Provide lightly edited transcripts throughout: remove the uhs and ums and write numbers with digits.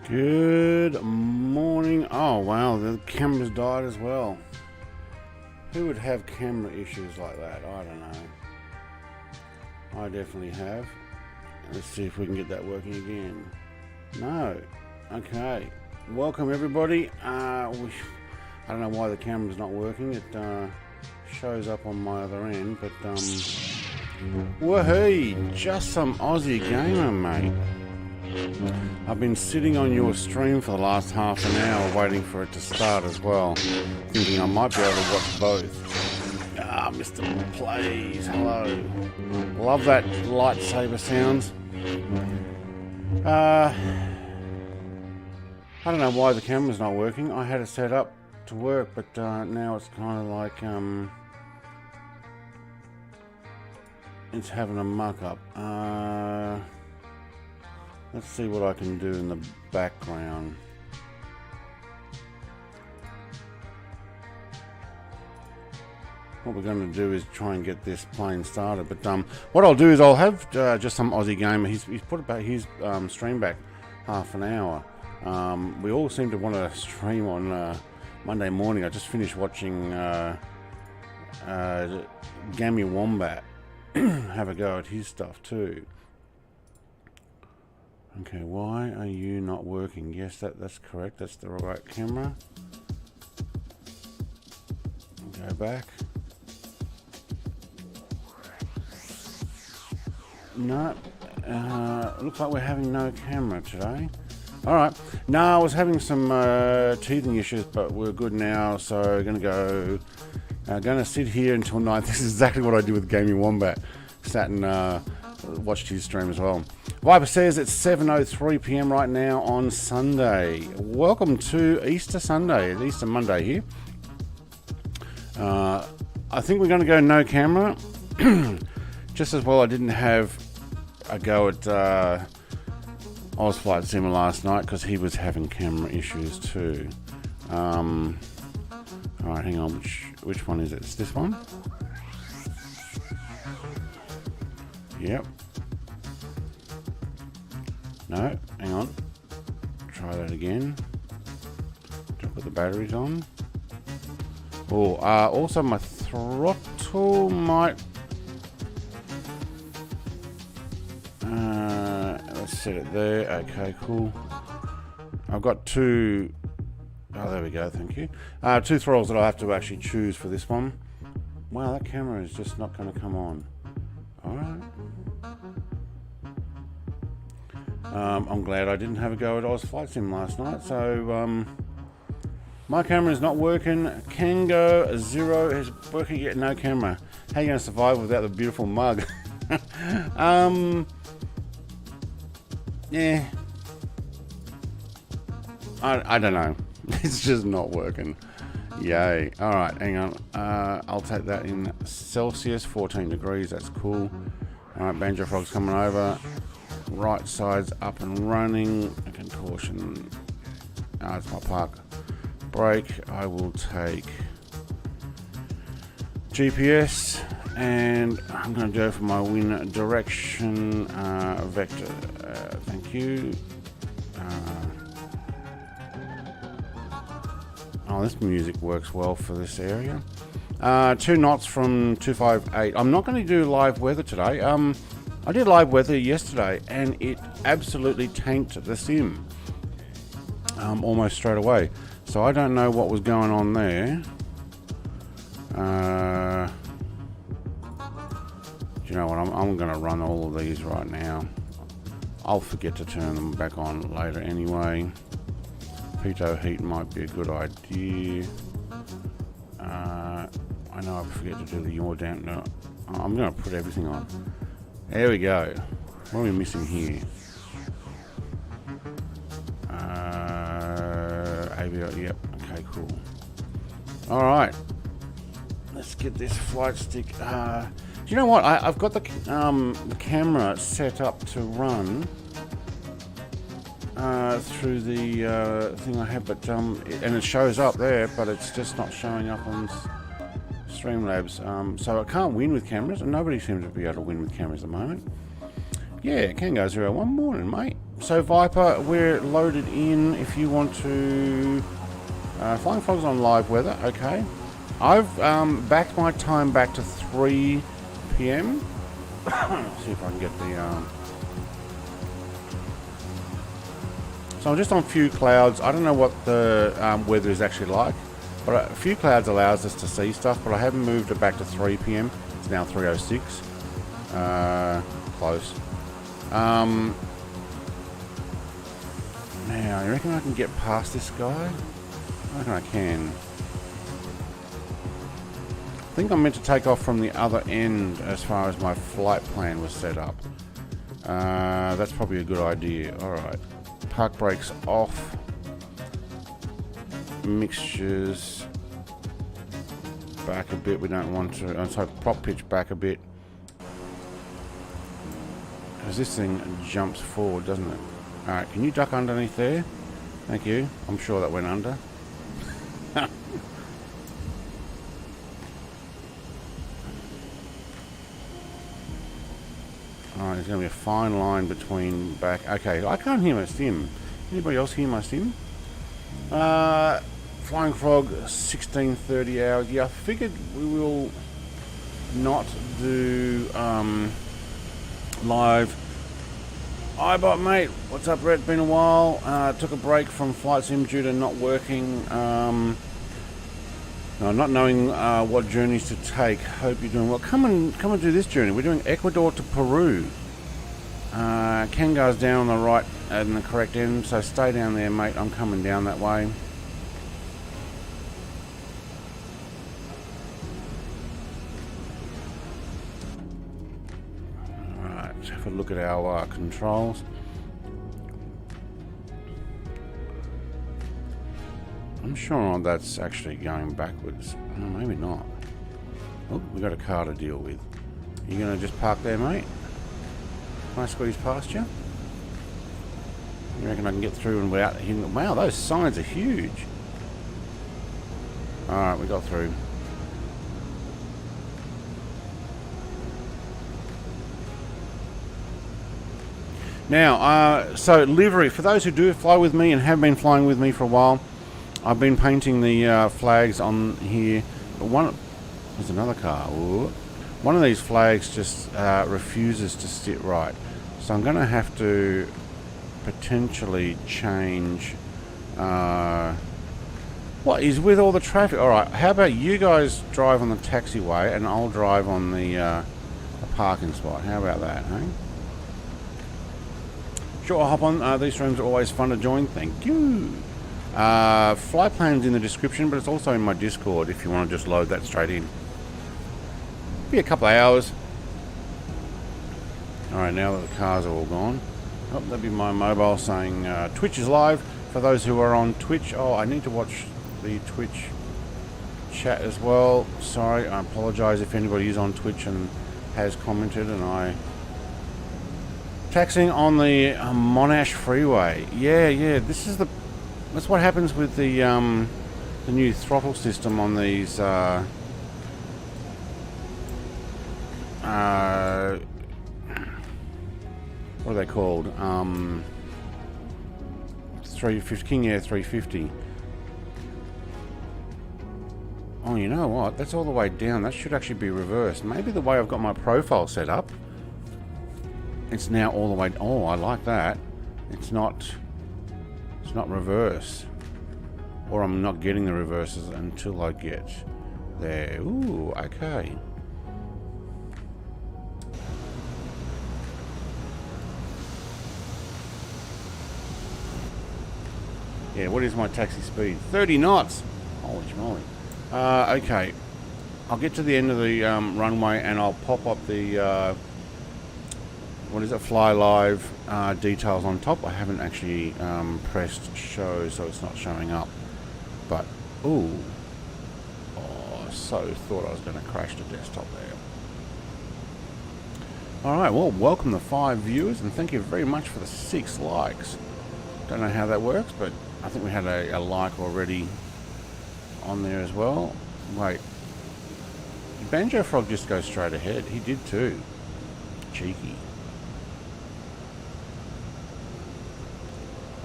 Good morning. Oh wow, the camera's died as well. Who would have camera issues like that? I don't know. I definitely have. Let's see if we can get that working again. No. Okay. Welcome everybody. I don't know why the camera's not working. It shows up on my other end, but woohoo! Just some Aussie gamer, mate. I've been sitting on your stream for the last half an hour waiting for it to start as well, thinking I might be able to watch both. Ah, Mr. Plays, hello. Love that lightsaber sounds. I don't know why the camera's not working. I had it set up to work, but now it's kind of like it's having a muck up. Let's see what I can do in the background. What we're going to do is try and get this plane started. But what I'll do is I'll have just some Aussie gamer. He's put about his stream back half an hour. We all seem to want to stream on Monday morning. I just finished watching Gammy Wombat have a go at his stuff too. Okay, why are you not working? Yes, that's correct. That's the right camera. Go back. No, looks like we're having no camera today. Alright, no, I was having some teething issues, but we're good now, so going to sit here until 9. This is exactly what I did with Gaming Wombat. Sat and watched his stream as well. Viper says it's 7:03 p.m. right now on Sunday. Welcome to Easter Sunday, Easter Monday here. I think we're going to go no camera. Just as well I didn't have a go at Flight Sim last night because he was having camera issues too. Alright, hang on, which one is it? It's this one? Yep. No, hang on. Try that again. Do I put the batteries on? Oh, also my throttle might... let's set it there. Okay, cool. I've got two... Oh, there we go, thank you. Two throttles that I have to actually choose for this one. Wow, that camera is just not going to come on. Alright. I'm glad I didn't have a go at Flight Sim last night, so my camera is not working. Kango 0 is working yet, no camera. How are you going to survive without the beautiful mug? Yeah. I don't know. It's just not working. Yay. Alright, hang on. I'll take that in Celsius, 14 degrees, that's cool. Alright, Banjo Frog's coming over. Right side's up and running. I can caution. It's my park brake. I will take GPS and I'm going to go for my wind direction vector. Thank you. Oh, this music works well for this area. 2 knots from 258. I'm not going to do live weather today. I did live weather yesterday and it absolutely tanked the sim almost straight away. So I don't know what was going on there. Do you know what? I'm going to run all of these right now. I'll forget to turn them back on later anyway. Pitot heat might be a good idea. I know I forget to do the yaw damp. No, I'm going to put everything on. There we go. What are we missing here? AVI, yep. Okay, cool. Alright. Let's get this flight stick. Do you know what? I've got the camera set up to run through the thing I have, but and it shows up there, but it's just not showing up on Streamlabs. So I can't win with cameras, and nobody seems to be able to win with cameras at the moment. Yeah, Kango01, morning, mate. So Viper, we're loaded in if you want to... Flying Frog's on live weather, okay. I've backed my time back to 3 PM. See if I can get the... So I'm just on few clouds. I don't know what the weather is actually like, but a few clouds allows us to see stuff, but I haven't moved it back to 3 PM. It's now 3:06. Close. Now, you reckon I can get past this guy? I reckon I can. I think I'm meant to take off from the other end as far as my flight plan was set up. That's probably a good idea. Alright. Park brakes off. Mixtures back a bit. We don't want to... I'm sorry, prop pitch back a bit. Because this thing jumps forward, doesn't it? Alright, can you duck underneath there? Thank you. I'm sure that went under. Alright, there's going to be a fine line between back... Okay, I can't hear my sim. Anybody else hear my sim? Flying Frog, 16:30 hours. Yeah, I figured we will not do live. Ibot, mate. What's up, Brett? Been a while. Took a break from flight sim due to not working. No, not knowing what journeys to take. Hope you're doing well. Come and do this journey. We're doing Ecuador to Peru. Kangar's down on the right and the correct end, so stay down there, mate. I'm coming down that way. Alright, have a look at our controls. I'm sure that's actually going backwards. Oh, maybe not. Oh, we got a car to deal with. You gonna just park there, mate? Can I squeeze past you? You reckon I can get through and without hitting... Wow, those signs are huge. Alright, we got through. Now, so livery. For those who do fly with me and have been flying with me for a while, I've been painting the flags on here. There's another car. Ooh. One of these flags just refuses to sit right. So I'm going to have to potentially change... what is with all the traffic? Alright, how about you guys drive on the taxiway and I'll drive on the parking spot. How about that, hey? Sure, I'll hop on. These streams are always fun to join. Thank you. Flight plan's in the description, but it's also in my Discord if you want to just load that straight in. Be a couple of hours. Alright, now that the cars are all gone. Oh, that'd be my mobile saying Twitch is live. For those who are on Twitch, oh, I need to watch the Twitch chat as well. Sorry, I apologise if anybody is on Twitch and has commented and I... Taxing on the Monash Freeway. Yeah, this is the... That's what happens with the new throttle system on these what are they called? 350 King Air 350. Oh, you know what? That's all the way down. That should actually be reversed. Maybe the way I've got my profile set up, it's now all the way... Oh, I like that. It's not reverse. Or I'm not getting the reverses until I get there. Ooh, okay. Yeah, what is my taxi speed? 30 knots! Holy schmoly. Okay. I'll get to the end of the runway and I'll pop up the... what is it? Fly live details on top. I haven't actually pressed show, so it's not showing up. But, ooh. Oh, so thought I was going to crash the desktop there. Alright, well, welcome the 5 viewers, and thank you very much for the 6 likes. Don't know how that works, but I think we had a like already on there as well. Wait. Did Banjo Frog just go straight ahead? He did too. Cheeky.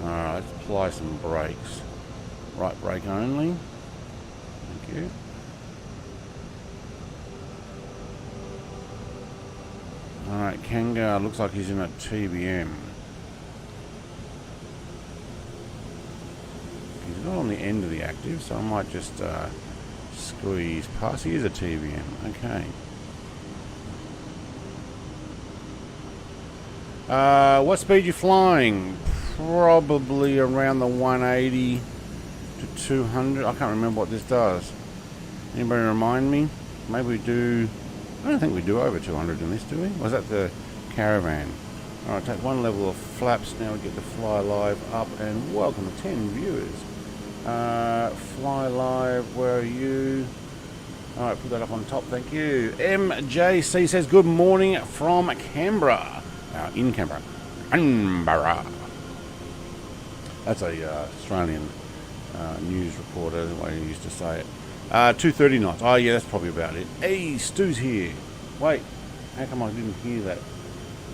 Alright, let's apply some brakes. Right brake only. Thank you. Alright, Kanga looks like he's in a TBM. He's not on the end of the active, so I might just squeeze past. He is a TBM. Okay. What speed you flying? Probably around the 180 to 200. I can't remember what this does. Anybody remind me? Maybe we do. I don't think we do over 200 in this, do we? Was that the Caravan? Alright, take one level of flaps. Now we get the Fly Live up, and welcome to 10 viewers. Fly Live, where are you? Alright, put that up on top, thank you. MJC says good morning from Canberra. In Canberra. Canberra. That's a Australian news reporter, the way he used to say it. 230 knots. Oh yeah, that's probably about it. Hey, Stu's here. Wait, how come I didn't hear that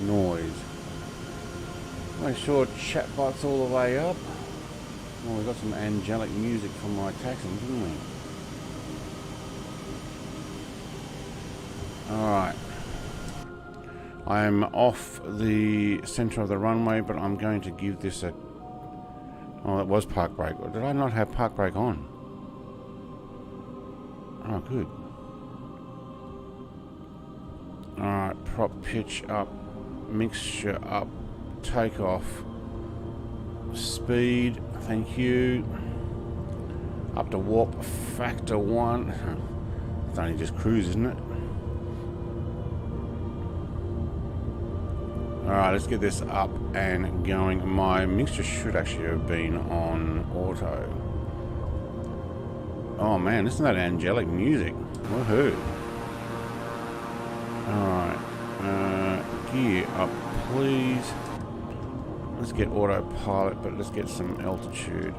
noise? Make sure chatbot's all the way up. Oh, we got some angelic music from my taxing, didn't we? Alright. I'm off the center of the runway, but I'm going to give this a... Oh, that was park brake. Did I not have park brake on? Oh, good. Alright, prop pitch up, mixture up, takeoff, speed, thank you. Up to warp factor 1. It's only just cruise, isn't it? Alright, let's get this up and going. My mixture should actually have been on auto. Oh man, isn't that angelic music? Woohoo. Alright, gear up please. Let's get autopilot, but let's get some altitude.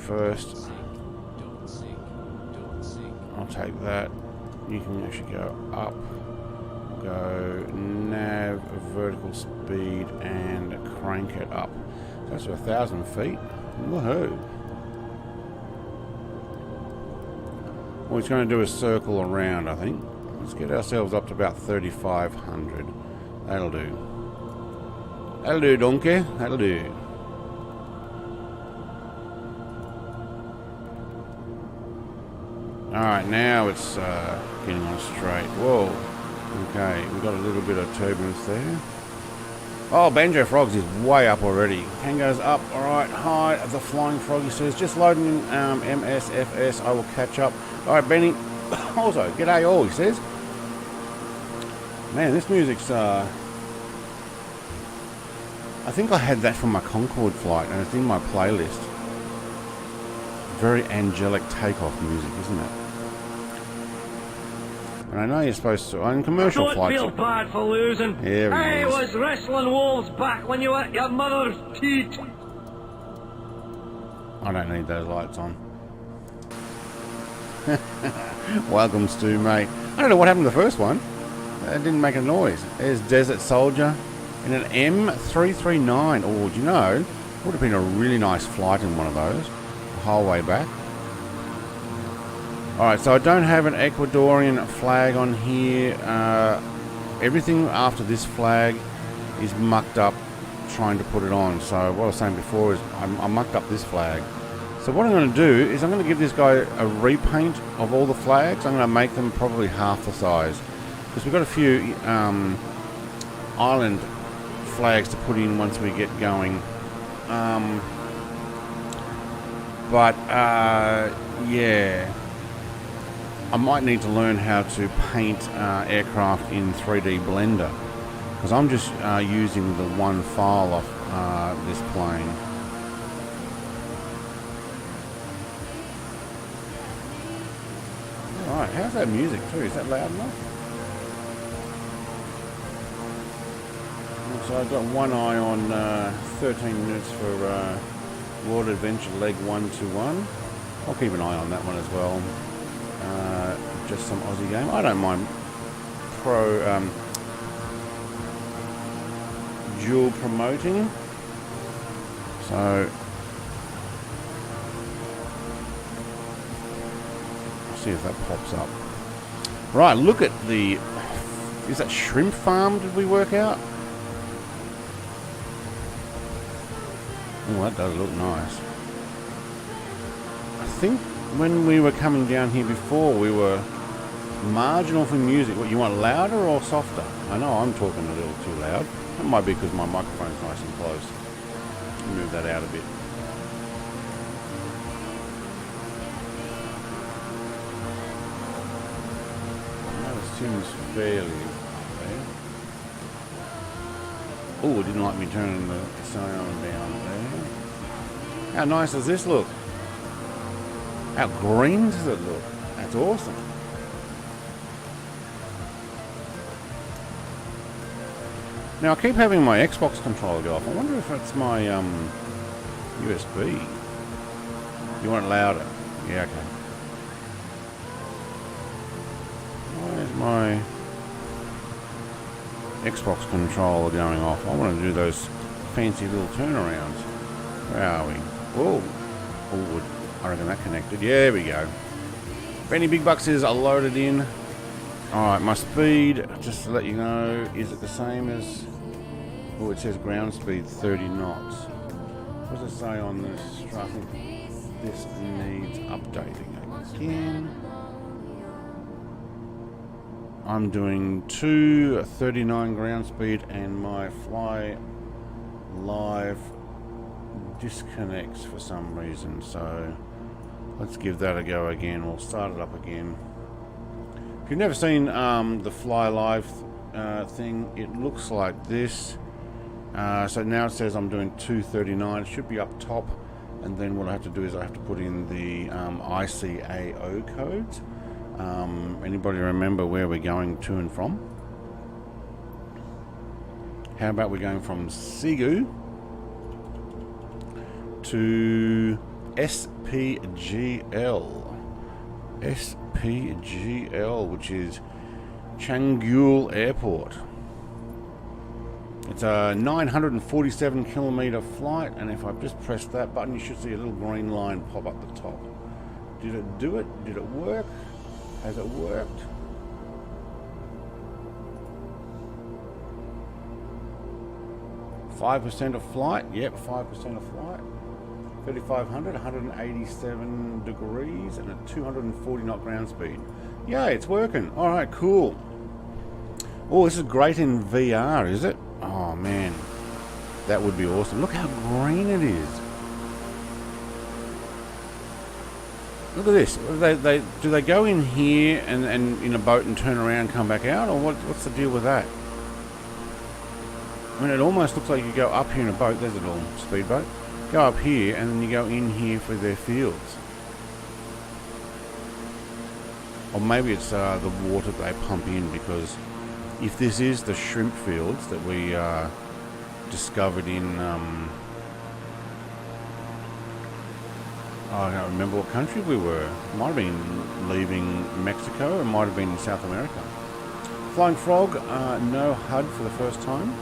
First. I'll take that. You can actually go up. Go nav, vertical speed, and crank it up. So that's 1,000 feet. Woohoo. Well, it's going to do a circle around, I think. Let's get ourselves up to about 3,500. That'll do. That'll do, donkey. That'll do. Alright, now it's getting on straight. Whoa. Okay, we've got a little bit of turbulence there. Oh, Banjo Frogs is way up already. Kango's up. Alright, hi. The Flying Frog, he says. Just loading in MSFS. I will catch up. Alright, Benny. Also, g'day all, he says. Man, this music's... I think I had that from my Concorde flight, and it's in my playlist. Very angelic takeoff music, isn't it? And I know you're supposed to... On commercial flights... Don't feel bad for losing. I was wrestling wolves back when you were at your mother's teat. I don't need those lights on. Welcome, Stu, mate. I don't know what happened to the first one. It didn't make a noise. There's Desert Soldier in an M339. Oh, do you know? Would have been a really nice flight in one of those. The whole way back. Alright, so I don't have an Ecuadorian flag on here. Everything after this flag is mucked up trying to put it on. So what I was saying before is I mucked up this flag. So what I'm going to do is I'm going to give this guy a repaint of all the flags. I'm going to make them probably half the size. Because we've got a few island flags to put in once we get going. Yeah. I might need to learn how to paint aircraft in 3D Blender. Because I'm just using the one file off this plane. Alright, how's that music too? Is that loud enough? So I've got one eye on 13 minutes for World Adventure Leg 121. I'll keep an eye on that one as well. Just some Aussie game. I don't mind dual promoting. So I'll see if that pops up. Right, look at the... Is that shrimp farm did we work out? Oh, that does look nice. I think when we were coming down here before, we were marginal for music. What, you want louder or softer? I know I'm talking a little too loud. That might be because my microphone's nice and close. Move that out a bit. That seems fairly up there. Oh, it didn't like me turning the sound down there. How nice does this look? How green does it look? That's awesome. Now I keep having my Xbox controller go off. I wonder if it's my USB. You want it louder? Yeah, okay. Where's my Xbox controller going off? I want to do those fancy little turnarounds. Where are we? Whoa. Oh, I reckon that connected. Yeah, there we go. Benny Big Bucks is loaded in. Alright, my speed, just to let you know, is it the same as... Oh, it says ground speed 30 knots. What does it say on this? I think this needs updating again. I'm doing 239 ground speed and my Fly Live disconnects for some reason, so let's give that a go again. We'll start it up again. If you've never seen the Fly Live thing, it looks like this. So now it says I'm doing 239. It should be up top, and then what I have to do is I have to put in the ICAO codes. Anybody remember where we're going to and from? How about we're going from SEGU to SPGL. SPGL, which is Chagual Airport. It's a 947 kilometer flight, and if I just press that button, you should see a little green line pop up the top. Did it do it? Did it work? Has it worked? %5 of flight. Yep, 5% of flight. 3,500, 187 degrees, and a 240 knot ground speed. Yeah, it's working. All right, cool. Oh, this is great in VR, is it? Oh man, that would be awesome. Look how green it is. Look at this. Do they go in here and in a boat and turn around and come back out, or what's the deal with that? I mean, it almost looks like you go up here in a boat. There's a little speedboat. Go up here and then you go in here for their fields. Or maybe it's the water they pump in, because if this is the shrimp fields that we discovered in, I don't remember what country we were. It might have been leaving Mexico, it might have been in South America. Flying Frog, no HUD for the first time.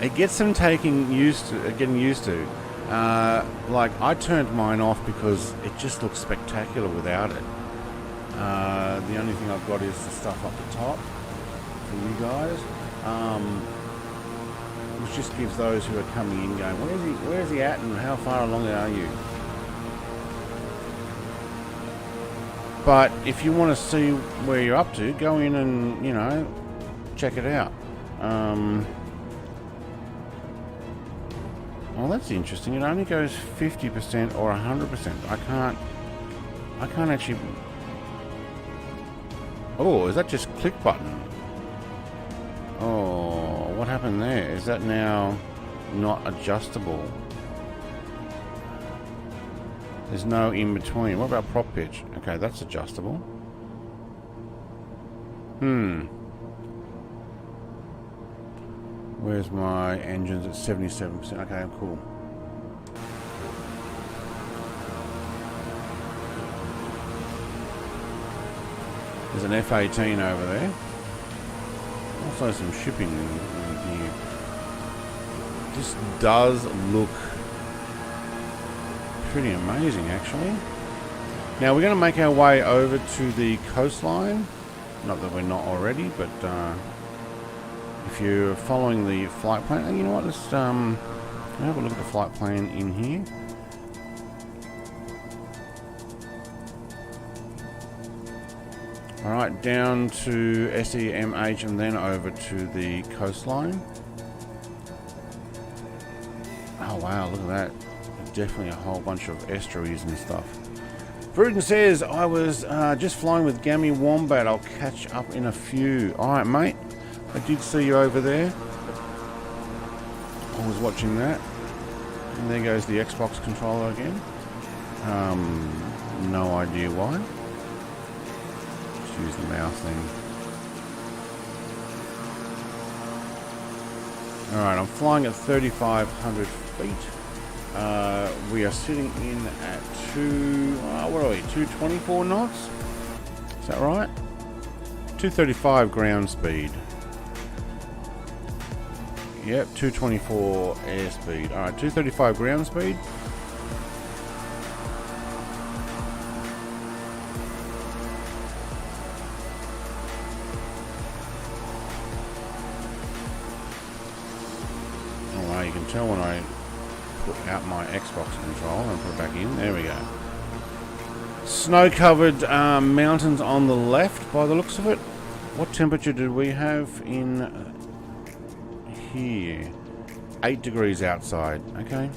It gets them getting used to. Like, I turned mine off because it just looks spectacular without it. The only thing I've got is the stuff up the top for you guys, which just gives those who are coming in going, where's he at and how far along are you? But if you want to see where you're up to, go in and, you know, check it out. Well, that's interesting. It only goes 50% or 100%. I can't actually... Oh, is that just click button? Oh, what happened there? Is that now not adjustable? There's no in between. What about prop pitch? Okay, that's adjustable. Where's my engines at 77%? Okay, cool. There's an F-18 over there. Also some shipping in here. This does look pretty amazing, actually. Now we're going to make our way over to the coastline. Not that we're not already, but if you're following the flight plan, and you know what? Let's have a look at the flight plan in here. All right, down to SEMH and then over to the coastline. Oh wow, look at that. Definitely a whole bunch of estuaries and stuff. Pruden says, I was just flying with Gammy Wombat. I'll catch up in a few. Alright, mate. I did see you over there. I was watching that. And there goes the Xbox controller again. No idea why. Just use the mouse then. Alright, I'm flying at 3,500 feet. We are sitting in at 224 knots? Is that right? 235 ground speed. Yep, 224 airspeed. Alright, 235 ground speed. Oh wow, you can tell when I put out my Xbox control and put it back in. There we go. Snow-covered mountains on the left by the looks of it. What temperature did we have in here? 8 degrees outside. Okay.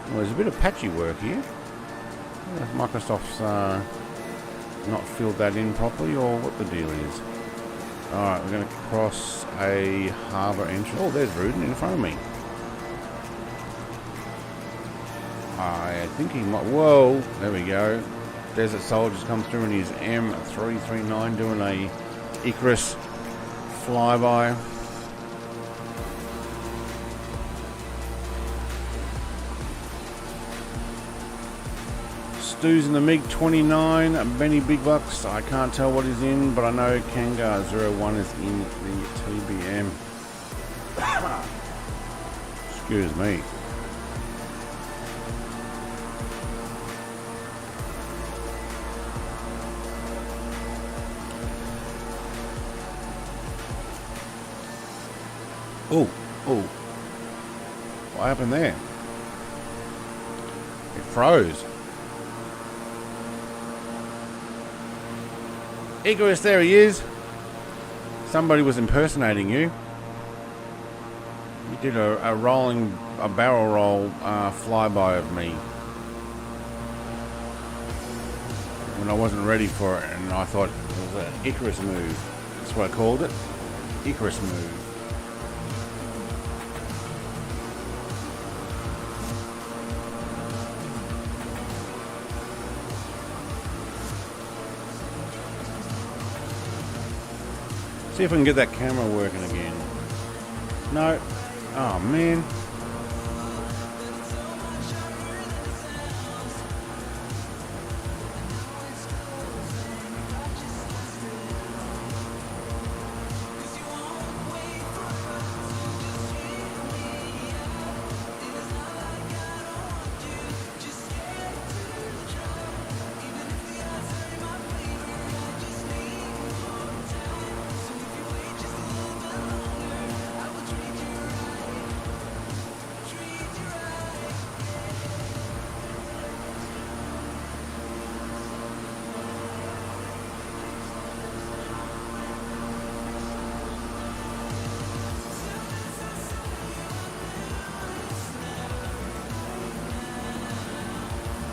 Well, there's a bit of patchy work here. I don't know if Microsoft's not filled that in properly or what the deal is. Alright, we're going to cross a harbour entrance. Oh, there's Ruden in front of me. I think he might... Whoa, there we go. Desert Soldier's come through in his M339 doing a Icarus flyby. Stu's in the MiG-29, Benny Big Bucks, I can't tell what he's in, but I know Kangar 01 is in the TBM. Excuse me. Oh, what happened there? It froze. Icarus, there he is. Somebody was impersonating you. You did a barrel roll flyby of me when I wasn't ready for it, and I thought it was an Icarus move. That's what I called it. Icarus move. See if I can get that camera working again. No. Oh man.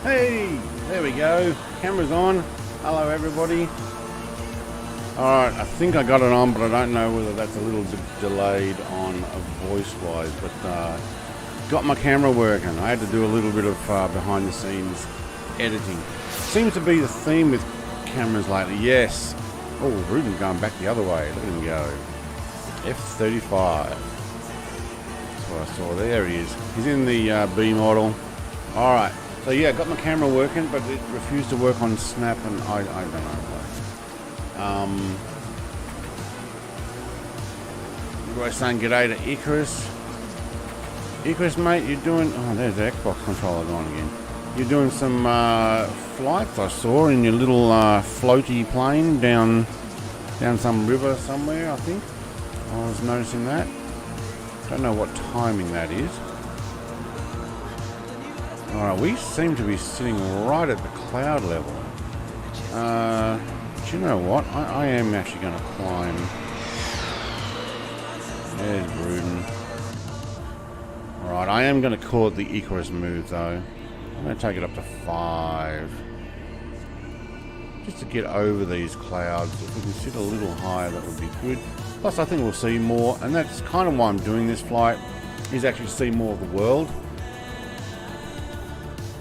Hey, there we go. Camera's on. Hello, everybody. Alright, I think I got it on, but I don't know whether that's a little bit delayed on voice-wise, but got my camera working. I had to do a little bit of behind-the-scenes editing. Seems to be the theme with cameras lately. Yes. Oh, Ruben's going back the other way. Look at him go. F-35. That's what I saw. There he is. He's in the B model. Alright. So yeah, got my camera working, but it refused to work on Snap, and I don't know why. Everybody's saying g'day to Icarus. Icarus, mate, you're doing... Oh, there's the Xbox controller gone again. You're doing some flights, I saw, in your little floaty plane down some river somewhere, I think. I was noticing that. Don't know what timing that is. Alright, we seem to be sitting right at the cloud level. Do you know what? I am actually going to climb. There's Bruden. Alright, I am going to call it the Icarus move though. I'm going to take it up to 5. Just to get over these clouds. If we can sit a little higher, that would be good. Plus, I think we'll see more, and that's kind of why I'm doing this flight, is actually to see more of the world.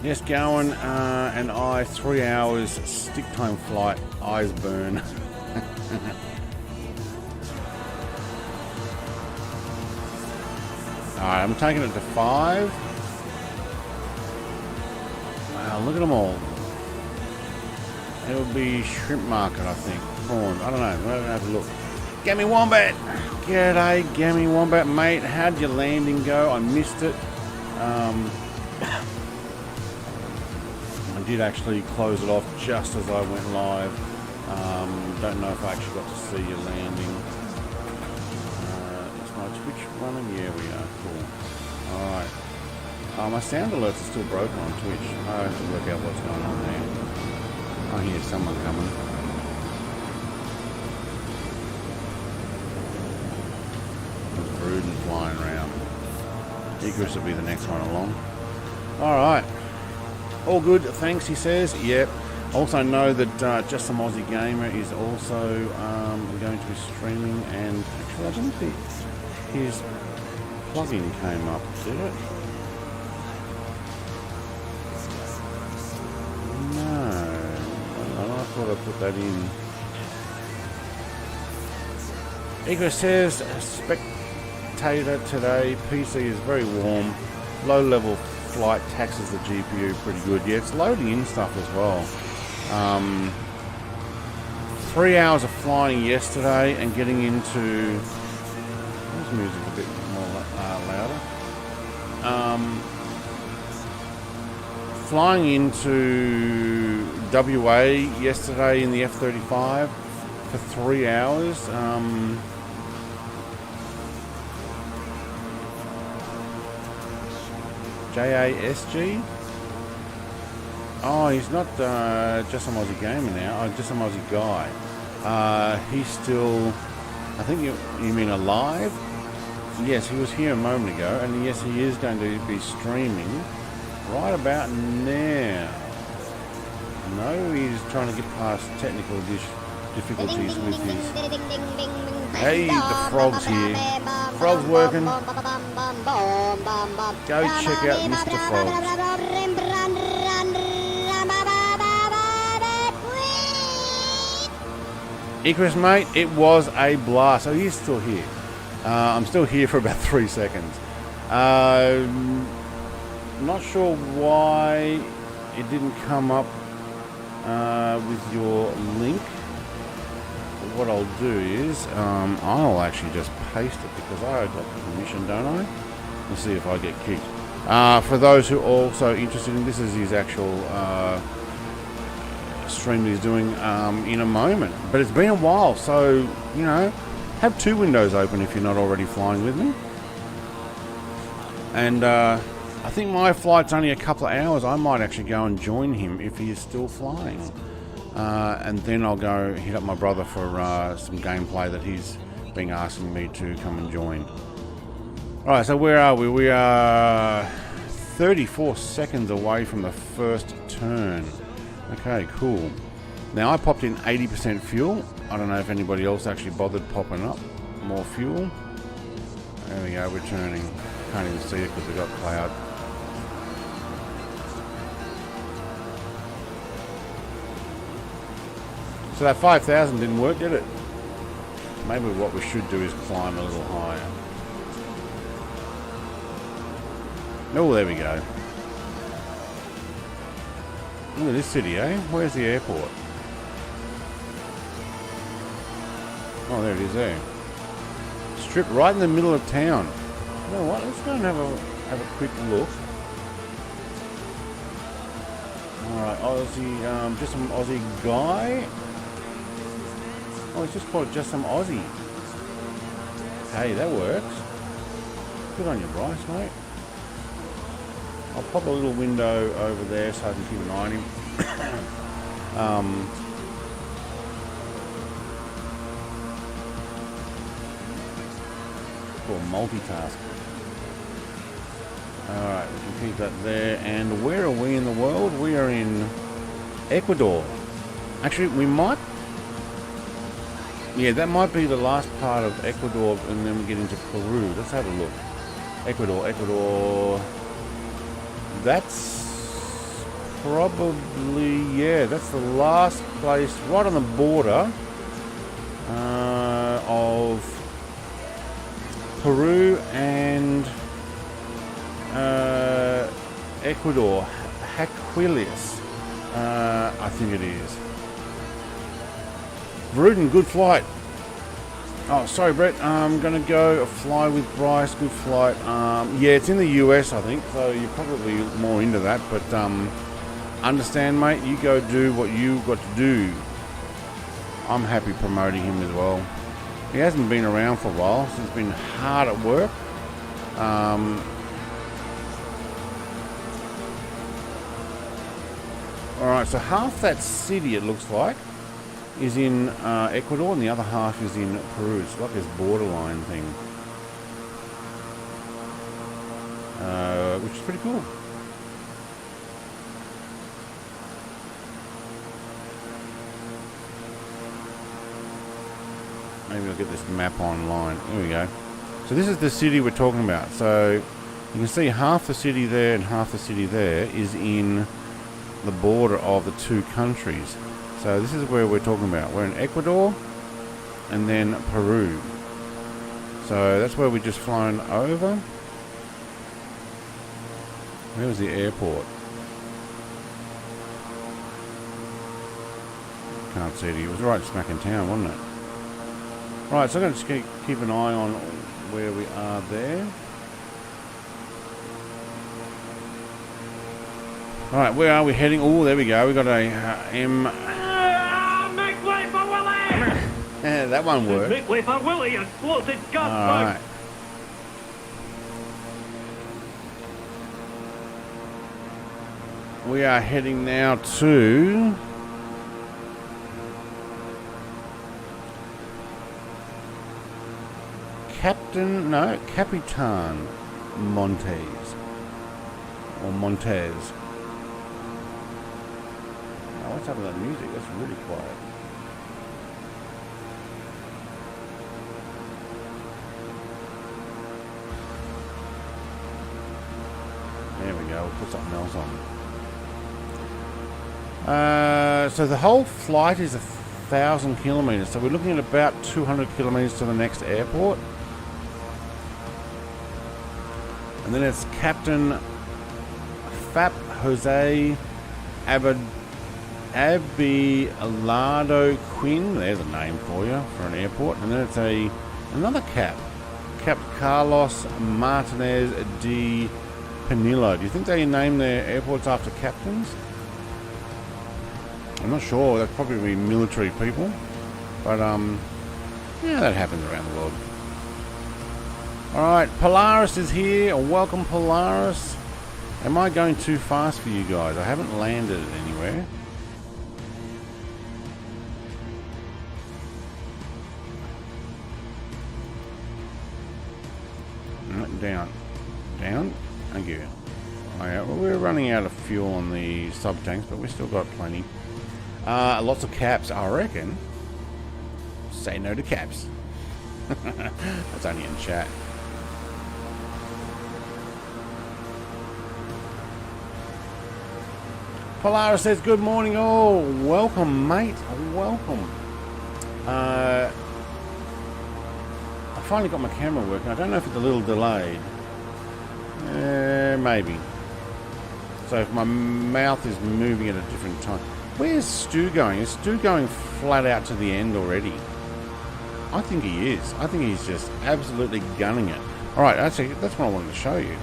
Yes, Gowan and I, 3 hours, stick time flight, eyes burn. Alright, I'm taking it to 5. Wow, look at them all. It'll be shrimp market, I think. Prawns, I don't know, we're going to have a look. Gammy Wombat! G'day, Gammy Wombat, mate. How'd your landing go? I missed it. I did actually close it off just as I went live. Don't know if I actually got to see your landing. Is my Twitch running? Yeah, we are. Cool. Alright. My sound alerts are still broken on Twitch. I have to work out what's going on there. I hear someone coming. There's Bruden flying around. Icarus will be the next one along. Alright. All good, thanks, he says. Yep. Also know that Just Some Aussie Gamer is also going to be streaming, and actually I didn't think his plugin came up, did it? No. I thought I put that in. Icarus says, spectator today, PC is very warm, low level flight taxes the GPU pretty good. Yeah, it's loading in stuff as well. 3 hours of flying yesterday and getting into... This music a bit more louder. Flying into WA yesterday in the F-35 for 3 hours. JASG? Oh, he's not Just Some Aussie Gamer now. Just Some Aussie Guy. He's still... I think you mean alive? Yes, he was here a moment ago, and yes, he is going to be streaming right about now. No, he's trying to get past technical difficulties with his... Hey, the frog's here. Frog's working. Go check out Mr. Frog. Icarus, mate, it was a blast. So he's still here. I'm still here for about 3 seconds. Not sure why it didn't come up with your link. What I'll do is I'll actually just paste it because I got permission, don't I? Let's see if I get kicked. For those who are also interested in this, is his actual stream that he's doing in a moment. But it's been a while, so you know, have 2 windows open if you're not already flying with me. And I think my flight's only a couple of hours. I might actually go and join him if he is still flying. And then I'll go hit up my brother for some gameplay that he's been asking me to come and join. Alright, so where are we? We are 34 seconds away from the first turn. Okay, cool. Now I popped in 80% fuel. I don't know if anybody else actually bothered popping up more fuel. There we go, we're turning. Can't even see it because we've got cloud. So that 5,000 didn't work, did it? Maybe what we should do is climb a little higher. Oh, there we go. Look at this city, eh? Where's the airport? Oh, there it is there. Strip right in the middle of town. You know what? Let's go and have a quick look. Alright, Aussie, just some Aussie guy. Oh, it's just called just some Aussie. Hey, that works. Good on you, Bryce, mate. I'll pop a little window over there so I can keep an eye on him. For multitask. Alright, we can keep that there. And where are we in the world? We are in Ecuador. Actually, we might... Yeah, that might be the last part of Ecuador, and then we get into Peru. Let's have a look. Ecuador. That's probably, yeah, that's the last place, right on the border of Peru and Ecuador. Jaguares, I think it is. Rudin, good flight. Oh, sorry, Brett. I'm going to go fly with Bryce. Good flight. Yeah, it's in the US, I think, so you're probably more into that. But understand, mate, you go do what you got to do. I'm happy promoting him as well. He hasn't been around for a while, so he's been hard at work. Alright, so half that city, it looks like, is in Ecuador, and the other half is in Peru. It's like this borderline thing, which is pretty cool. Maybe I'll get this map online. There we go. So this is the city we're talking about. So you can see half the city there and half the city there is in the border of the two countries. So this is where we're talking about. We're in Ecuador and then Peru. So that's where we just flown over. Where was the airport? Can't see it. It was right smack in town, wasn't it? Right, so I'm going to just keep an eye on where we are there. Alright, where are we heading? Oh, there we go. We got a M... Make way for Willie! Yeah, that one worked. Make way for Willie, you bloated gutsbag! Alright. We are heading now to... Capitan Montes. Or Montez. Oh, what's up with that music? That's really quiet. There we go. We'll put something else on. So the whole flight is 1,000 kilometers. So we're looking at about 200 kilometers to the next airport. And then it's Captain Fap Jose Abelardo Quinn. There's a name for you for an airport. And then it's another Cap Carlos Martinez de Penillo. Do you think they name their airports after captains? I'm not sure. That's probably military people. But yeah, that happens around the world. Alright, Polaris is here. Welcome, Polaris. Am I going too fast for you guys? I haven't landed it anywhere. Down. Down. Thank you. Well, we're running out of fuel on the sub-tanks, but we've still got plenty. Lots of caps, I reckon. Say no to caps. That's only in chat. Polaris says, good morning all. Welcome, mate. Welcome. I finally got my camera working. I don't know if it's a little delayed. Maybe. So if my mouth is moving at a different time. Where's Stu going? Is Stu going flat out to the end already? I think he is. I think he's just absolutely gunning it. All right, actually, that's what I wanted to show you.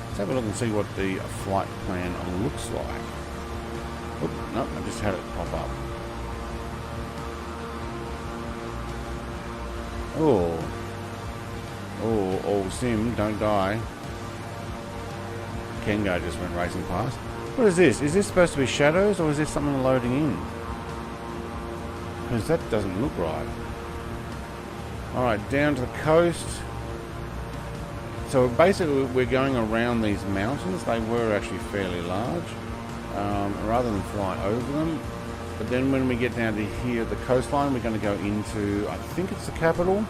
Let's have a look and see what the flight plan looks like. Oop, no, I just had it pop up. Oh, Sim, don't die. Kengo just went racing past. What is this? Is this supposed to be shadows, or is this something loading in? Because that doesn't look right. Alright, down to the coast. So basically we're going around these mountains. They were actually fairly large, rather than fly over them. But then when we get down to here at the coastline, we're going to go into, I think it's the capital,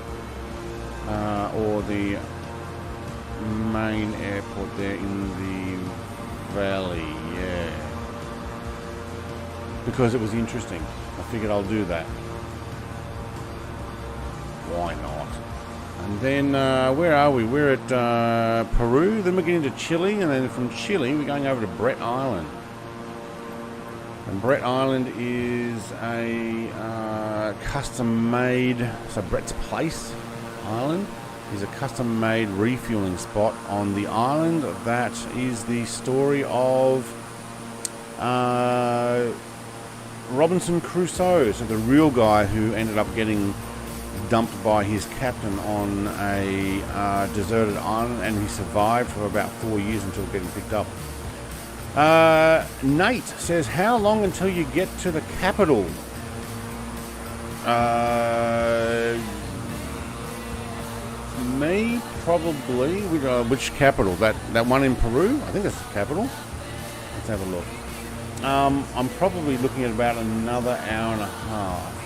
or the main airport there in the valley, yeah. Because it was interesting. I figured I'll do that. Why not? And then, where are we? We're at Peru, then we're getting to Chile, and then from Chile we're going over to Brett Island. And Brett Island is a custom-made, so Brett's Place Island is a custom-made refueling spot on the island. That is the story of Robinson Crusoe, so the real guy who ended up getting dumped by his captain on a deserted island, and he survived for about 4 years until getting picked up. Nate says, how long until you get to the capital? Me, probably. Which capital? That one in Peru? I think that's the capital. Let's have a look. I'm probably looking at about another hour and a half.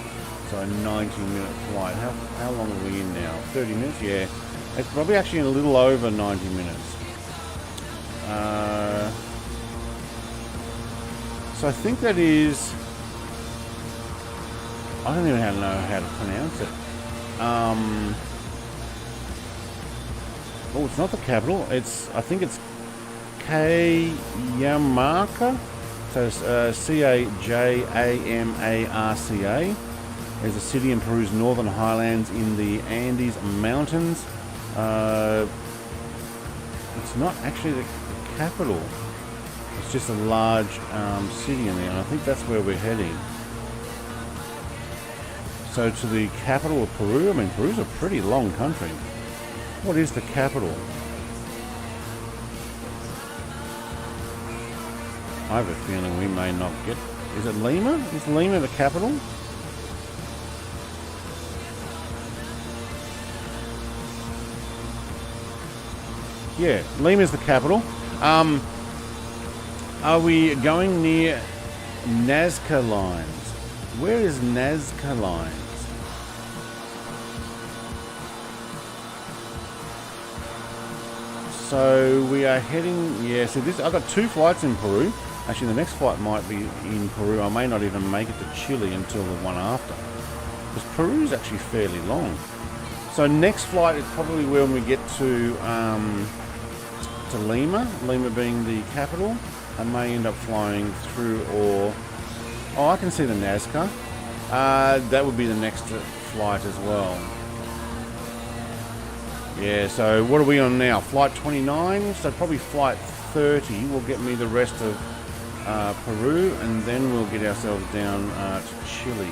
So a 90-minute flight. How long are we in now? 30 minutes? Yeah. It's probably actually a little over 90 minutes. So I think that is... I don't even know how to pronounce it. Oh, it's not the capital. I think it's Cajamarca. So it's Cajamarca. There's a city in Peru's northern highlands in the Andes Mountains. It's not actually the capital. It's just a large city in there, and I think that's where we're heading. So to the capital of Peru. I mean, Peru's a pretty long country. What is the capital? I have a feeling we may not get... Is it Lima? Is Lima the capital? Yeah, Lima's the capital. Are we going near Nazca Lines? Where is Nazca Lines? So we are heading... Yeah, so I've got 2 flights in Peru. Actually, the next flight might be in Peru. I may not even make it to Chile until the one after. Because Peru's actually fairly long. So next flight is probably when we get to Lima. Lima being the capital. I may end up flying through or... Oh, I can see the Nazca. That would be the next flight as well. Yeah, so what are we on now? Flight 29, so probably flight 30 will get me the rest of Peru, and then we'll get ourselves down to Chile.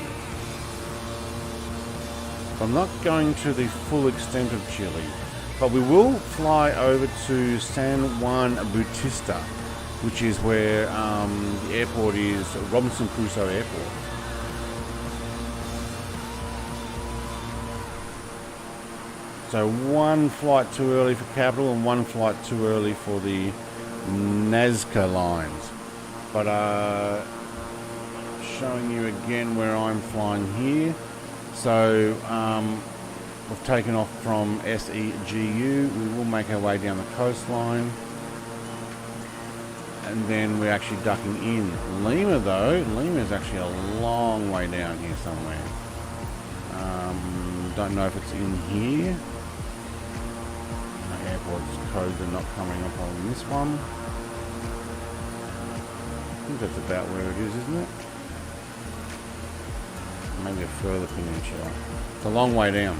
I'm not going to the full extent of Chile, but we will fly over to San Juan Bautista, which is where the airport is, Robinson Crusoe Airport. So 1 flight too early for capital and 1 flight too early for the Nazca lines. But showing you again where I'm flying here. So we've taken off from SEGU. We will make our way down the coastline. And then we're actually ducking in. Lima though, Lima is actually a long way down here somewhere. Don't know if it's in here. Airport's codes are not coming up on this one. I think that's about where it is, isn't it? maybe a further peninsula. It's a long way down.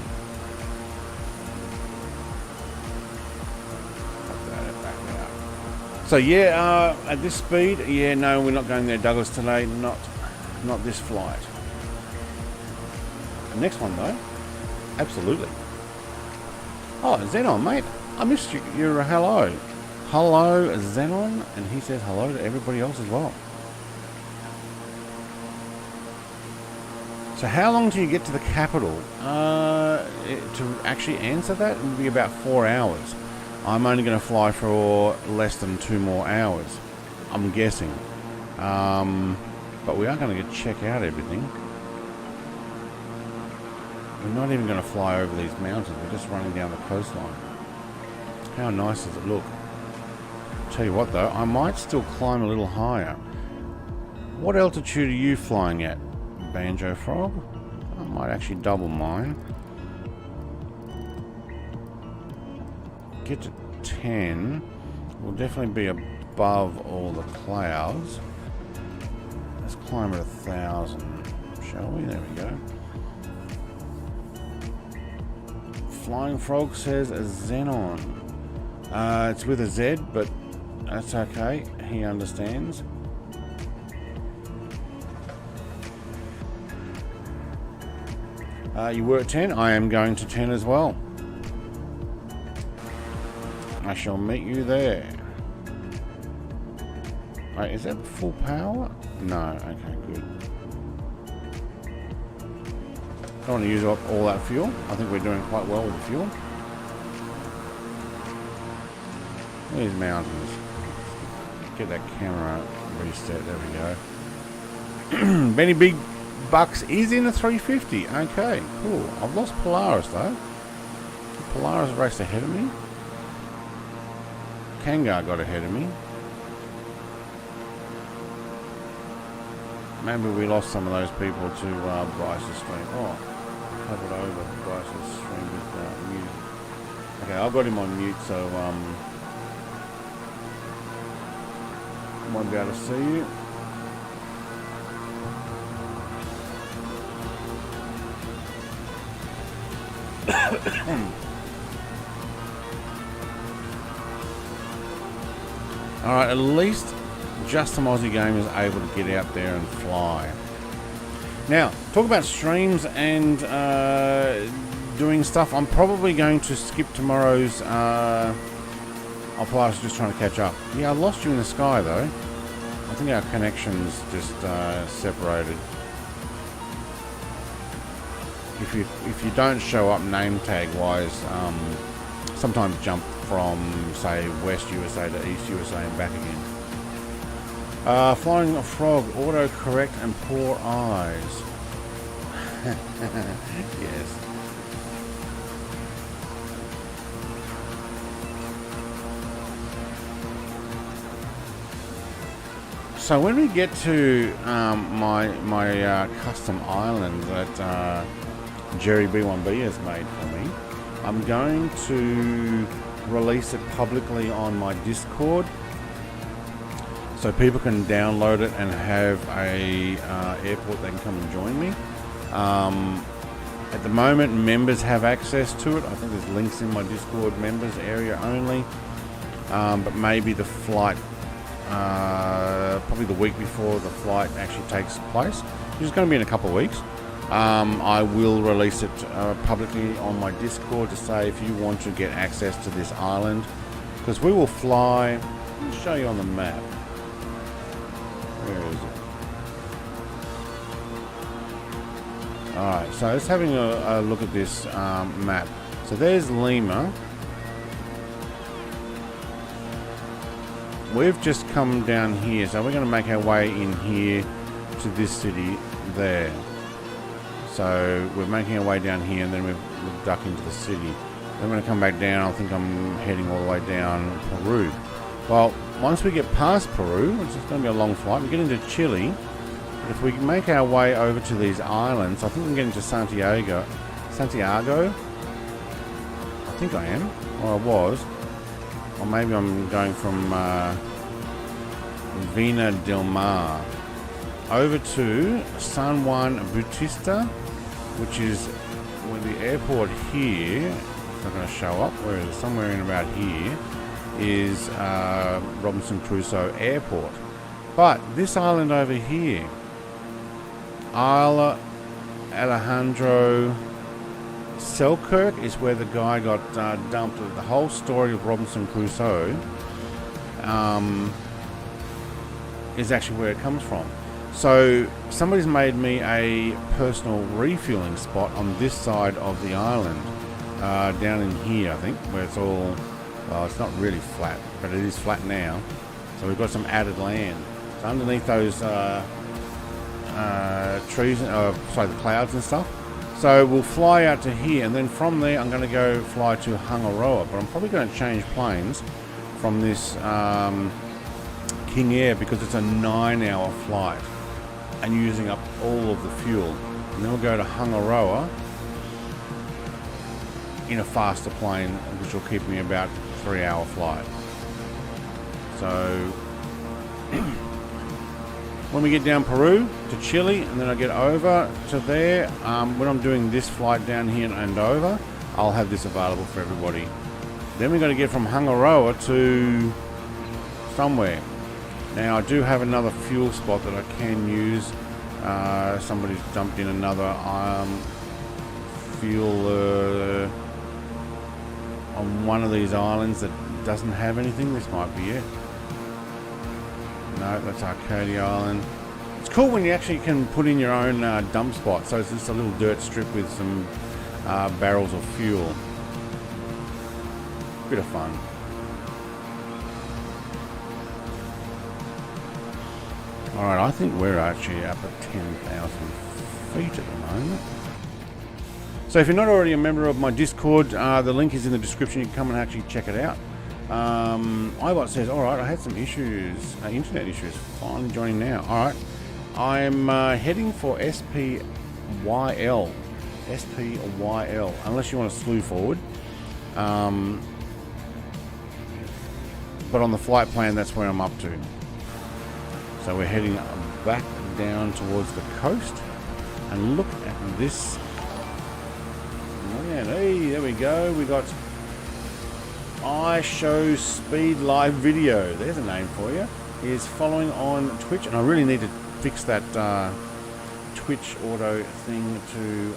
So yeah, at this speed, yeah, no, we're not going there, Douglas, today. Not this flight. The next one though, absolutely. Oh, Xenon, mate, I missed you. You're a hello. Hello, Xenon, and he says hello to everybody else as well. So how long do you get to the capital? To actually answer that, it would be about 4 hours. I'm only going to fly for less than 2 more hours, I'm guessing. But we are going to check out everything. We're not even going to fly over these mountains. We're just running down the coastline. How nice does it look? Tell you what though, I might still climb a little higher. What altitude are you flying at, Banjo Frog? I might actually double mine. Get to 10. We'll definitely be above all the clouds. Let's climb at 1,000, shall we? There we go. Flying Frog says a Xenon. It's with a Z, but that's okay. He understands. You were at 10. I am going to 10 as well. I shall meet you there. Wait, is that full power? No. Okay, good. Don't want to use up all that fuel. I think we're doing quite well with the fuel. These mountains. Get that camera reset. There we go. Benny Big Bucks is in a 350. Okay, cool. I've lost Polaris though. Polaris raced ahead of me. Kangar got ahead of me. Maybe we lost some of those people to Bryce's stream. Oh, covered over Bryce's stream with music. Okay, I've got him on mute, so won't be able to see you. Alright, at least just some Aussie gamers able to get out there and fly. Now, talk about streams and doing stuff. I'm probably going to skip tomorrow's Polaris, just trying to catch up. Yeah, I lost you in the sky though. I think our connection's just separated. If you don't show up name tag wise, sometimes jump from say West USA to East USA and back again. Flying a Frog, autocorrect and poor eyes. Yes. So when we get to my custom island that Jerry B1B has made for me, I'm going to release it publicly on my Discord so people can download it and have a airport they can come and join me. At the moment, members have access to it. I think there's links in my Discord members area only, but maybe the flight, probably the week before the flight actually takes place, which is going to be in a couple of weeks. I will release it publicly on my Discord to say if you want to get access to this island, because we will fly. Let me show you on the map. Where is it? Alright, so let's having a look at this map. So there's Lima. We've just come down here, so we're going to make our way in here to this city there. So we're making our way down here, and then we'll duck into the city. Then we're going to come back down. I think I'm heading all the way down Peru. Well, once we get past Peru, which is going to be a long flight, we get into Chile. But if we make our way over to these islands, I think we're getting to Santiago. I think I am, or I was. Or maybe I'm going from Vina del Mar. over to San Juan Bautista, which is where the airport here, it's not going to show up, whereas somewhere in about here is Robinson Crusoe Airport. But this island over here, Isla Alejandro Selkirk, is where the guy got dumped. The whole story of Robinson Crusoe is actually where it comes from. So somebody's made me a personal refueling spot on this side of the island, down in here, I think, where it's all, well, it's not really flat, but it is flat now. So we've got some added land. So underneath those trees, sorry, the clouds and stuff. So we'll fly out to here, and then from there I'm going to go fly to Hangaroa, but I'm probably going to change planes from this King Air because it's a 9-hour flight and using up all of the fuel. And then we'll go to Hangaroa in a faster plane, which will keep me about 3-hour flight. So when we get down Peru to Chile, and then I get over to there, when I'm doing this flight down here and over, I'll have this available for everybody. Then we're going to get from Hangaroa to somewhere. Now I do have another fuel spot that I can use. Somebody's dumped in another fuel on one of these islands that doesn't have anything. This might be it. No, that's Arcadia Island. It's cool when you actually can put in your own dump spot. So it's just a little dirt strip with some barrels of fuel. Bit of fun. Alright, I think we're actually up at 10,000 feet at the moment. So if you're not already a member of my Discord, the link is in the description. You can come and actually check it out. iBot says, alright, I had some issues, internet issues, finally joining now. Alright, I'm heading for SPYL, unless you want to slew forward. But on the flight plan, that's where I'm up to. So we're heading back down towards the coast, and look at this. Man, hey, there we go. We got iShow Speed Live Video. There's a name for you. Is following on Twitch, and I really need to fix that Twitch auto thing to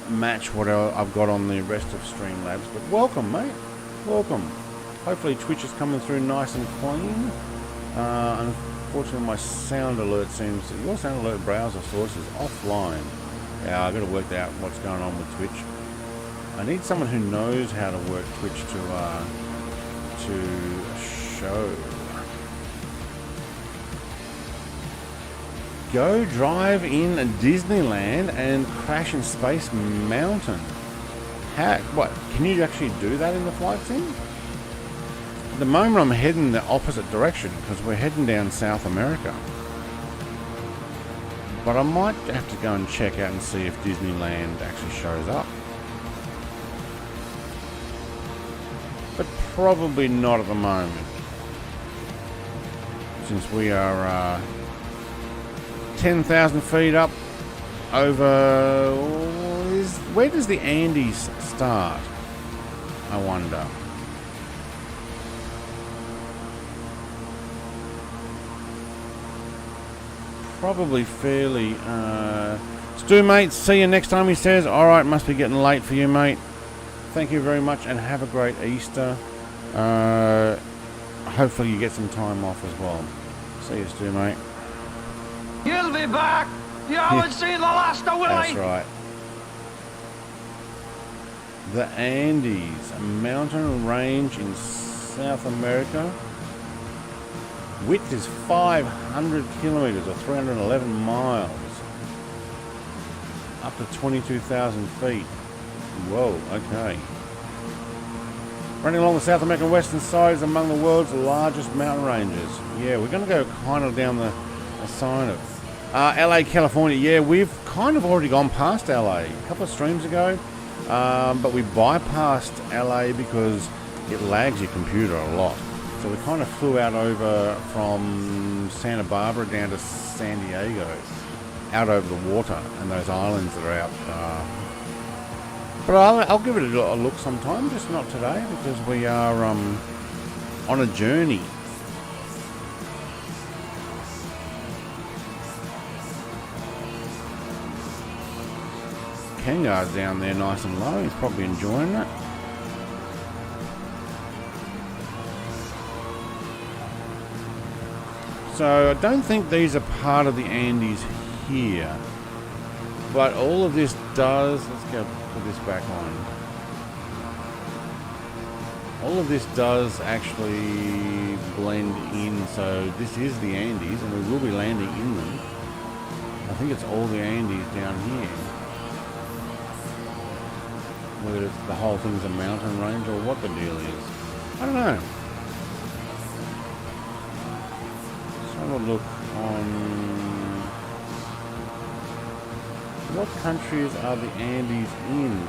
match what I've got on the rest of Streamlabs. But welcome, mate. Welcome. Hopefully Twitch is coming through nice and clean. Unfortunately, my sound alert seems... Your sound alert browser source is offline. Yeah, I've got to work out what's going on with Twitch. I need someone who knows how to work Twitch to show. Go drive in Disneyland and crash in Space Mountain. How? What? Can you actually do that in the flight sim? At the moment I'm heading the opposite direction because we're heading down South America. But I might have to go and check out and see if Disneyland actually shows up. But probably not at the moment. Since we are 10,000 feet up over... Where does the Andes start? I wonder. Probably fairly... Stu, mate, see you next time, he says. Alright, must be getting late for you, mate. Thank you very much, and have a great Easter. Hopefully you get some time off as well. See you, Stu, mate. You'll be back! You haven't seen the last of Willie! That's right. The Andes, a mountain range in South America. Width is 500 kilometers or 311 miles. Up to 22,000 feet. Whoa, okay. Running along the South American western side is among the world's largest mountain ranges. Yeah, we're going to go kind of down the side of LA, California. Yeah, we've kind of already gone past LA a couple of streams ago. But we bypassed LA because it lags your computer a lot. So we kind of flew out over from Santa Barbara down to San Diego, out over the water and those islands that are out. But I'll give it a look sometime, just not today, because we are on a journey. Kengar's down there nice and low, he's probably enjoying it. So I don't think these are part of the Andes here, but all of this does, let's go put this back on. All of this does actually blend in, so this is the Andes and we will be landing in them. I think it's all the Andes down here. Whether it's the whole thing's a mountain range or what the deal is, I don't know. Let's have a look on what countries are the Andes in.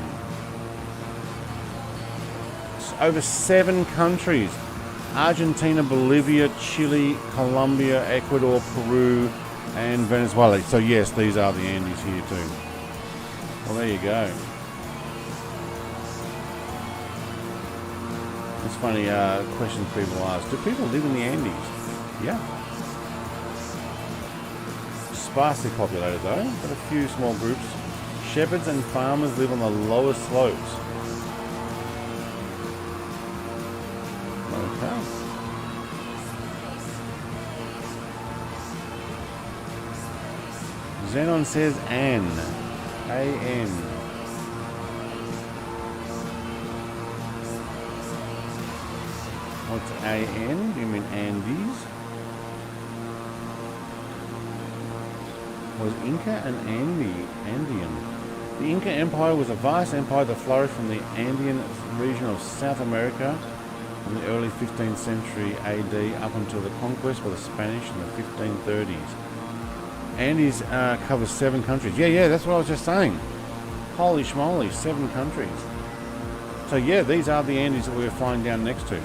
It's over 7 countries: Argentina, Bolivia, Chile, Colombia, Ecuador, Peru, and Venezuela. So yes, these are the Andes here too. Well, there you go. It's funny questions people ask. Do people live in the Andes? Yeah. Sparsely populated though, but a few small groups. Shepherds and farmers live on the lower slopes. Okay. Xenon says An. A-N. What's A-N? Do you mean Andes? Was Inca an Andean? The Inca Empire was a vast empire that flourished from the Andean region of South America in the early 15th century AD up until the conquest by the Spanish in the 1530s. Andes covers 7 countries. Yeah, that's what I was just saying. Holy schmoly, 7 countries. So yeah, these are the Andes that we were flying down next to.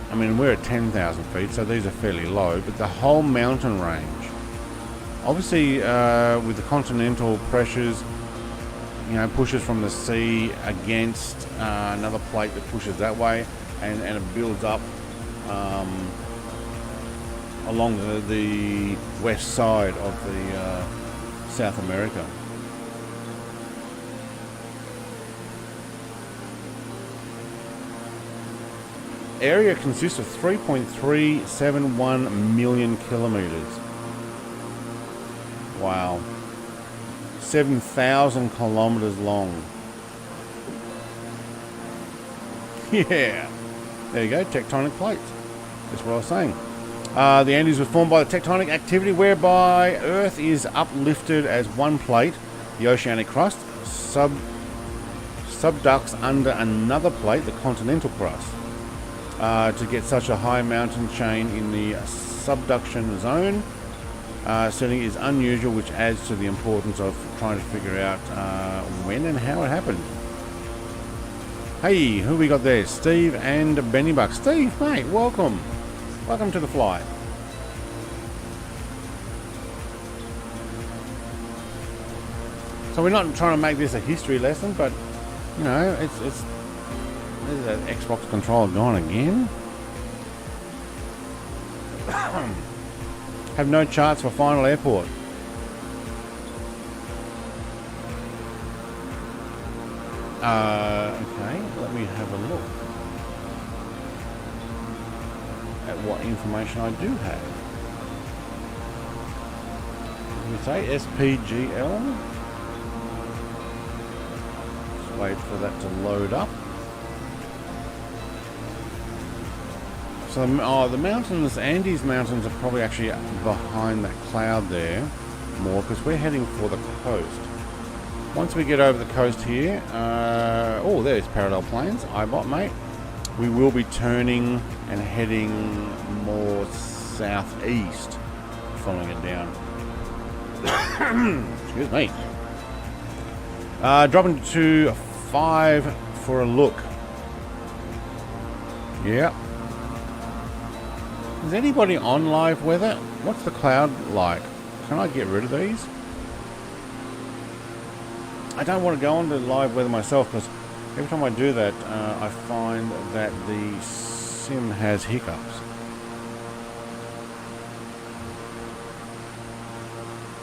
I mean, we're at 10,000 feet, so these are fairly low, but the whole mountain range, obviously with the continental pressures, you know, pushes from the sea against another plate that pushes that way, and it builds up along the west side of the South America. Area consists of 3.371 million kilometers. Wow. 7,000 kilometers long. Yeah. There you go, tectonic plates. That's what I was saying. The Andes was formed by the tectonic activity whereby Earth is uplifted as one plate, the oceanic crust, subducts under another plate, the continental crust. To get such a high mountain chain in the subduction zone setting is unusual, which adds to the importance of trying to figure out when and how it happened. Hey, who we got there? Steve and Benny Buck. Steve, mate, welcome. Welcome to the fly. So we're not trying to make this a history lesson, but you know, it's there's that Xbox controller gone again. Have no charts for final airport. Okay, let me have a look at what information I do have. Let me say SPGL. Just wait for that to load up. So, the mountains, Andes Mountains, are probably actually behind that cloud there more, because we're heading for the coast. Once we get over the coast here, oh, there's parallel planes, iBot, mate. We will be turning and heading more southeast, following it down. Excuse me. Dropping to 5 for a look. Yeah. Is anybody on live weather? What's the cloud like? Can I get rid of these? I don't want to go on to live weather myself because every time I do that, I find that the sim has hiccups.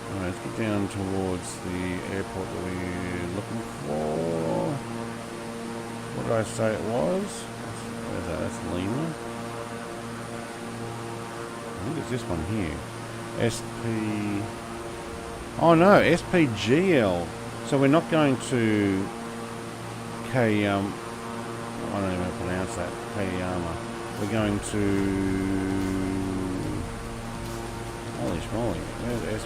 Alright, let's get down towards the airport that we're looking for. What did I say it was? Where's that? That's Lima. I think it's this one here. SP... Oh no, SPGL. So we're not going to K... I don't know how to pronounce that. Kayama. We're going to... Holy schmoly. Where's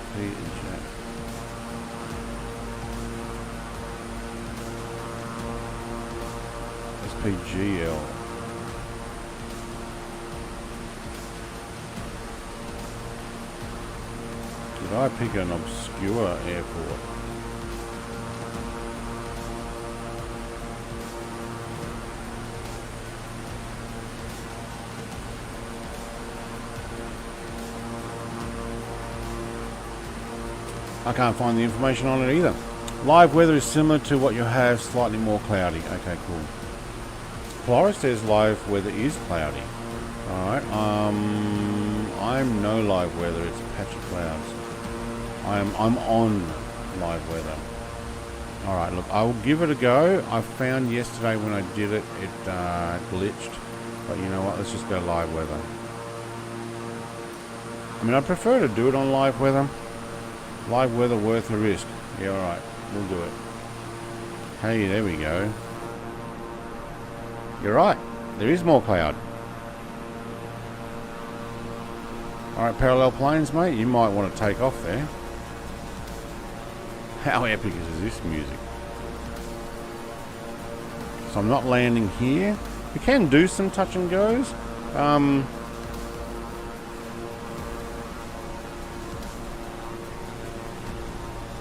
SPGL. Did I pick an obscure airport? I can't find the information on it either. Live weather is similar to what you have, slightly more cloudy. Okay, cool. Flora says live weather is cloudy. Alright, I'm no live weather, it's a patch of clouds. I'm on live weather. Alright, look, I will give it a go. I found yesterday when I did it, it glitched. But you know what, let's just go live weather. I mean, I prefer to do it on live weather. Live weather worth the risk. Yeah, alright, we'll do it. Hey, there we go. You're right, there is more cloud. Alright, parallel planes, mate, you might want to take off there. How epic is this music? So I'm not landing here. We can do some touch and goes.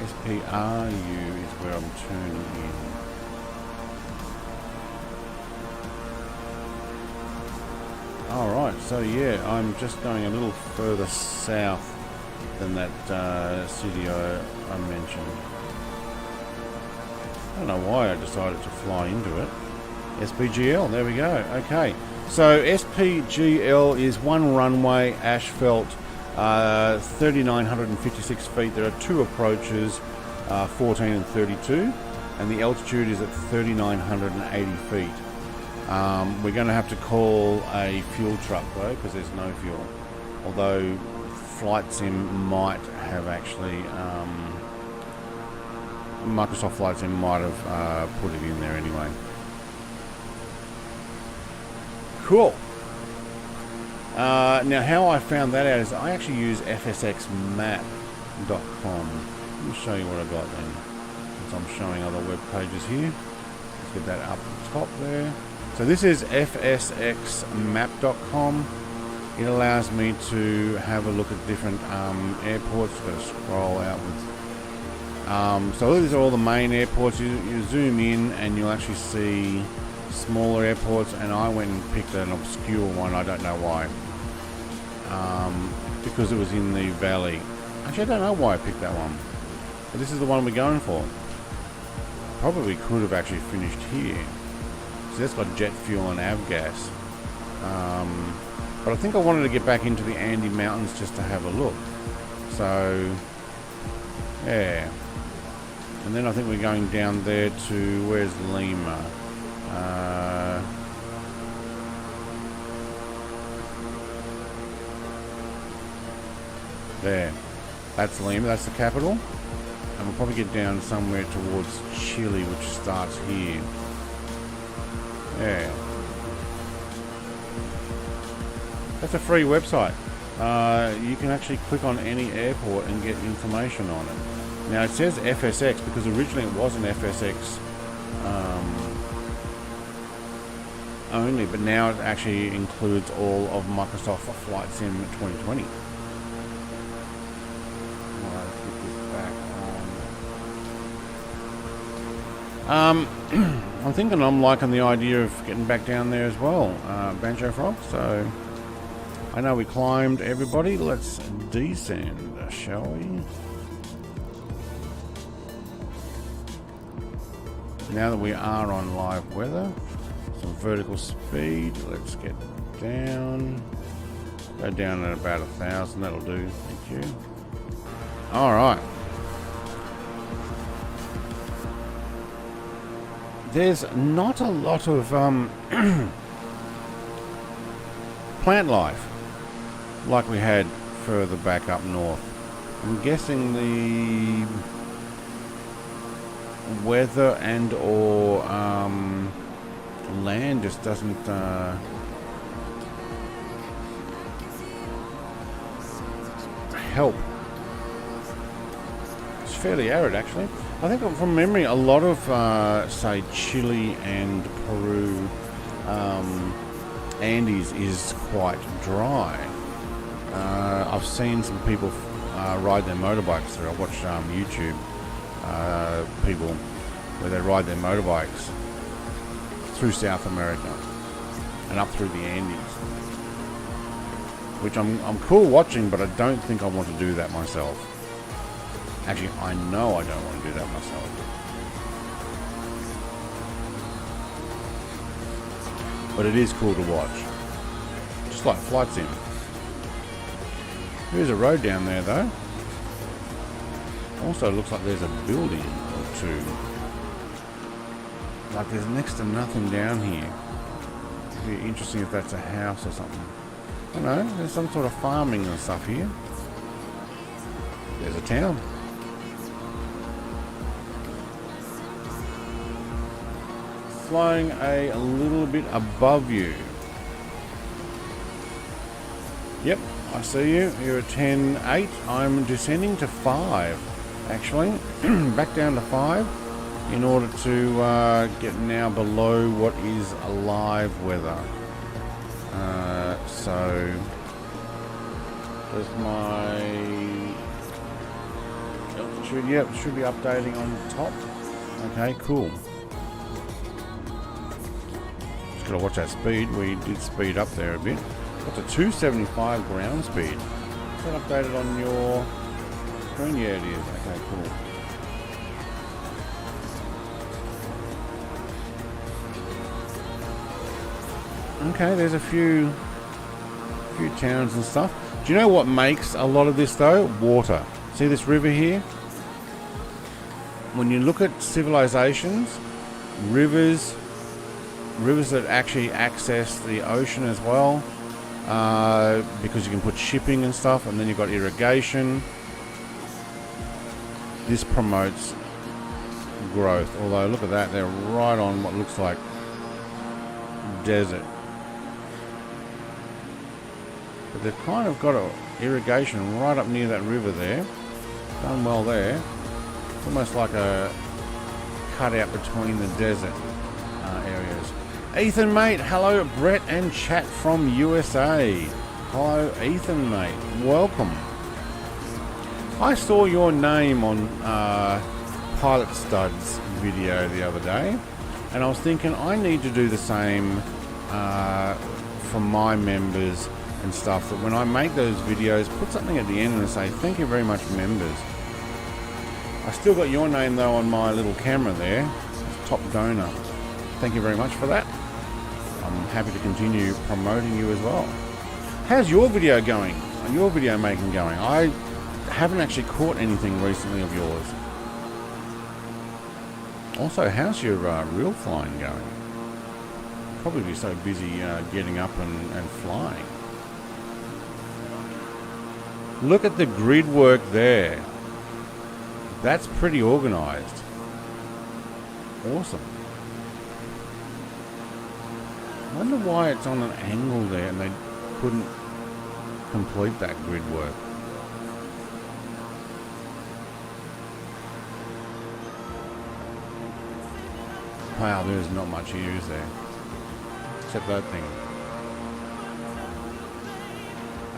SPRU is where I'm turning in. Alright, so yeah, I'm just going a little further south than that city I mentioned. I don't know why I decided to fly into it. SPGL, there we go. Okay, so SPGL is one runway, asphalt, 3,956 feet. There are two approaches, 14 and 32, and the altitude is at 3,980 feet. We're going to have to call a fuel truck though, because there's no fuel. Although Flight Sim might have actually, Microsoft Flight Sim might have put it in there anyway. Cool. Now how I found that out is I actually use fsxmap.com. Let me show you what I got then. Since I'm showing other web pages here. Let's get that up top there. So this is fsxmap.com. It allows me to have a look at different airports. Got to scroll outwards. So these are all the main airports. You zoom in and you'll actually see smaller airports, and I went and picked an obscure one. I don't know why. Because it was in the valley. Actually, I don't know why I picked that one. But this is the one we're going for. Probably could have actually finished here. So that's got jet fuel and avgas. But I think I wanted to get back into the Andes Mountains just to have a look. So, yeah. And then I think we're going down there to, where's Lima? There. That's Lima, that's the capital. And we'll probably get down somewhere towards Chile, which starts here. Yeah. That's a free website. You can actually click on any airport and get information on it. Now it says FSX because originally it wasn't FSX only, but now it actually includes all of Microsoft Flight Sim 2020. I'm thinking I'm liking the idea of getting back down there as well, Banjo Frog, so I know we climbed, everybody. Let's descend, shall we? Now that we are on live weather, some vertical speed. Let's get down. Go down at about 1,000. That'll do. Thank you. All right. There's not a lot of plant life like we had further back up north. I'm guessing the weather and or land just doesn't help. It's fairly arid actually. I think from memory a lot of say Chile and Peru Andes is quite dry. I've seen some people ride their motorbikes through. I watched YouTube people where they ride their motorbikes through South America and up through the Andes, which I'm cool watching, but I don't think I want to do that myself. Actually, I know I don't want to do that myself. But it is cool to watch. Just like Flight Sim. There's a road down there though. Also looks like there's a building or two. Like there's next to nothing down here. It'd be interesting if that's a house or something. I don't know, there's some sort of farming and stuff here. There's a town. Flying a little bit above you. Yep, I see you. You're at 10.8. I'm descending to 5, actually. Back down to 5 in order to get now below what is live weather. So there's my altitude. Yep, should be updating on top. Okay, cool. Gotta watch that speed. We did speed up there a bit. What's a 275 ground speed? Is that updated on your screen? Yeah, it is. Okay, cool. Okay, there's a few towns and stuff. Do you know what makes a lot of this though? Water. See this river here? When you look at civilizations, rivers that actually access the ocean as well, because you can put shipping and stuff, and then you've got irrigation. This promotes growth. Although look at that, they're right on what looks like desert. But they've kind of got a irrigation right up near that river there. Done well there. It's almost like a cutout between the desert areas. Ethan, mate. Hello, Brett and chat from USA. Hello, Ethan, mate. Welcome. I saw your name on Pilot Studs video the other day, and I was thinking I need to do the same for my members and stuff, that when I make those videos, put something at the end and say, thank you very much, members. I still got your name, though, on my little camera there. Top donor. Thank you very much for that. I'm happy to continue promoting you as well. How's your video going? Your video making going? I haven't actually caught anything recently of yours. Also, how's your real flying going? Probably be so busy getting up and flying. Look at the grid work there. That's pretty organized. Awesome. I wonder why it's on an angle there and they couldn't complete that grid work. Wow, there's not much to use there. Except that thing.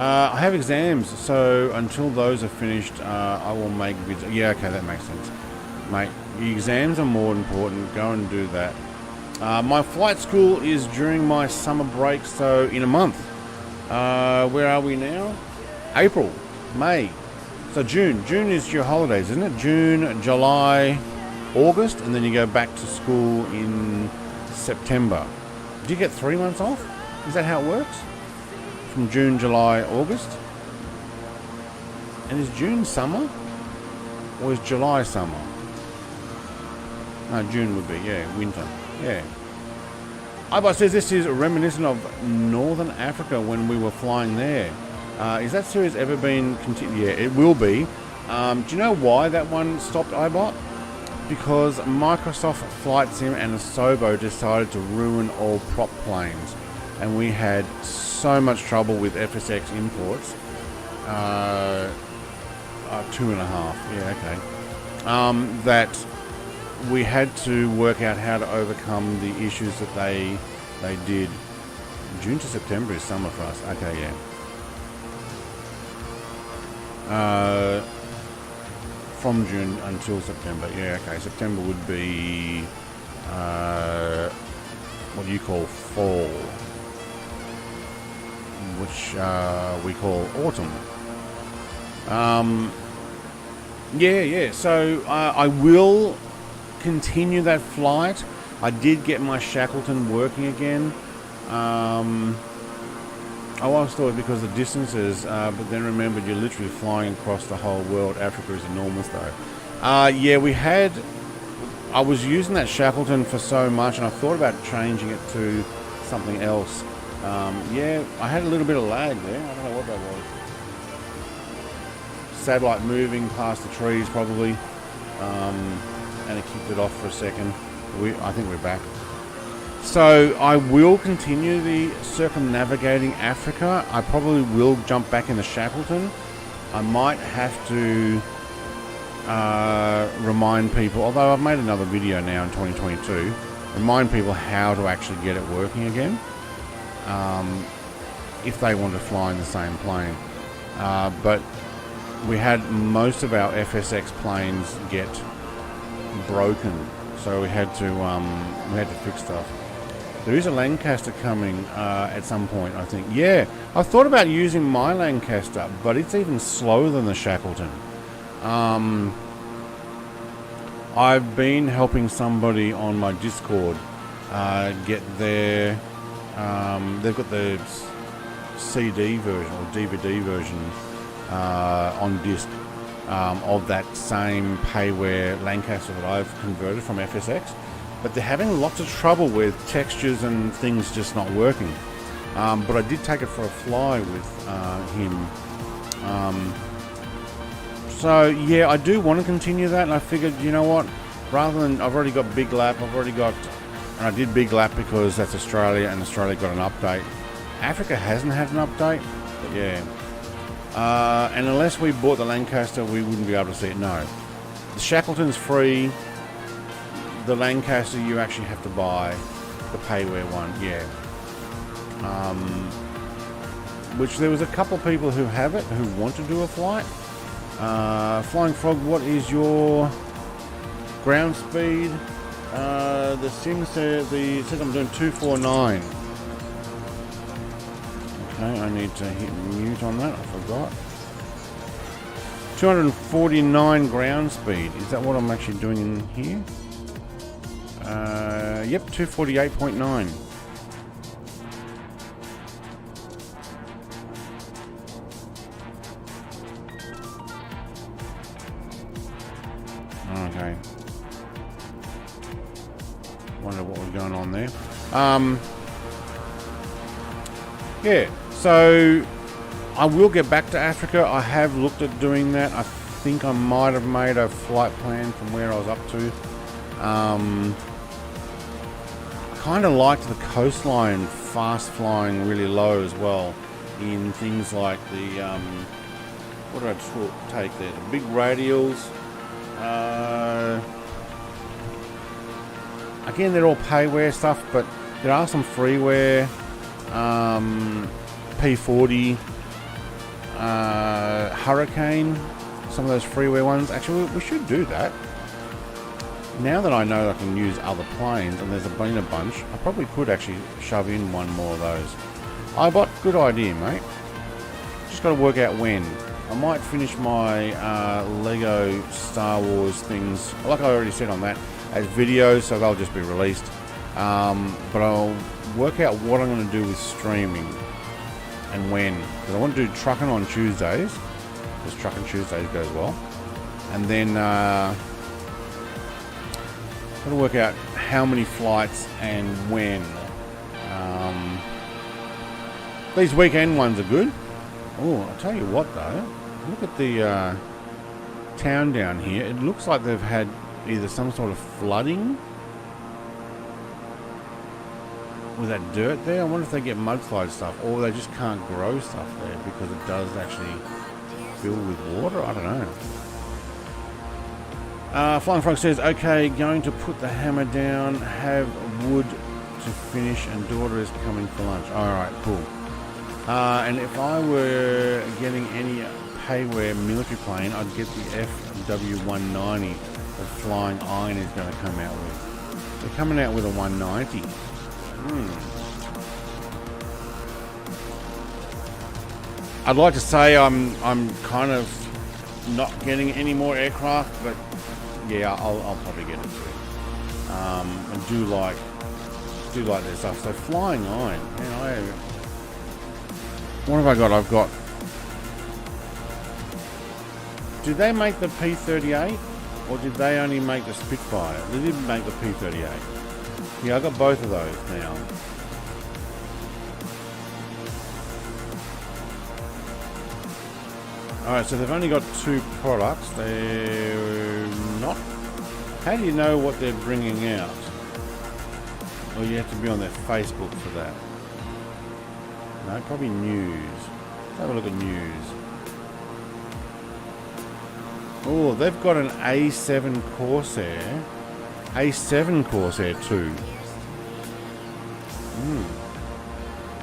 I have exams, so until those are finished, I will make videos. Yeah, okay, that makes sense. Mate, the exams are more important. Go and do that. My flight school is during my summer break, so in a month. Where are we now? April, May. So June is your holidays, isn't it? June, July, August, and then you go back to school in September. Do you get 3 months off? Is that how it works? From June, July, August? And is June summer? Or is July summer? No, June would be, yeah, winter. Yeah. Ibot says this is reminiscent of Northern Africa when we were flying there. Is that series ever been continued? Yeah, it will be. Do you know why that one stopped, Ibot? Because Microsoft Flight Sim and Asobo decided to ruin all prop planes. And we had so much trouble with FSX imports. 2.5, yeah, okay. That we had to work out how to overcome the issues that they did. June to September is summer for us. Okay, yeah. From June until September. Yeah, okay. September would be what do you call fall, which we call autumn. Yeah. So I will continue that flight. I did get my Shackleton working again. I always thought because of the distances, but then remembered you're literally flying across the whole world. Africa is enormous though. Yeah, I was using that Shackleton for so much, and I thought about changing it to something else. Yeah, I had a little bit of lag there. I don't know what that was. Satellite moving past the trees probably. And it kicked it off for a second. I think we're back. So I will continue the circumnavigating Africa. I probably will jump back in the Shackleton. I might have to remind people, although I've made another video now in 2022, remind people how to actually get it working again, if they want to fly in the same plane. But we had most of our FSX planes get broken, so we had to fix stuff. There is a Lancaster coming at some point, I think. Yeah, I thought about using my Lancaster, but it's even slower than the Shackleton. I've been helping somebody on my Discord get their they've got the CD version or DVD version on disc of that same payware Lancaster that I've converted from FSX, but they're having lots of trouble with textures and things just not working. But I did take it for a fly with him. So yeah, I do want to continue that, and I figured, you know what, rather than, I've already got Big Lap, and I did Big Lap because that's Australia, and Australia got an update. Africa hasn't had an update, but yeah. And unless we bought the Lancaster, we wouldn't be able to see it. No, the Shackleton's free. The Lancaster, you actually have to buy the payware one. Yeah. Which there was a couple of people who have it who want to do a flight. Flying Frog, what is your ground speed? The sim says I'm doing 249. Okay, I need to hit mute on that. I forgot. 249 ground speed. Is that what I'm actually doing in here? Yep, 248.9. Okay. Wonder what was going on there. Yeah, so I will get back to Africa. I have looked at doing that. I think I might have made a flight plan from where I was up to. I kind of liked the coastline fast flying really low as well in things like the what did I take there? The big radials. Again, they're all payware stuff, but there are some freeware. P40, Hurricane, some of those freeware ones. Actually, we should do that. Now that I know I can use other planes, and there's been a bunch, I probably could actually shove in one more of those. Ibot, Good idea, mate. Just got to work out when. I might finish my Lego Star Wars things, like I already said on that, as videos, so they'll just be released. But I'll work out what I'm going to do with streaming and when. Because I want to do trucking on Tuesdays, because trucking Tuesdays goes well. And then got to work out how many flights and when. These weekend ones are good. Oh, I'll tell you what though. Look at the town down here. It looks like they've had either some sort of flooding with that dirt there. I wonder if they get mudslide stuff, or they just can't grow stuff there because it does actually fill with water. I don't know. Flying Frog says, okay, going to put the hammer down, have wood to finish, and daughter is coming for lunch. Alright, cool. And if I were getting any payware military plane, I'd get the FW190 that Flying Iron is going to come out with. They're coming out with a 190. I'd like to say I'm kind of not getting any more aircraft, but yeah, I'll probably get it too. I do like their stuff. So Flying Iron, man, what have I got? I've got. Did they make the P-38, or did they only make the Spitfire? They didn't make the P-38. Yeah, I got both of those now. Alright, so they've only got 2 products. They're not... How do you know what they're bringing out? Well, you have to be on their Facebook for that. No, probably news. Let's have a look at news. Oh, they've got an A7 Corsair. A7 Corsair 2.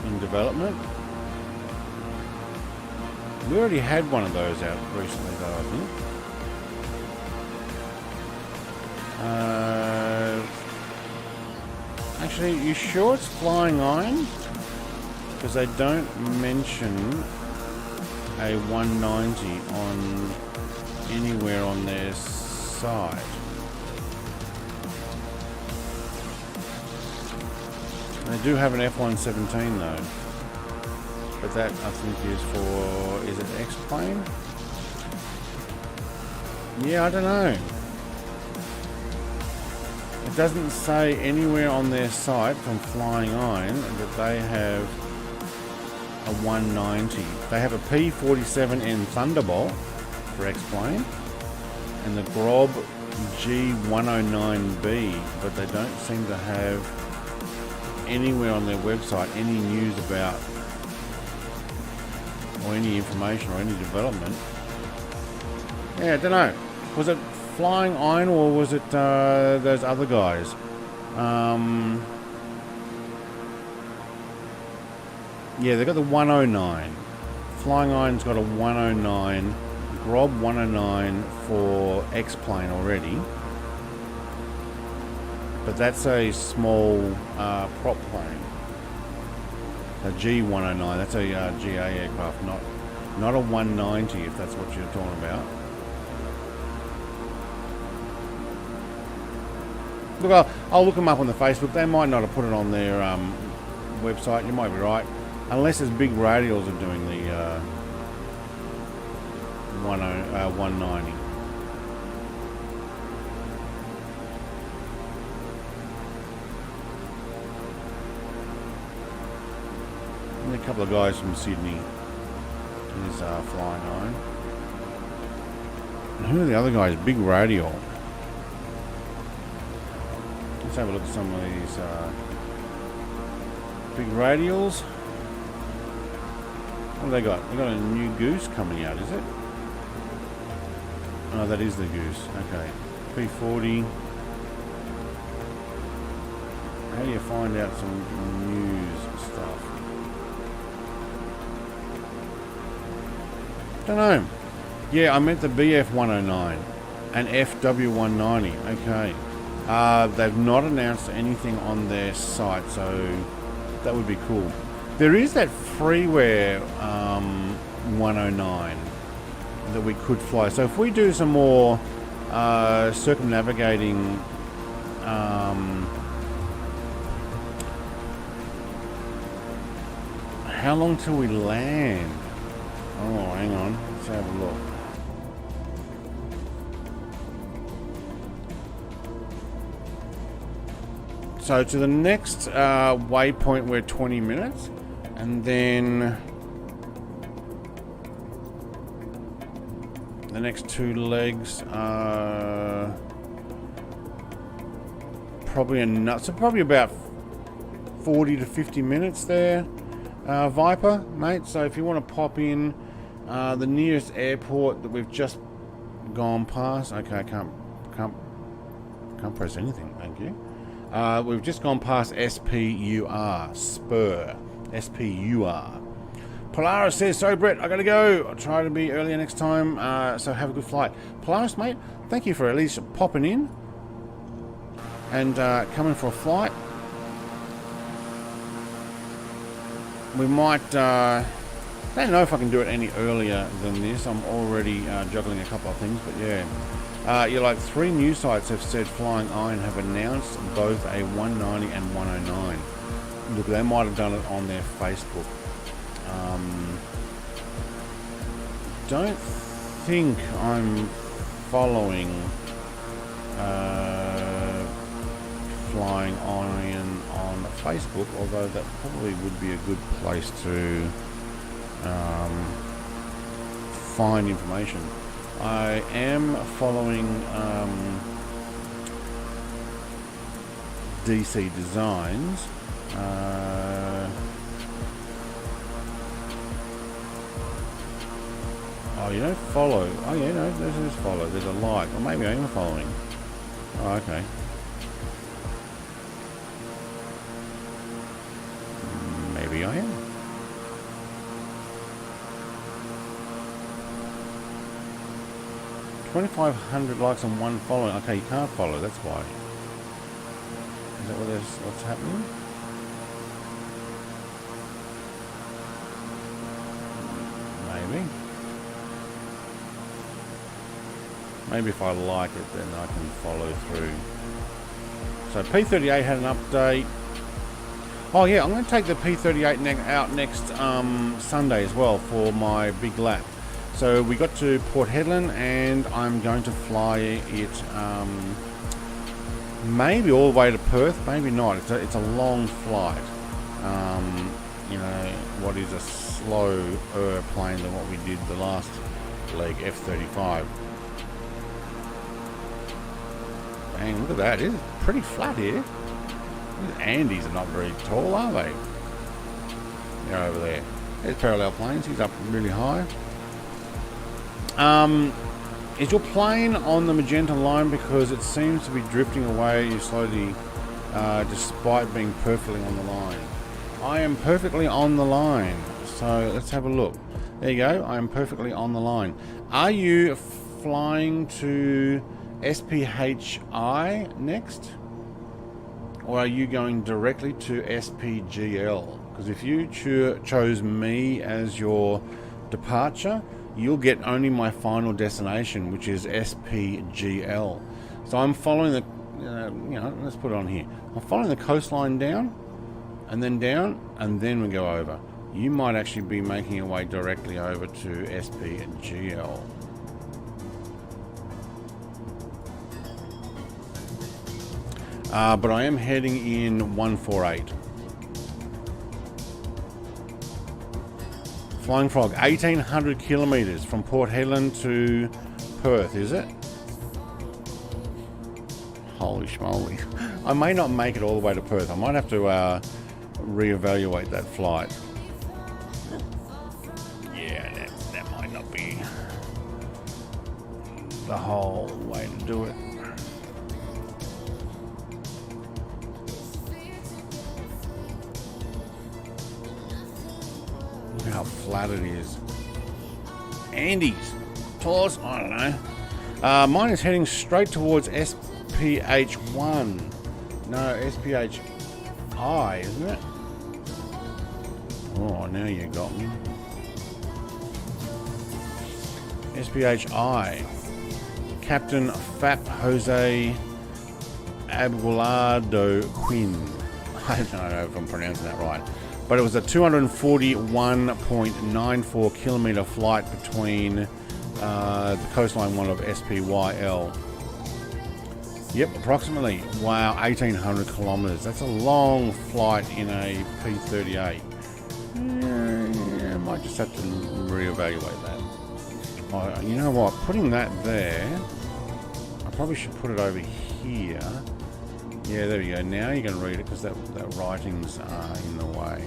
In development. We already had one of those out recently though, I think. Actually, you sure it's Flying Iron? Because they don't mention a 190 on anywhere on their site. They do have an F-117 though, but that I think is for, is it X-Plane? Yeah, I don't know. It doesn't say anywhere on their site from Flying Iron that they have a 190. They have a P-47N Thunderbolt for X-Plane and the Grob G109B, but they don't seem to have anywhere on their website any news about or any information or any development. Yeah, I don't know. Was it Flying Iron or was it those other guys? Yeah, they've got the 109. Flying Iron's got a 109, Grob 109 for X-Plane already. But that's a small prop plane. A G109, that's a GA aircraft, not a 190 if that's what you're talking about. Look, I'll look them up on the Facebook. They might not have put it on their website. You might be right. Unless there's big radials are doing the 190. And a couple of guys from Sydney. There's Flying Iron. And who are the other guys? Big radial. Let's have a look at some of these big radials. What have they got? They got a new Goose coming out, is it? Oh, that is the Goose. Okay. P40. How do you find out some news stuff? Don't know. Yeah, I meant the BF109 and FW190. Okay. They've not announced anything on their site, so that would be cool. There is that freeware 109 that we could fly. So if we do some more circumnavigating how long till we land? Oh, hang on. Let's have a look. So to the next waypoint, we're 20 minutes. And then the next 2 legs are probably enough. So probably about 40 to 50 minutes there, Viper, mate. So if you want to pop in the nearest airport that we've just gone past. Okay, I can't press anything. Thank you. We've just gone past SPUR. Polaris says, so Brett, I gotta go. I'll try to be earlier next time, so have a good flight. Polaris, mate, thank you for at least popping in and coming for a flight. We might, I don't know if I can do it any earlier than this. I'm already juggling a couple of things, but yeah. You're like 3 news sites have said Flying Iron have announced both a 190 and 109. Look, they might have done it on their Facebook. Don't think I'm following Flying Iron on Facebook, although that probably would be a good place to find information. I am following DC Designs. Oh, you don't follow. Oh, yeah, no, this is follow. There's a like. Or maybe I am following. Oh, okay. Maybe I am. $2,500 likes and 1 following. Okay, you can't follow. That's why. Is that what's happening? Maybe. Maybe if I like it, then I can follow through. So P38 had an update. Oh yeah, I'm going to take the P38 out next Sunday as well for my big lap. So we got to Port Hedland and I'm going to fly it maybe all the way to Perth, maybe not. It's a long flight. You know, what is a slower plane than what we did the last leg, F-35. Dang, look at that. It's pretty flat here. These Andes are not very tall, are they? They're over there. There's parallel planes. He's up really high. Is your plane on the magenta line because it seems to be drifting away slowly despite being perfectly on the line? I am perfectly on the line. So let's have a look. There you go. I am perfectly on the line. Are you flying to SPHI next? Or are you going directly to SPGL? Because if you chose me as your departure, you'll get only my final destination, which is SPGL. So I'm following the, let's put it on here. I'm following the coastline down, and then we go over. You might actually be making your way directly over to SPGL. But I am heading in 148. Flying Frog, 1,800 kilometers from Port Hedland to Perth, is it? Holy schmoly. I may not make it all the way to Perth. I might have to reevaluate that flight. Yeah, that might not be the whole way to do it. Look how flat it is. Andes. Taurus, I don't know. Mine is heading straight towards SPH1. No, SPHI, isn't it? Oh, now you got me. SPHI. Captain Fat Jose Abelardo Quinn. I don't know if I'm pronouncing that right. But it was a 241.94 kilometer flight between the coastline one of SPYL. Yep, approximately. Wow, 1,800 kilometers. That's a long flight in a P38. Yeah, I might just have to reevaluate that. Oh, you know what? Putting that there, I probably should put it over here. Yeah, there we go. Now you can read it because that writing's in the way.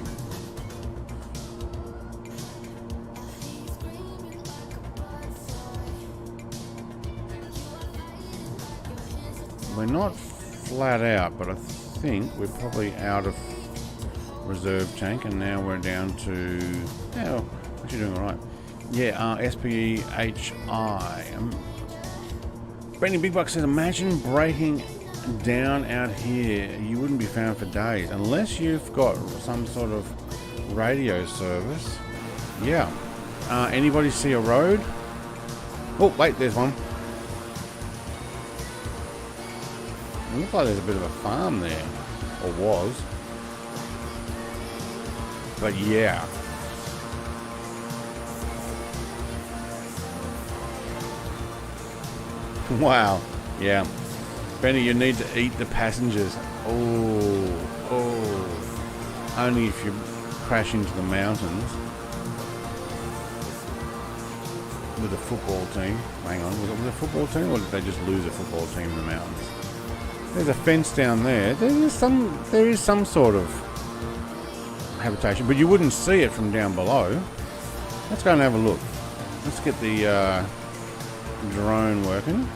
We're not flat out, but I think we're probably out of reserve tank, and now we're down to... Oh, actually doing all right. Yeah, SPHI. Brandy Big Buck says, imagine breaking down out here. You wouldn't be found for days unless you've got some sort of radio service. Yeah. Anybody see a road? Oh, wait, there's one. It looks like there's a bit of a farm there, or was. But yeah. Wow. Yeah. Benny, you need to eat the passengers. Oh. Only if you crash into the mountains with a football team. Hang on, was it with a football team, or did they just lose a football team in the mountains? There's a fence down there. There is some sort of habitation, but you wouldn't see it from down below. Let's go and have a look. Let's get the drone working.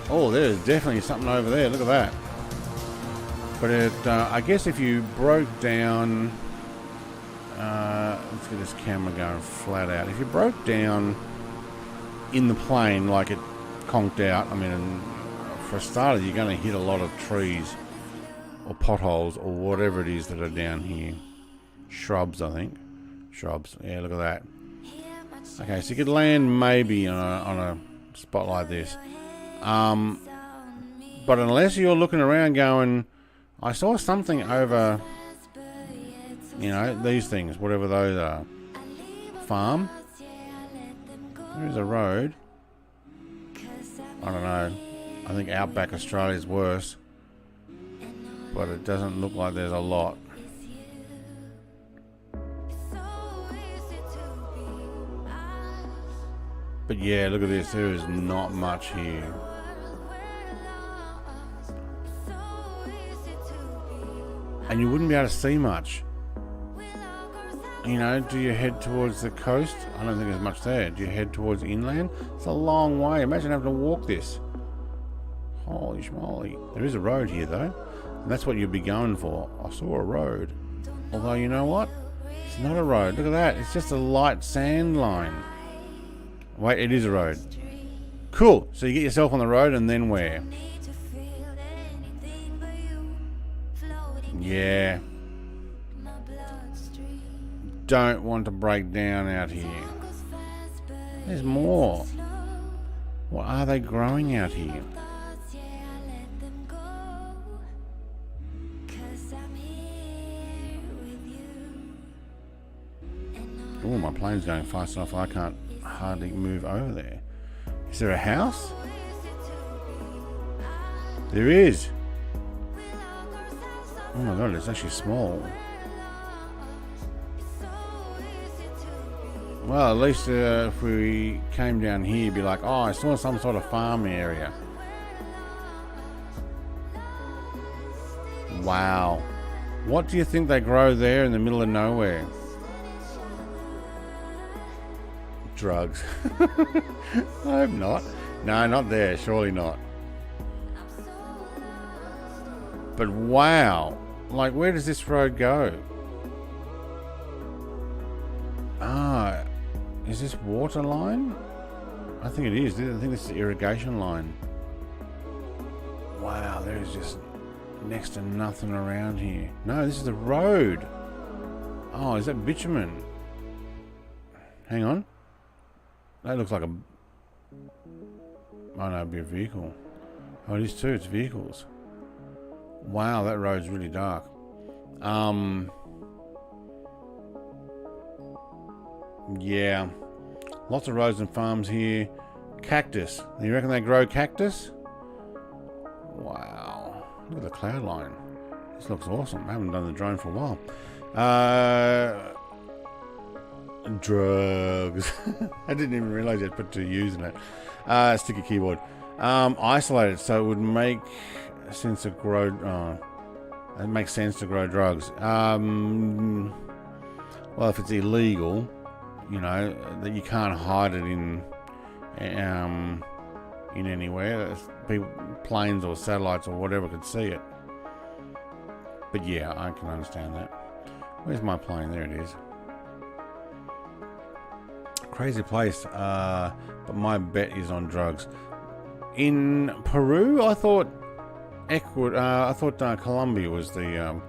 Oh, there's definitely something over there. Look at that. But I guess if you broke down... let's get this camera going flat out. If you broke down in the plane like it conked out, I mean, for a starter, you're going to hit a lot of trees or potholes or whatever it is that are down here. Shrubs, I think. Shrubs. Yeah, look at that. Okay, so you could land maybe on a spot like this. But unless you're looking around going, I saw something over, you know, these things, whatever those are. Farm. There's a road. I don't know. I think Outback Australia is worse. But it doesn't look like there's a lot. But yeah, look at this. There is not much here. And you wouldn't be able to see much. You know, do you head towards the coast? I don't think there's much there. Do you head towards inland? It's a long way. Imagine having to walk this. Holy schmoly. There is a road here though. And that's what you'd be going for. I saw a road. Although, you know what? It's not a road. Look at that. It's just a light sand line. Wait, it is a road. Cool. So you get yourself on the road and then where? Yeah. Don't want to break down out here. There's more. What are they growing out here? Oh, my plane's going fast enough I can't hardly move over there. Is there a house? There is. Oh my god, it's actually small. Well, at least if we came down here, it'd be like, oh, I saw some sort of farm area. Wow. What do you think they grow there in the middle of nowhere? Drugs. I hope not. No, not there. Surely not. But wow. Like, where does this road go? Ah, is this water line? I think it is. I think this is the irrigation line. Wow, there is just next to nothing around here. No, this is the road. Oh, is that bitumen? Hang on. That looks like a... Oh no, it'd be a vehicle. Oh, it is too. It's vehicles. Wow, that road's really dark. Yeah. Lots of roads and farms here. Cactus. You reckon they grow cactus? Wow. Look at the cloud line. This looks awesome. I haven't done the drone for a while. Drugs. I didn't even realize I'd put 2 U's in it. Sticky keyboard. Isolated, so it would make sense to grow. It makes sense to grow drugs. Well, if it's illegal, you know that you can't hide it in anywhere. People, planes or satellites or whatever could see it. But yeah, I can understand that. Where's my plane? There it is. Crazy place, but my bet is on drugs. In Peru, I thought Colombia was the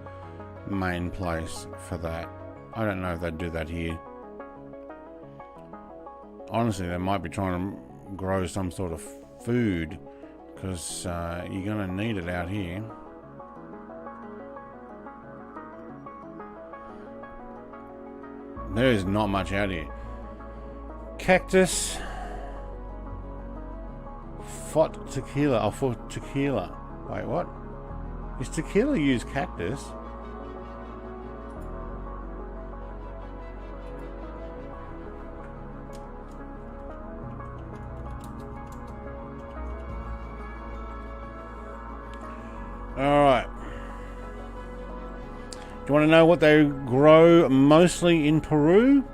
main place for that. I don't know if they'd do that here. Honestly, they might be trying to grow some sort of food, because you're going to need it out here. There is not much out here. Cactus. Fot tequila. Oh, for tequila. Wait, what? Is tequila used cactus? Alright. Do you want to know what they grow mostly in Peru?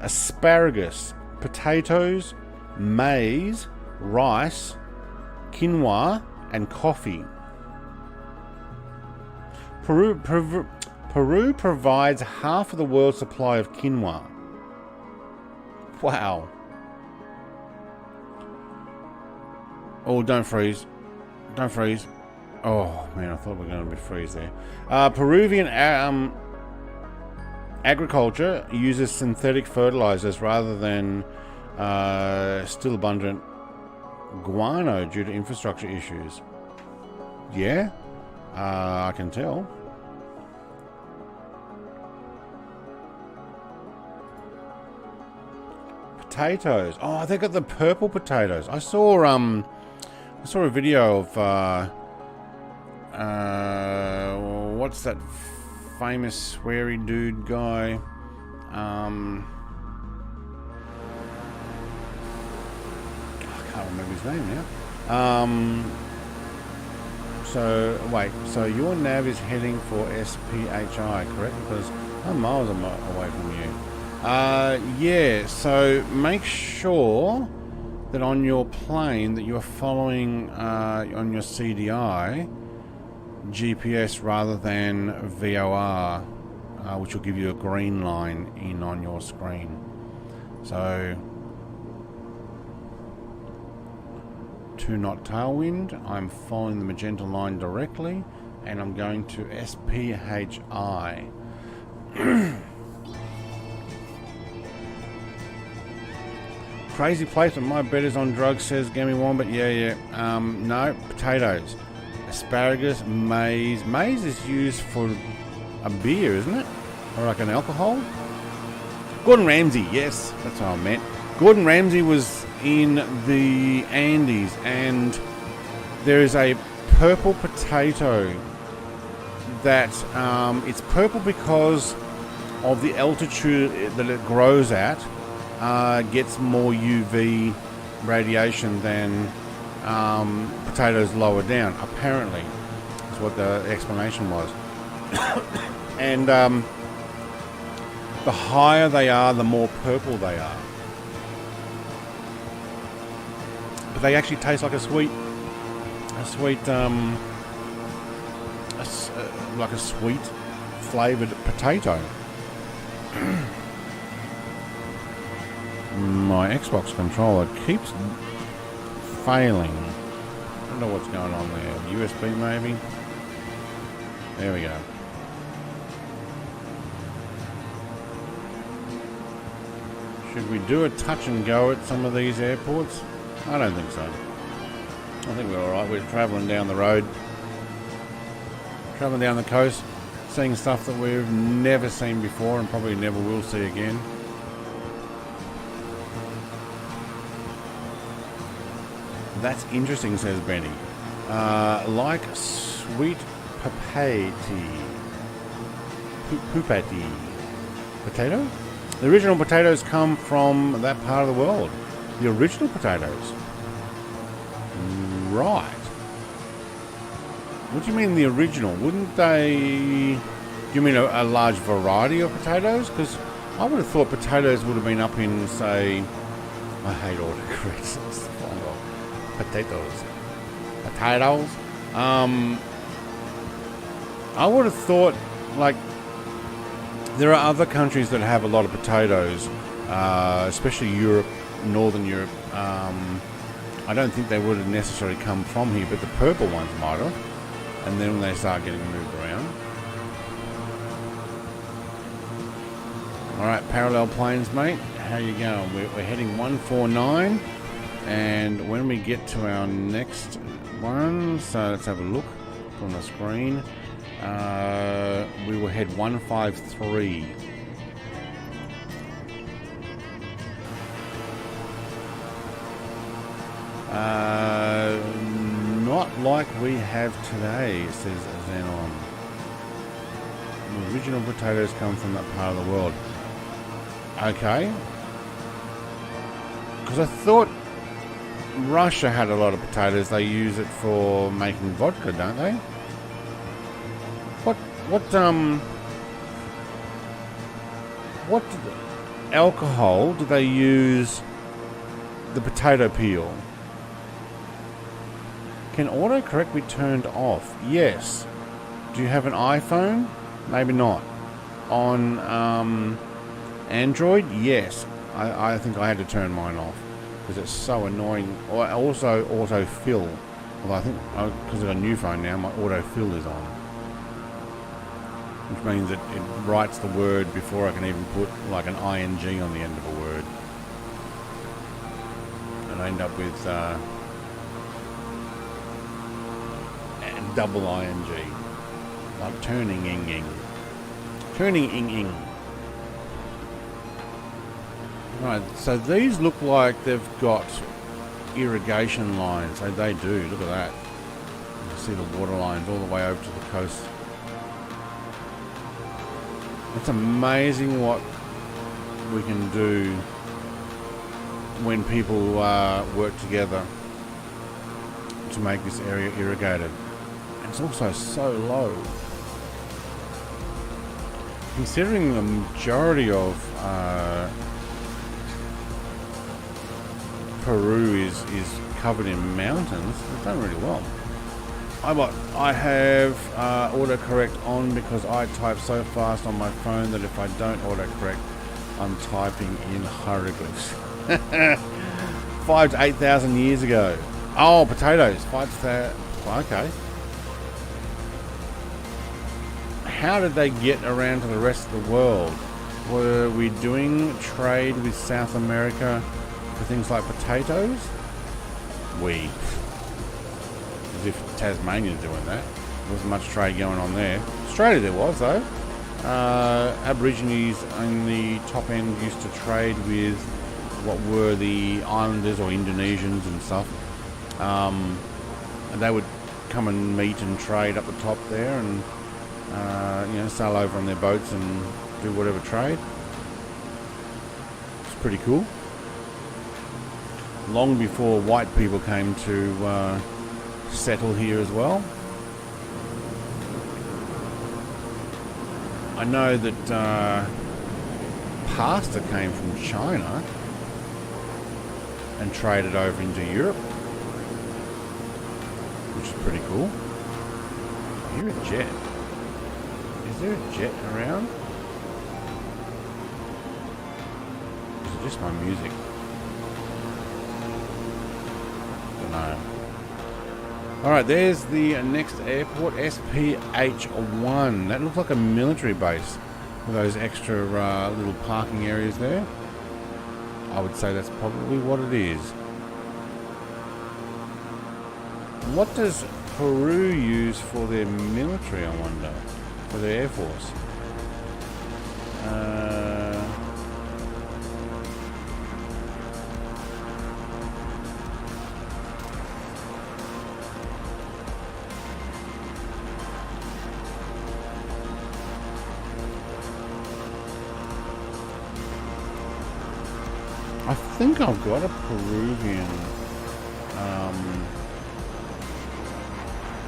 Asparagus, potatoes, maize, rice, quinoa, and coffee. Peru provides half of the world's supply of quinoa. Wow. Oh, don't freeze. Don't freeze. Oh, man, I thought we were going to freeze there. Peruvian agriculture uses synthetic fertilizers rather than still abundant guano due to infrastructure issues. Yeah, I can tell. Potatoes. Oh, they got the purple potatoes. I saw a video of what's that famous sweary dude guy? I can't remember his name now. So wait, so your nav is heading for SPHI, correct? Because I'm miles away from you. Yeah, so make sure that on your plane that you're following on your CDI GPS rather than VOR, which will give you a green line in on your screen. So 2 knot tailwind, I'm following the magenta line directly, and I'm going to SPHI. Crazy place, but my bet is on drugs, says Gammy Wombat. Yeah. No, potatoes. Asparagus, maize. Maize is used for a beer, isn't it? Or like an alcohol? Gordon Ramsay, yes, that's what I meant. Gordon Ramsay was in the Andes, and there is a purple potato that it's purple because of the altitude that it grows at. Gets more UV radiation than potatoes lower down, apparently. That's what the explanation was. And the higher they are, the more purple they are. But they actually taste like a sweet flavored potato. My Xbox controller keeps failing. I don't know what's going on there. USB maybe? There we go. Should we do a touch and go at some of these airports? I don't think so. I think we're alright. We're travelling down the road, travelling down the coast, seeing stuff that we've never seen before and probably never will see again. That's interesting, says Benny. Like sweet pupati. Potato? The original potatoes come from that part of the world. The original potatoes. Right. What do you mean the original? Wouldn't they... Do you mean a large variety of potatoes? Because I would have thought potatoes would have been up in, say... I hate autocorrect. Potatoes. Potatoes. I would have thought, like... There are other countries that have a lot of potatoes, especially Europe, Northern Europe. I don't think they would have necessarily come from here, but the purple ones might have. And then when they start getting moved around. Alright, parallel planes, mate. How you going? We're heading 149. And when we get to our next one, so let's have a look on the screen. We will head 153. Not like we have today, says Xenon. The original potatoes come from that part of the world. Okay. Because I thought Russia had a lot of potatoes. They use it for making vodka, don't they? What alcohol do they use the potato peel? Can autocorrect be turned off? Yes. Do you have an iPhone? Maybe not. On Android? Yes. I think I had to turn mine off because it's so annoying. Also autofill. Although I think because I've got a new phone now, my autofill is on. Which means that it writes the word before I can even put like an ing on the end of a word. And I end up with double ing. Like turning ing. Turning ing. Right, so these look like they've got irrigation lines. So they do, look at that. You can see the water lines all the way over to the coast. It's amazing what we can do when people work together to make this area irrigated. And it's also so low. Considering the majority of Peru is covered in mountains, it's done really well. I have autocorrect on because I type so fast on my phone that if I don't autocorrect, I'm typing in hieroglyphs. 5 to 8,000 years ago. Oh, potatoes. 5 to... Okay. How did they get around to the rest of the world? Were we doing trade with South America for things like potatoes? As if Tasmania's doing that. There wasn't much trade going on there. Australia there was, though. Aborigines on the top end used to trade with what were the islanders or Indonesians and stuff. And they would come and meet and trade up the top there and sail over on their boats and do whatever trade. It's pretty cool. Long before white people came to settle here as well. I know that pasta came from China and traded over into Europe, which is pretty cool. I hear a jet. Is there a jet around? Or is it just my music? I don't know. Alright, there's the next airport, SPH1. That looks like a military base with those extra little parking areas there. I would say that's probably what it is. What does Peru use for their military, I wonder? For their Air Force? I think I've got a Peruvian.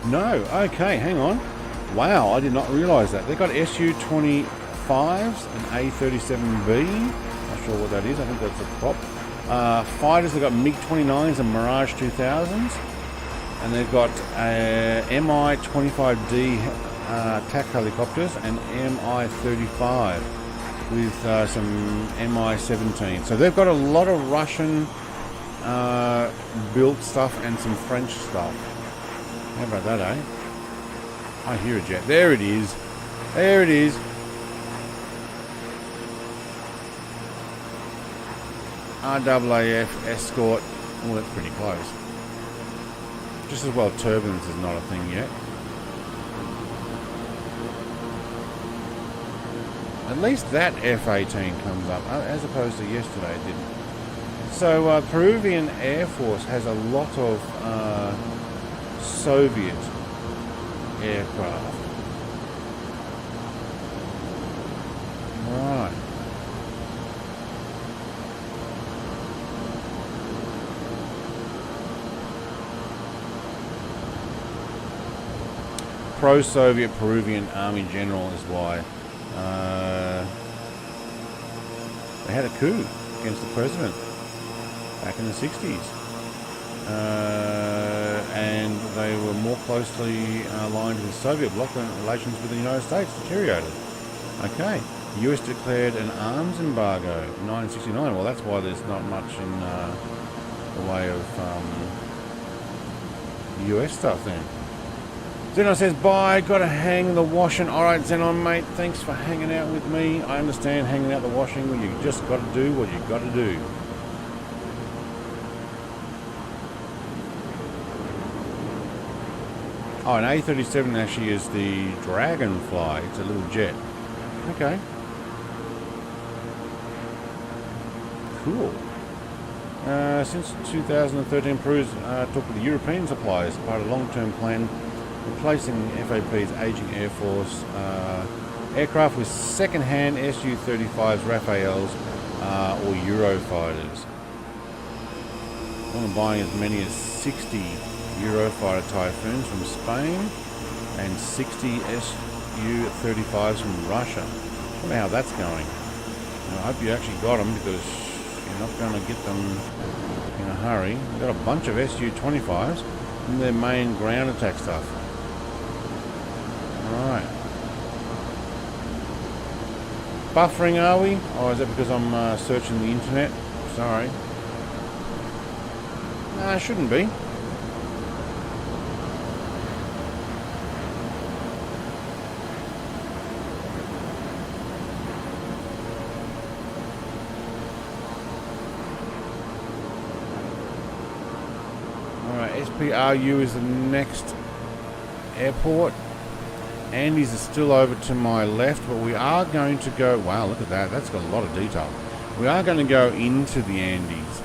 No, okay, hang on. Wow, I did not realise that. They've got SU-25s and A-37B. Not sure what that is. I think that's a prop. Fighters, they've got MiG-29s and Mirage 2000s. And they've got Mi-25D TAC helicopters and Mi-35 with some Mi-17. So they've got a lot of Russian built stuff and some French stuff. How about that, eh? I hear a jet. There it is. There it is. RAAF Escort. Oh, that's pretty close. Just as well turbines is not a thing yet. At least that F-18 comes up, as opposed to yesterday it didn't. So Peruvian Air Force has a lot of Soviet aircraft. Right. Pro-Soviet Peruvian Army General is why. They had a coup against the president back in the 60s. And they were more closely aligned with the Soviet bloc when relations with the United States deteriorated. Okay, the US declared an arms embargo in 1969. Well, that's why there's not much in the way of US stuff then. Xenon says, bye, gotta hang the washing. Alright, Xenon, mate, thanks for hanging out with me. I understand hanging out the washing, you just gotta do what you gotta do. Oh, an A-37 actually is the Dragonfly. It's a little jet. Okay. Cool. Since 2013, Peru's talked with the European suppliers as part of a long-term plan replacing FAP's aging Air Force aircraft with second-hand Su-35s, Rafales, or Eurofighters. I'm buying as many as 60 Eurofighter Typhoons from Spain and 60 Su-35s from Russia. I wonder how that's going. And I hope you actually got them, because you're not going to get them in a hurry. We've got a bunch of Su-25s and their main ground attack stuff. Alright. Buffering, are we? Oh, is that because I'm searching the internet? Sorry. Nah, shouldn't be. SPRU is the next airport. Andes is still over to my left, but we are going to go... Wow, look at that. That's got a lot of detail. We are going to go into the Andes.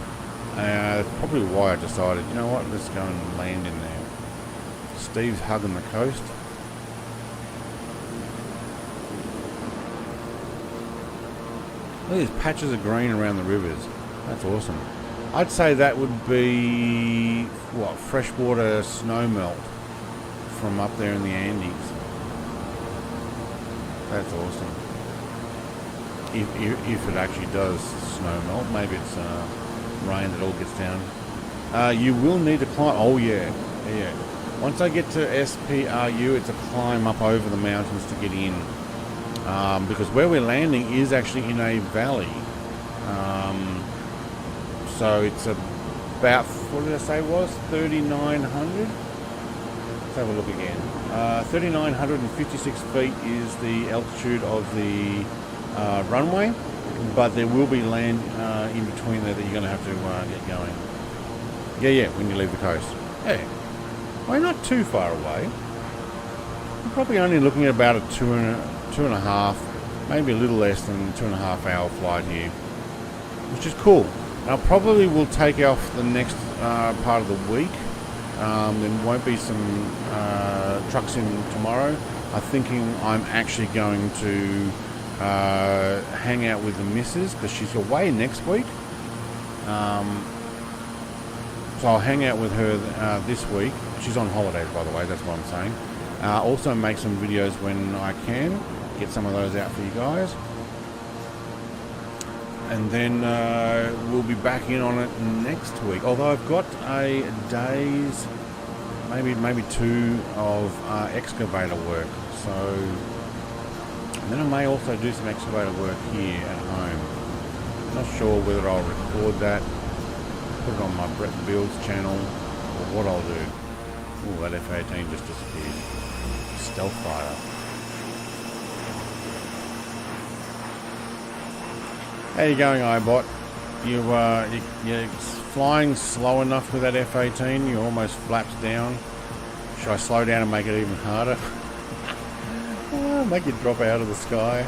That's probably why I decided, you know what, let's go and land in there. Steve's hugging the coast. Look at these patches of green around the rivers. That's awesome. I'd say that would be, what, freshwater snow melt from up there in the Andes. That's awesome. If it actually does snow melt, maybe it's rain that all gets down. You will need to climb. Oh yeah, yeah. Once I get to SPRU, it's a climb up over the mountains to get in, because where we're landing is actually in a valley. So it's about, what did I say it was? 3,900? Let's have a look again. 3,956 feet is the altitude of the runway. but there will be land in between there that you're going to have to get going. Yeah, when you leave the coast. Yeah, well, not too far away. You're probably only looking at about a two and a half, maybe a little less than 2.5 hour flight here, which is cool. Now probably will take off the next part of the week. There won't be some trucks in tomorrow. I'm thinking I'm actually going to hang out with the missus because she's away next week. So I'll hang out with her this week. She's on holidays, by the way, that's what I'm saying. Also make some videos when I can. Get some of those out for you guys. And then we'll be back in on it next week. Although I've got a day's, maybe 2 of excavator work. So and then I may also do some excavator work here at home. Not sure whether I'll record that, put it on my Brett Builds channel, or what I'll do. Oh, that F-18 just disappeared. Stealth fighter. How you going, iBot? You're flying slow enough with that F-18, you almost flaps down. Should I slow down and make it even harder? Make it drop out of the sky?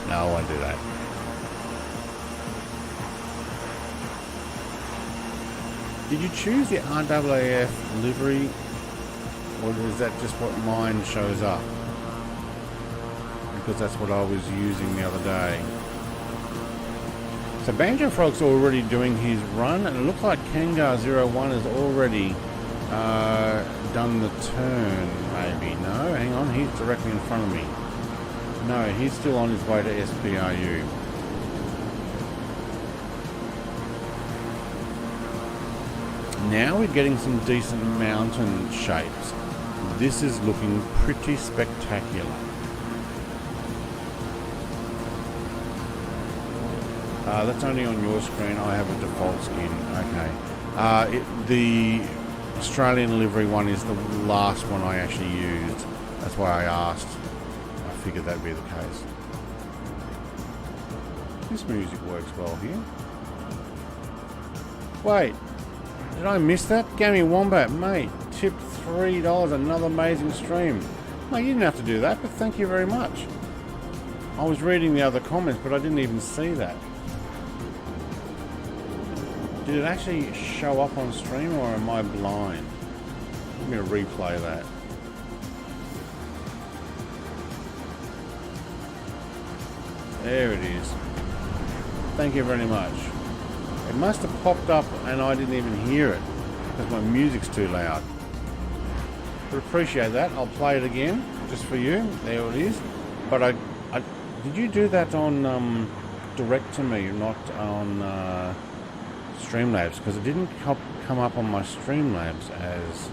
No, I won't do that. Did you choose the RAAF livery, or is that just what mine shows up? Because that's what I was using the other day. So Banjo Frog's already doing his run, and it looks like Kangar01 has already done the turn, maybe. No, hang on, he's directly in front of me. No, he's still on his way to SPRU. Now we're getting some decent mountain shapes. This is looking pretty spectacular. That's only on your screen. I have a default skin. Okay. The Australian livery one is the last one I actually used. That's why I asked. I figured that'd be the case. This music works well here. Wait, did I miss that? Gammy Wombat, mate, tip $3, another amazing stream. Mate, you didn't have to do that, but thank you very much. I was reading the other comments, but I didn't even see that. Did it actually show up on stream, or am I blind? Let me replay that. There it is. Thank you very much. It must have popped up and I didn't even hear it because my music's too loud. But appreciate that. I'll play it again just for you. There it is. But I did you do that on direct to me, not on Streamlabs? Because it didn't come up on my Streamlabs as.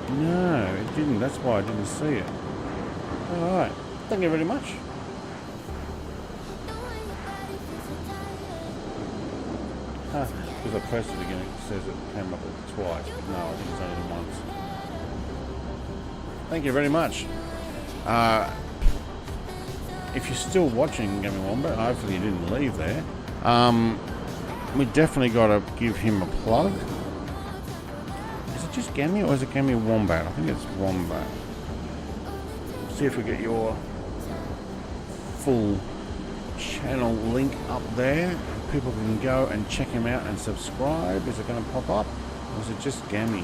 No, it didn't. That's why I didn't see it. Alright. Thank you very much. Because I pressed it again, it says it came up twice. But no, I think it's only once. Thank you very much. If you're still watching Gammy Wombat, hopefully you didn't leave there. We definitely got to give him a plug. Is it just Gammy or is it Gammy Wombat? I think it's Wombat. See if we get your full channel link up there. People can go and check him out and subscribe. Is it going to pop up? Or is it just Gammy?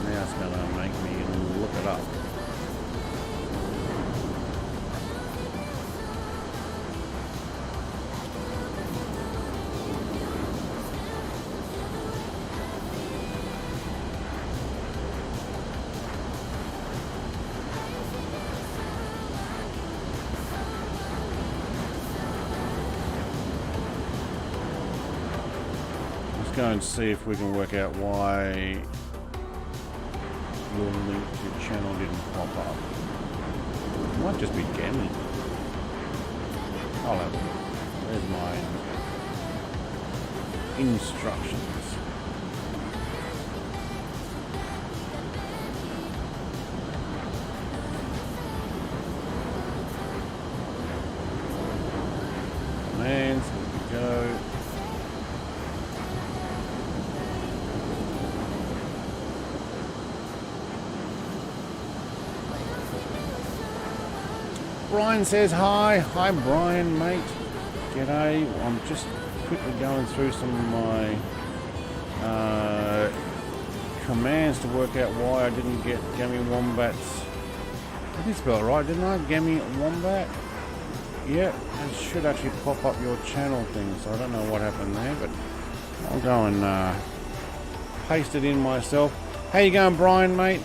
Now it's going to make me look it up. Go and see if we can work out why your link to your channel didn't pop up. It might just be Gammy. I'll have it. There's my instructions. Brian says hi. Hi, Brian, mate. G'day. I'm just quickly going through some of my commands to work out why I didn't get Gammy Wombat's. I did spell it right, didn't I? Gammy Wombat. Yeah, it should actually pop up your channel thing, so I don't know what happened there, but I'll go and paste it in myself. How you going, Brian, mate?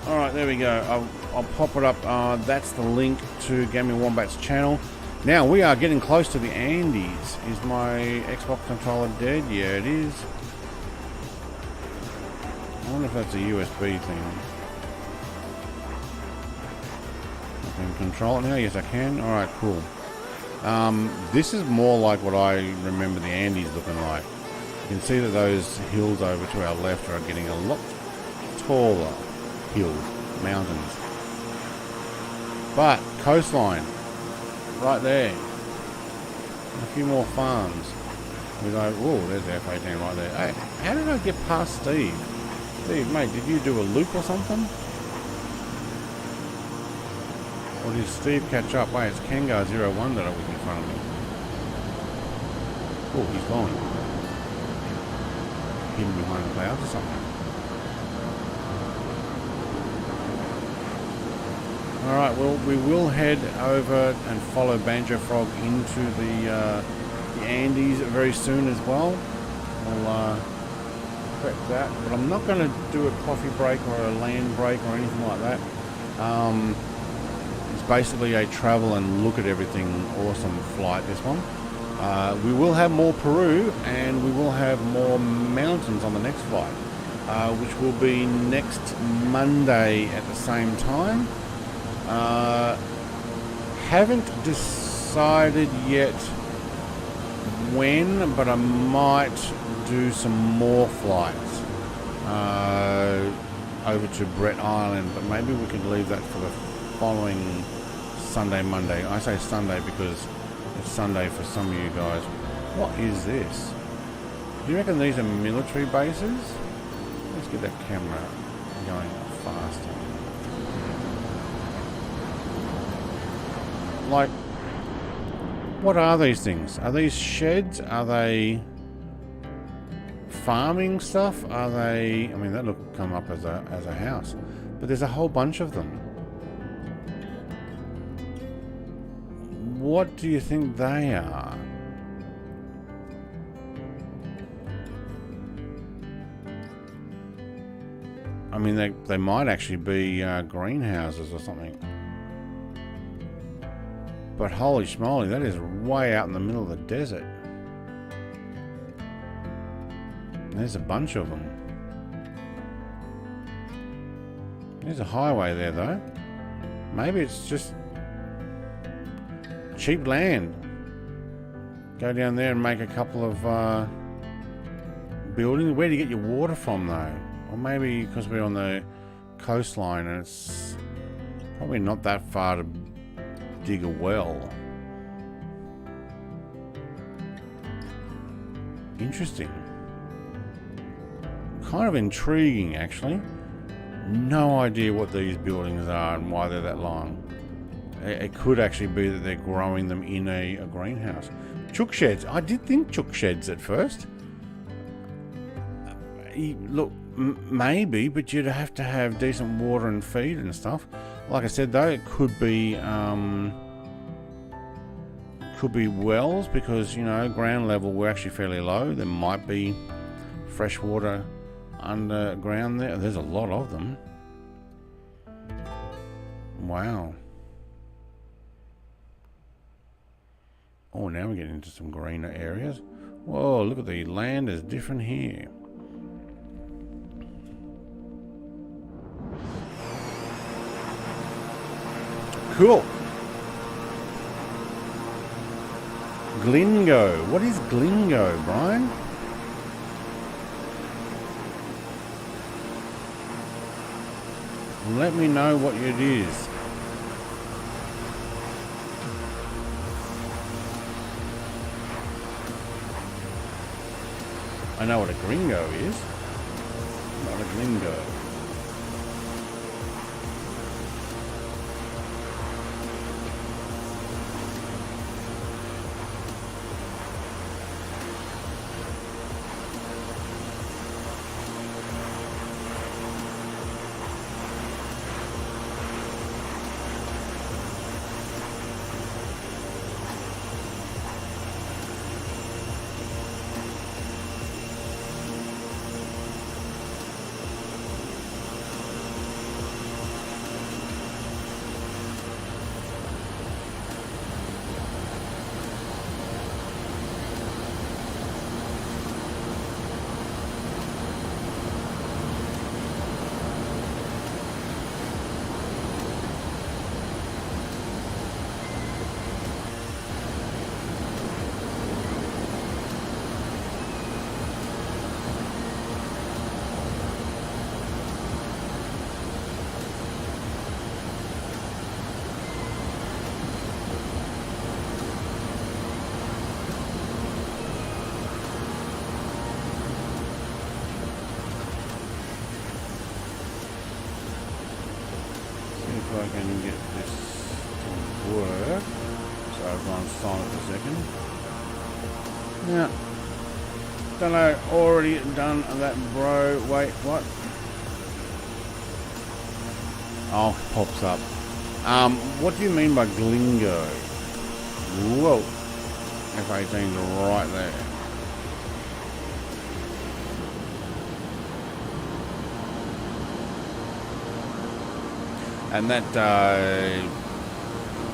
Alright, there we go. I'll pop it up. That's the link to Gammy Wombat's channel. Now, we are getting close to the Andes. Is my Xbox controller dead? Yeah, it is. I wonder if that's a USB thing. I can control it now. Yes, I can. Alright, cool. This is more like what I remember the Andes looking like. You can see that those hills over to our left are getting a lot taller. Hills, mountains. But, coastline. Right there. A few more farms. We go, oh, there's the F-18 right there. Hey, how did I get past Steve? Steve, mate, did you do a loop or something? Or did Steve catch up? Wait, it's Kangar01 that I was in front of me. Oh, he's gone. Hidden behind the clouds or something. Alright, well, we will head over and follow Banjo Frog into the Andes very soon as well. We'll prep that, but I'm not going to do a coffee break or a land break or anything like that. It's basically a travel and look at everything awesome flight, this one. We will have more Peru, and we will have more mountains on the next flight, which will be next Monday at the same time. Haven't decided yet when, but I might do some more flights over to Brett Island, but maybe we could leave that for the following Sunday, Monday. I say Sunday because it's Sunday for some of you guys. What is this? Do you reckon these are military bases? Let's get that camera going faster. Like, what are these things? Are these sheds? Are they farming stuff? Are they... I mean, that look come up as a house. But there's a whole bunch of them. What do you think they are? I mean, they might actually be greenhouses or something. But holy schmoly, that is way out in the middle of the desert. There's a bunch of them. There's a highway there though. Maybe it's just cheap land. Go down there and make a couple of buildings. Where do you get your water from though? Or maybe because we're on the coastline and it's probably not that far to dig a well. Interesting. Kind of intriguing actually. No idea what these buildings are and why they're that long. It could actually be that they're growing them in a greenhouse. Chook sheds. I did think chook sheds at first. Look, maybe, but you'd have to have decent water and feed and stuff. Like I said though, it could be wells because, you know, ground level we're actually fairly low. There might be fresh water underground there. There's a lot of them. Wow. Oh, now we get into some greener areas. Whoa, look at the land is different here. Cool. Glingo. What is Glingo, Brian? Let me know what it is. I know what a gringo is. Not a glingo. can get this to work. So I'll go on silent for a second. Yeah. Don't know, already done that, bro. Wait, what? Oh, pops up. What do you mean by Glingo? Whoa. F18's right there. And that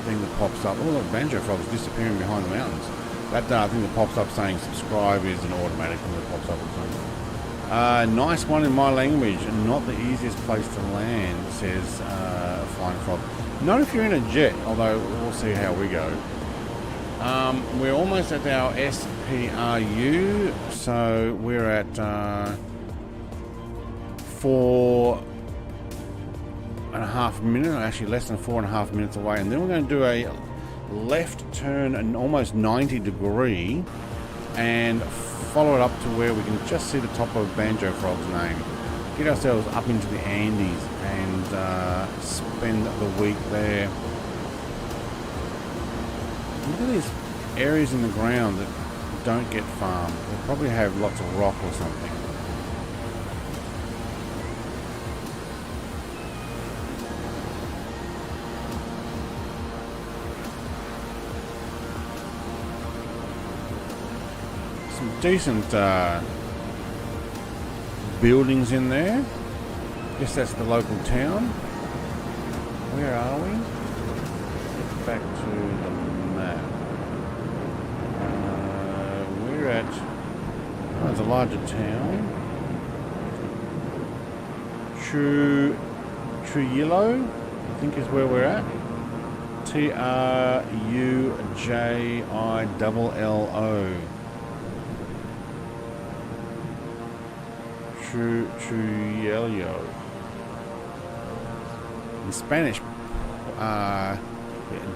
thing that pops up, oh look, Banjo Frog's disappearing behind the mountains. That thing that pops up saying subscribe is an automatic thing that pops up or something. Nice one in my language, and not the easiest place to land, says Flying Frog. Not if you're in a jet, although we'll see how we go. We're almost at our SPRU, so we're at 4.5 minutes, actually less than 4.5 minutes away, and then we're going to do a left turn and almost 90 degree and follow it up to where we can just see the top of Banjo Frog's name. Get ourselves up into the Andes and spend the week there. Look at these areas in the ground that don't get farmed. They probably have lots of rock or something. Some decent buildings in there. Guess that's the local town. Where are we? Get back to the map. We're at... Oh, it's a larger town. Trujillo, I think is where we're at. Trujillo. Trujillo. In Spanish,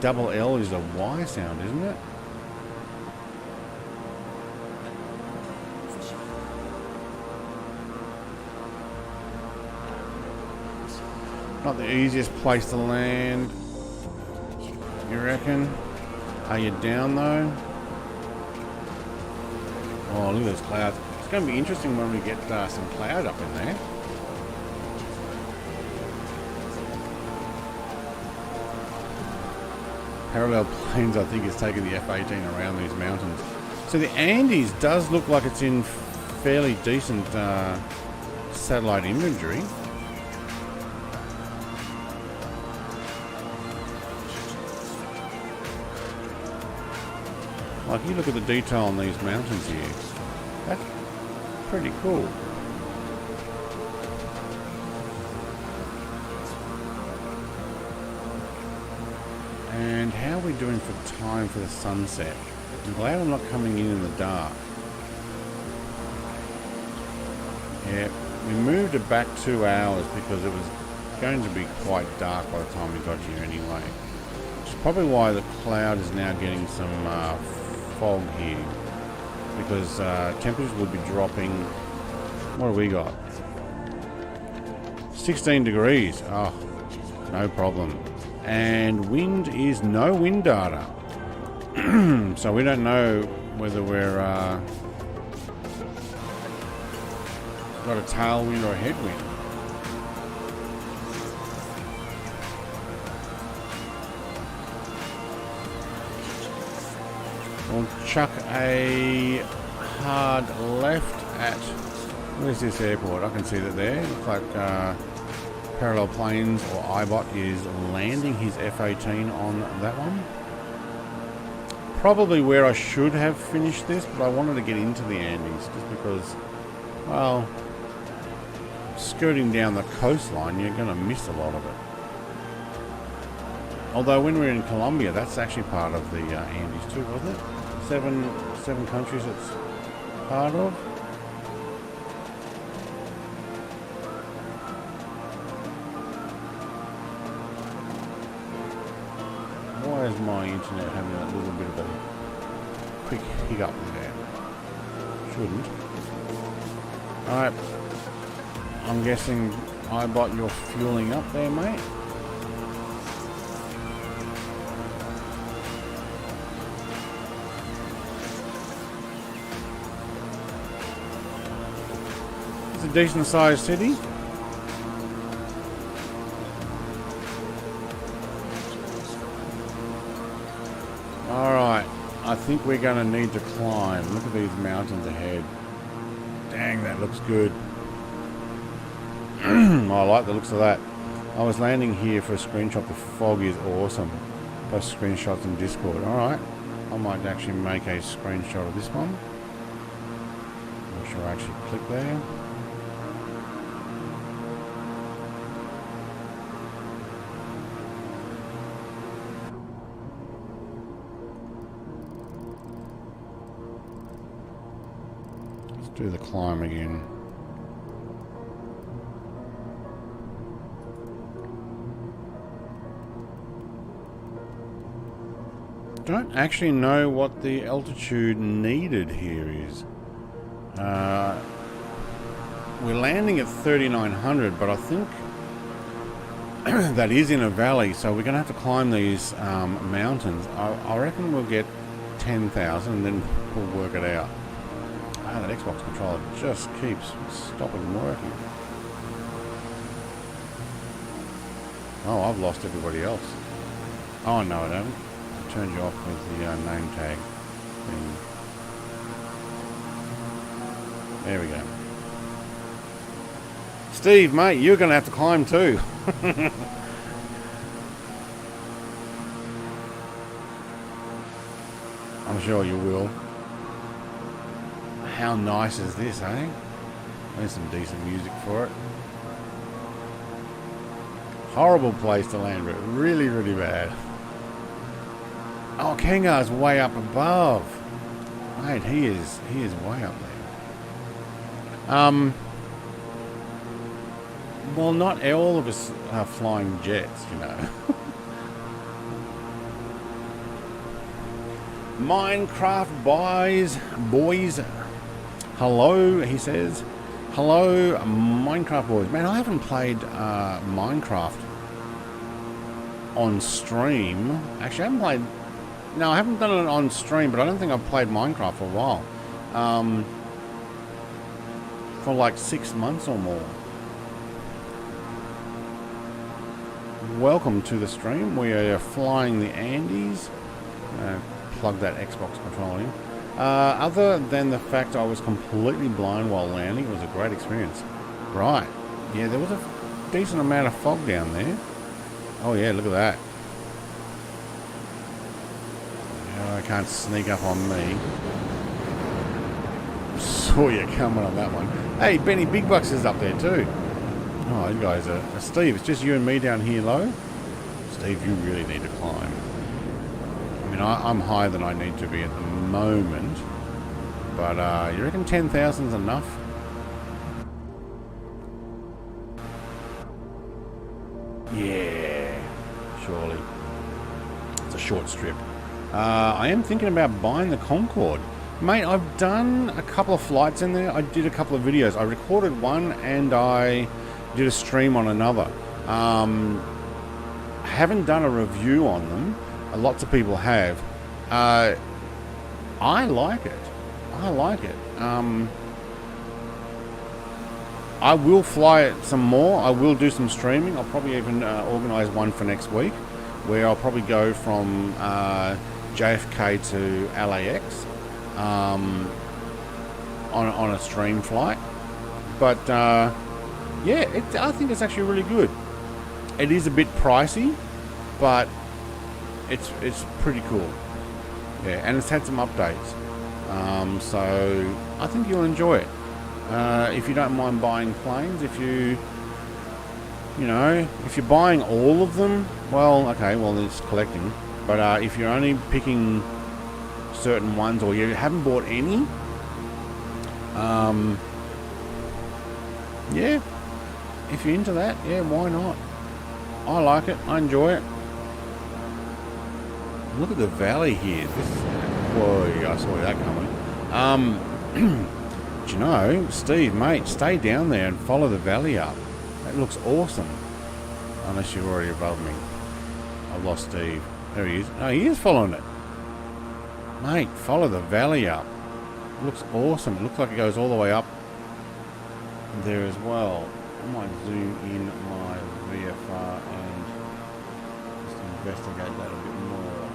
double L is a Y sound, isn't it? Not the easiest place to land, you reckon? Are you down though? Oh, look at those clouds. It's going to be interesting when we get some cloud up in there. Parallel planes, I think, is taking the F-18 around these mountains. So the Andes does look like it's in fairly decent satellite imagery. Like, you look at the detail on these mountains here. That's pretty cool. And how are we doing for time for the sunset? I'm glad I'm not coming in the dark. Yeah, we moved it back 2 hours because it was going to be quite dark by the time we got here anyway. Which is probably why the cloud is now getting some fog here. Because temperatures would be dropping. What have we got? 16 degrees. Oh, no problem. And wind is no wind data. So we don't know whether we're got a tailwind or a headwind. We'll chuck a hard left at... Where's this airport? I can see that there. Looks like Parallel Planes or iBot is landing his F-18 on that one. Probably where I should have finished this, but I wanted to get into the Andes just because, well, skirting down the coastline, you're going to miss a lot of it. Although when we're in Colombia, that's actually part of the Andes too, wasn't it? Seven countries it's part of. Why is my internet having a little bit of a quick hiccup there? Shouldn't. Alright. I'm guessing iBot, you're fueling up there, mate. decent sized city. Alright, I think we're going to need to climb. Look at these mountains ahead. Dang, that looks good. I like the looks of that. I was landing here for a screenshot. The fog is awesome. Post screenshots in Discord. Alright, I might actually make a screenshot of this one. Not sure I actually click there. Do the climb again. Don't actually know what the altitude needed here is. We're landing at 3,900, but I think that is in a valley, so we're going to have to climb these mountains. I reckon we'll get 10,000 and then we'll work it out. That Xbox controller just keeps stopping working. Oh, I've lost everybody else. Oh, no, I haven't. I turned you off with the name tag thing. There we go. Steve, mate, you're going to have to climb too. I'm sure you will. How nice is this, eh? There's some decent music for it. Horrible place to land, but really, really bad. Oh, Kengar's way up above. Mate, he is way up there. Well, not all of us are flying jets, you know. Minecraft boys. Hello, he says. Hello, Minecraft boys. Man, I haven't played Minecraft on stream. Actually, I haven't played... No, I haven't done it on stream, but I don't think I've played Minecraft for a while. For like 6 months or more. Welcome to the stream. We are flying the Andes. Plug that Xbox controller in. Other than the fact I was completely blind while landing, it was a great experience. Right. Yeah, there was a decent amount of fog down there. Oh yeah, look at that. Oh, I can't sneak up on me. Saw you coming on that one. Hey, Benny Big Bucks is up there too. Oh, you guys are... Steve, it's just you and me down here low? Steve, you really need to climb. I mean, I'm higher than I need to be at the moment. But, you reckon 10,000's enough? Yeah, surely. It's a short strip. I am thinking about buying the Concorde. Mate, I've done a couple of flights in there. I did a couple of videos. I recorded one and I did a stream on another. Haven't done a review on them. Lots of people have. I like it. I like it. I will fly it some more. I will do some streaming. I'll probably even organise one for next week, where I'll probably go from JFK to LAX on a stream flight. But yeah, I think it's actually really good. It is a bit pricey, but it's pretty cool. Yeah, and it's had some updates. So I think you'll enjoy it. If you don't mind buying planes, if you're buying all of them, well, okay, well, it's collecting. But if you're only picking certain ones, or you haven't bought any, yeah, if you're into that, yeah, why not? I like it. I enjoy it. Look at the valley here. Whoa, I saw that coming. Do you know, Steve, mate, stay down there and follow the valley up. That looks awesome. Unless you're already above me. I've lost Steve. There he is. Oh, he is following it. Mate, follow the valley up. It looks awesome. It looks like it goes all the way up there as well. I might zoom in my VFR and just investigate that a bit more.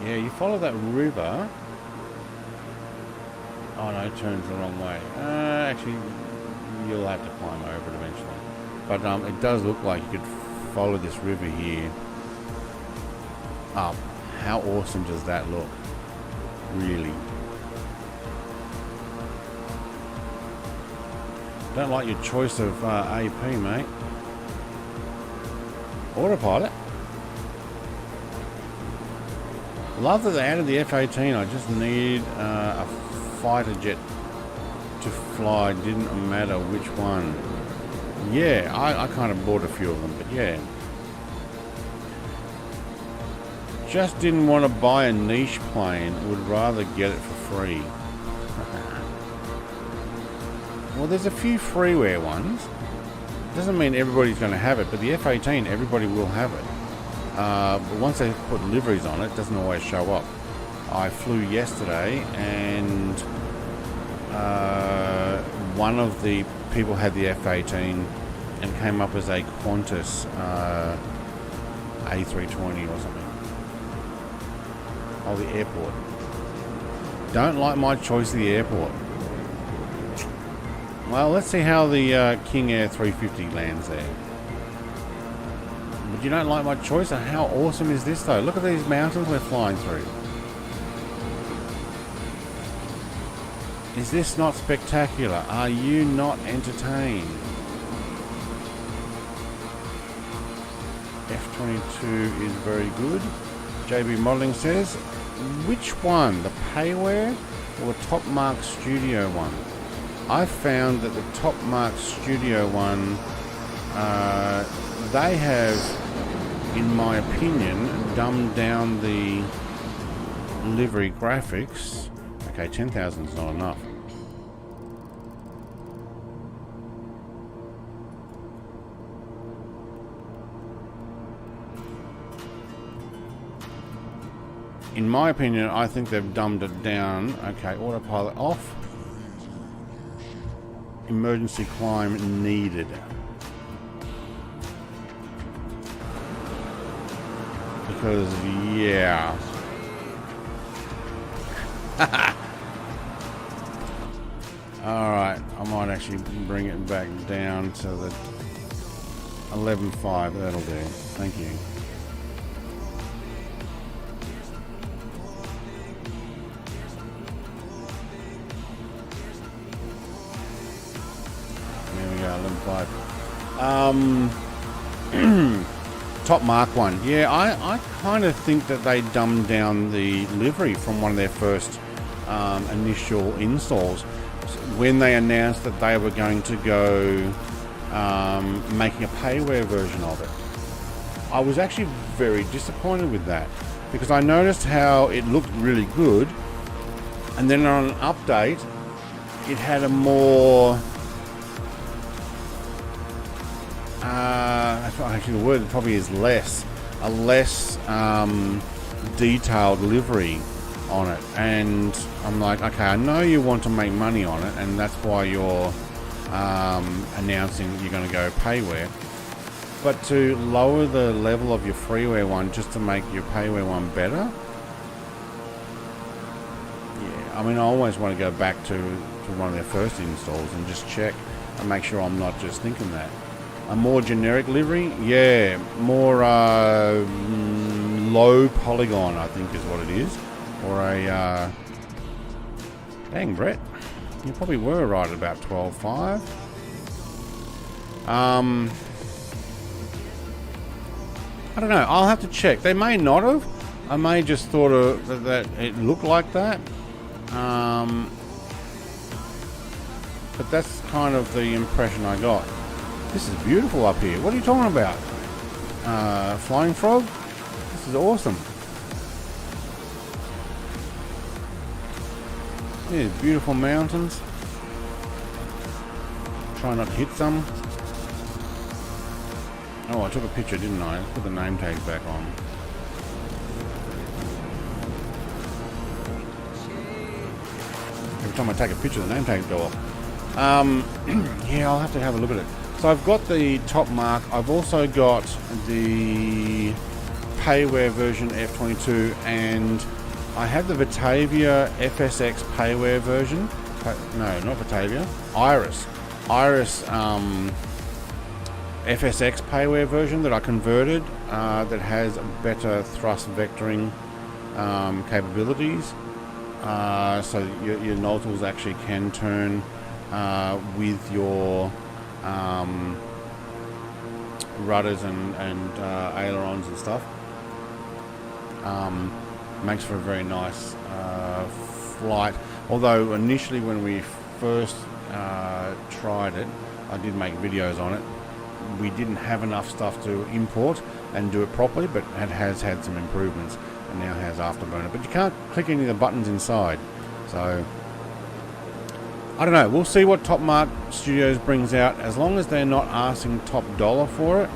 Yeah, you follow that river. Oh no, it turns the wrong way. Actually, you'll have to climb over it eventually. But it does look like you could follow this river here up. How awesome does that look? Really. Don't like your choice of AP, mate. Autopilot. Love that they added the F-18. I just need a fighter jet to fly. Didn't matter which one. Yeah, I kind of bought a few of them, but yeah. Just didn't want to buy a niche plane. Would rather get it for free. Well, there's a few freeware ones. Doesn't mean everybody's going to have it, but the F-18, everybody will have it. But once they put liveries on it, it doesn't always show up. I flew yesterday, and one of the people had the F-18 and came up as a Qantas A320 or something. Oh, the airport. Don't like my choice of the airport. Well, let's see how the King Air 350 lands there. But you don't like my choice? How awesome is this though? Look at these mountains we're flying through. Is this not spectacular? Are you not entertained? F-22 is very good. JB Modeling says, which one? The Payware or the Top Mark Studio one? I found that the Top Mark Studio one, they have, in my opinion, dumbed down the livery graphics. Okay, 10,000 is not enough. In my opinion, I think they've dumbed it down. Okay, autopilot off. Emergency climb needed. Because, yeah. Alright, I might actually bring it back down to the 11.5. That'll do. Thank you. There we go, 11.5. Top Mark one. Yeah, I kind of think that they dumbed down the livery from one of their first initial installs when they announced that they were going to go making a payware version of it. I was actually very disappointed with that because I noticed how it looked really good, and then on an update it had a more actually the word probably is less detailed livery on it, and I'm like, okay, I know you want to make money on it, and that's why you're announcing you're going to go payware, but to lower the level of your freeware one just to make your payware one better, yeah, I mean, I always want to go back to one of their first installs and just check and make sure I'm not just thinking that. A more generic livery, yeah, more low polygon, I think is what it is, or a dang, Brett, you probably were right at about 12.5. I don't know, I'll have to check. They may not have. I may just thought that it looked like that, but that's kind of the impression I got. This is beautiful up here. What are you talking about? Flying frog? This is awesome. Yeah, beautiful mountains. Try not to hit some. Oh, I took a picture, didn't I? Let's put the name tags back on. Every time I take a picture, the name tags go off. Yeah, I'll have to have a look at it. So I've got the Top Mark. I've also got the Payware version F22, and I have the Batavia FSX Payware version. No, not Batavia. Iris FSX Payware version that I converted, that has better thrust vectoring capabilities. So your nozzles actually can turn with your rudders and ailerons and stuff. Makes for a very nice flight. Although initially when we first tried it, I did make videos on it. We didn't have enough stuff to import and do it properly, but it has had some improvements and now has Afterburner. But you can't click any of the buttons inside. So I don't know. We'll see what Top Mark Studios brings out. As long as they're not asking top dollar for it.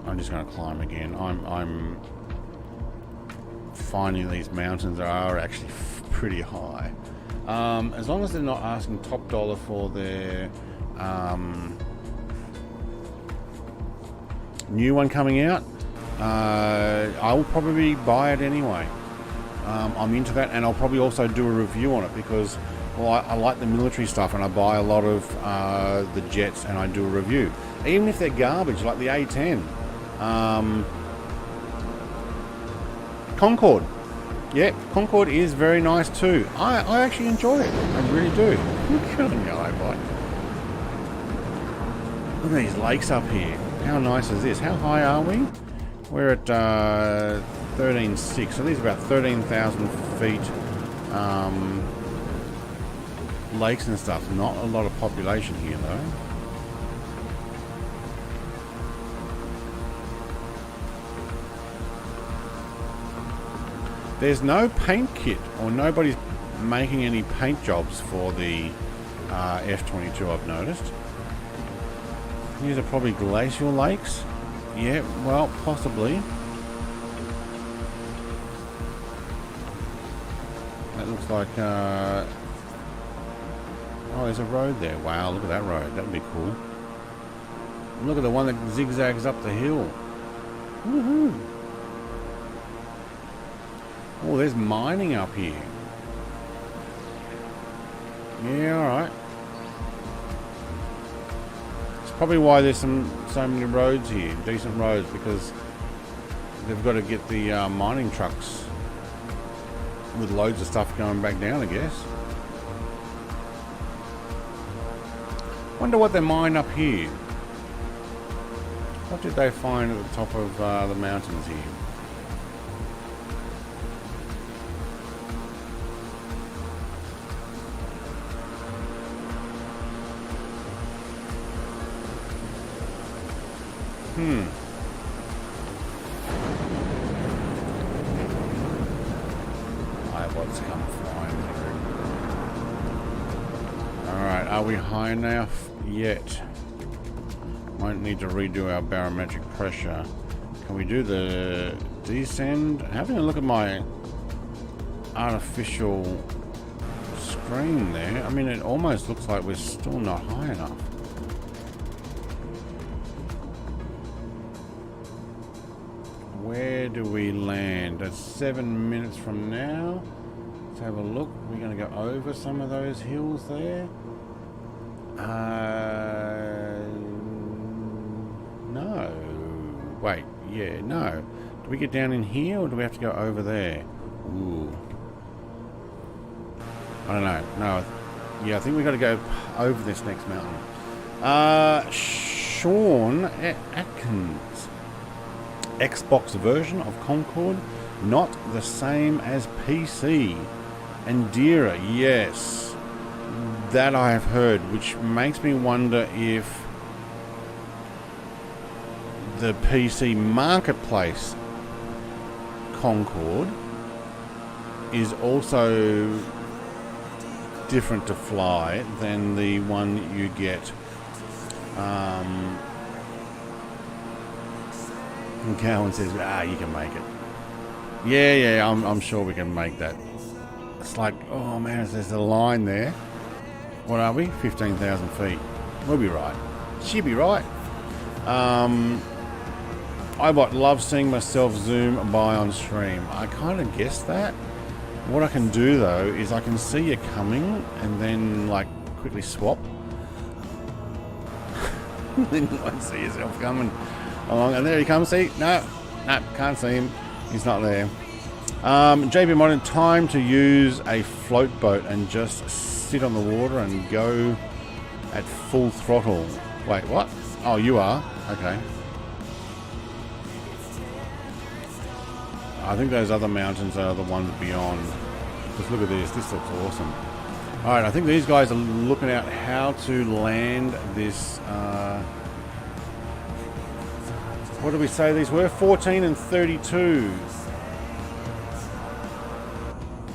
I'm just going to climb again. I'm finding these mountains are actually pretty high. As long as they're not asking top dollar for their new one coming out, I will probably buy it anyway. I'm into that, and I'll probably also do a review on it because, well, I like the military stuff, and I buy a lot of the jets, and I do a review, even if they're garbage, like the A10. Concorde. Yeah, Concorde is very nice too. I actually enjoy it. I really do. Look at the eyebite. Look at these lakes up here. How nice is this? How high are we? We're at 13.6, so these are about 13,000 feet. Lakes and stuff. Not a lot of population here though. There's no paint kit, or nobody's making any paint jobs for the F22, I've noticed. These are probably glacial lakes. Yeah, well, possibly. That looks like... oh, there's a road there. Wow, look at that road. That'd be cool. Look at the one that zigzags up the hill. Woohoo! Oh, there's mining up here. Yeah, alright. It's probably why there's so many roads here, decent roads, because they've got to get the mining trucks with loads of stuff going back down, I guess. Wonder what they mine up here. What did they find at the top of the mountains here? What's come flying through. Alright, are we high enough yet? Might need to redo our barometric pressure. Can we do the descend? Having a look at my artificial screen there. I mean, it almost looks like we're still not high enough. Where do we land? That's 7 minutes from now. Let's have a look. We're going to go over some of those hills there. No. Wait, yeah, no. Do we get down in here, or do we have to go over there? Ooh. I don't know. No. Yeah, I think we've got to go over this next mountain. Sean Atkins. Xbox version of Concorde, not the same as PC. And dearer, yes. That I have heard, which makes me wonder if the PC marketplace Concorde is also different to fly than the one you get And Cowan says, you can make it. Yeah, I'm sure we can make that. It's like, oh man, there's a line there. What are we? 15,000 feet. We'll be right. She'll be right. iBot loves seeing myself zoom by on stream. I kind of guessed that. What I can do though is I can see you coming and then like quickly swap. Then you won't see yourself coming along. And there he comes. See? No, can't see him. He's not there. JB Modern, time to use a float boat and just sit on the water and go at full throttle. Wait, what? Oh, you are? Okay. I think those other mountains are the ones beyond. Just look at this. This looks awesome. Alright, I think these guys are looking at how to land this... what did we say these were? 14 and 32.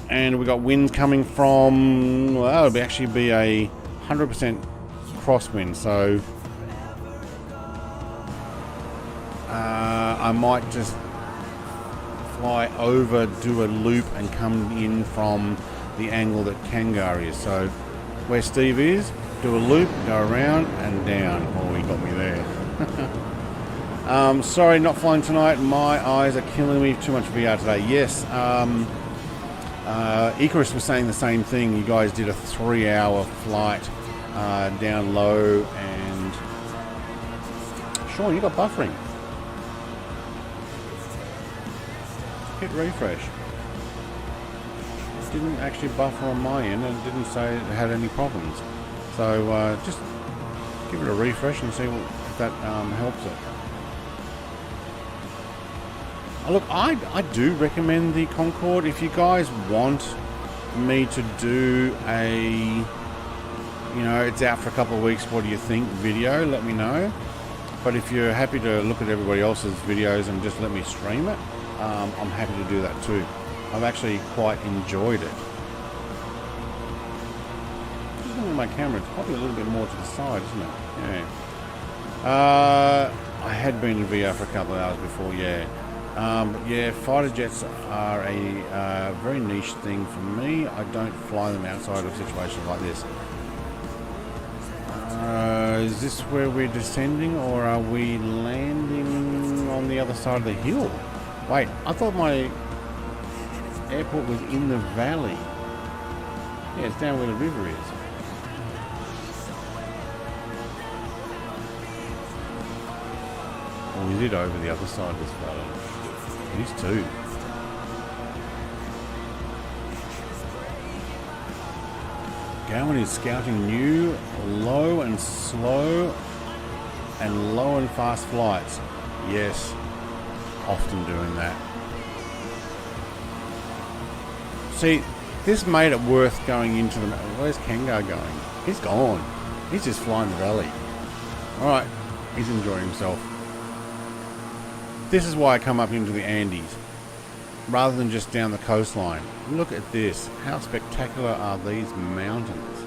And we got wind coming from... well, it'll actually be a 100% crosswind, so... I might just fly over, do a loop, and come in from the angle that Kangar is. So where Steve is, do a loop, go around and down. Oh, he got me there. Sorry, not flying tonight. My eyes are killing me. Too much VR today. Yes. Icarus was saying the same thing. You guys did a 3-hour flight down low, and Sean, you got buffering. Hit refresh. It didn't actually buffer on my end, and it didn't say it had any problems. So just give it a refresh and see if that helps it. Look, I do recommend the Concorde. If you guys want me to do a, you know, it's out for a couple of weeks, what do you think video, let me know. But if you're happy to look at everybody else's videos and just let me stream it, I'm happy to do that too. I've actually quite enjoyed it. Just looking at my camera, it's probably a little bit more to the side, isn't it? Yeah. I had been in VR for a couple of hours before, yeah. But yeah, fighter jets are a very niche thing for me. I don't fly them outside of situations like this. Is this where we're descending, or are we landing on the other side of the hill? Wait, I thought my airport was in the valley. Yeah, it's down where the river is. Or is it over the other side of this valley? It is too. Gowan is scouting new, low and slow, and low and fast flights. Yes, often doing that. See, this made it worth going into the... Where's Kangar going? He's gone. He's just flying the valley. Alright, he's enjoying himself. This is why I come up into the Andes, rather than just down the coastline. Look at this. How spectacular are these mountains?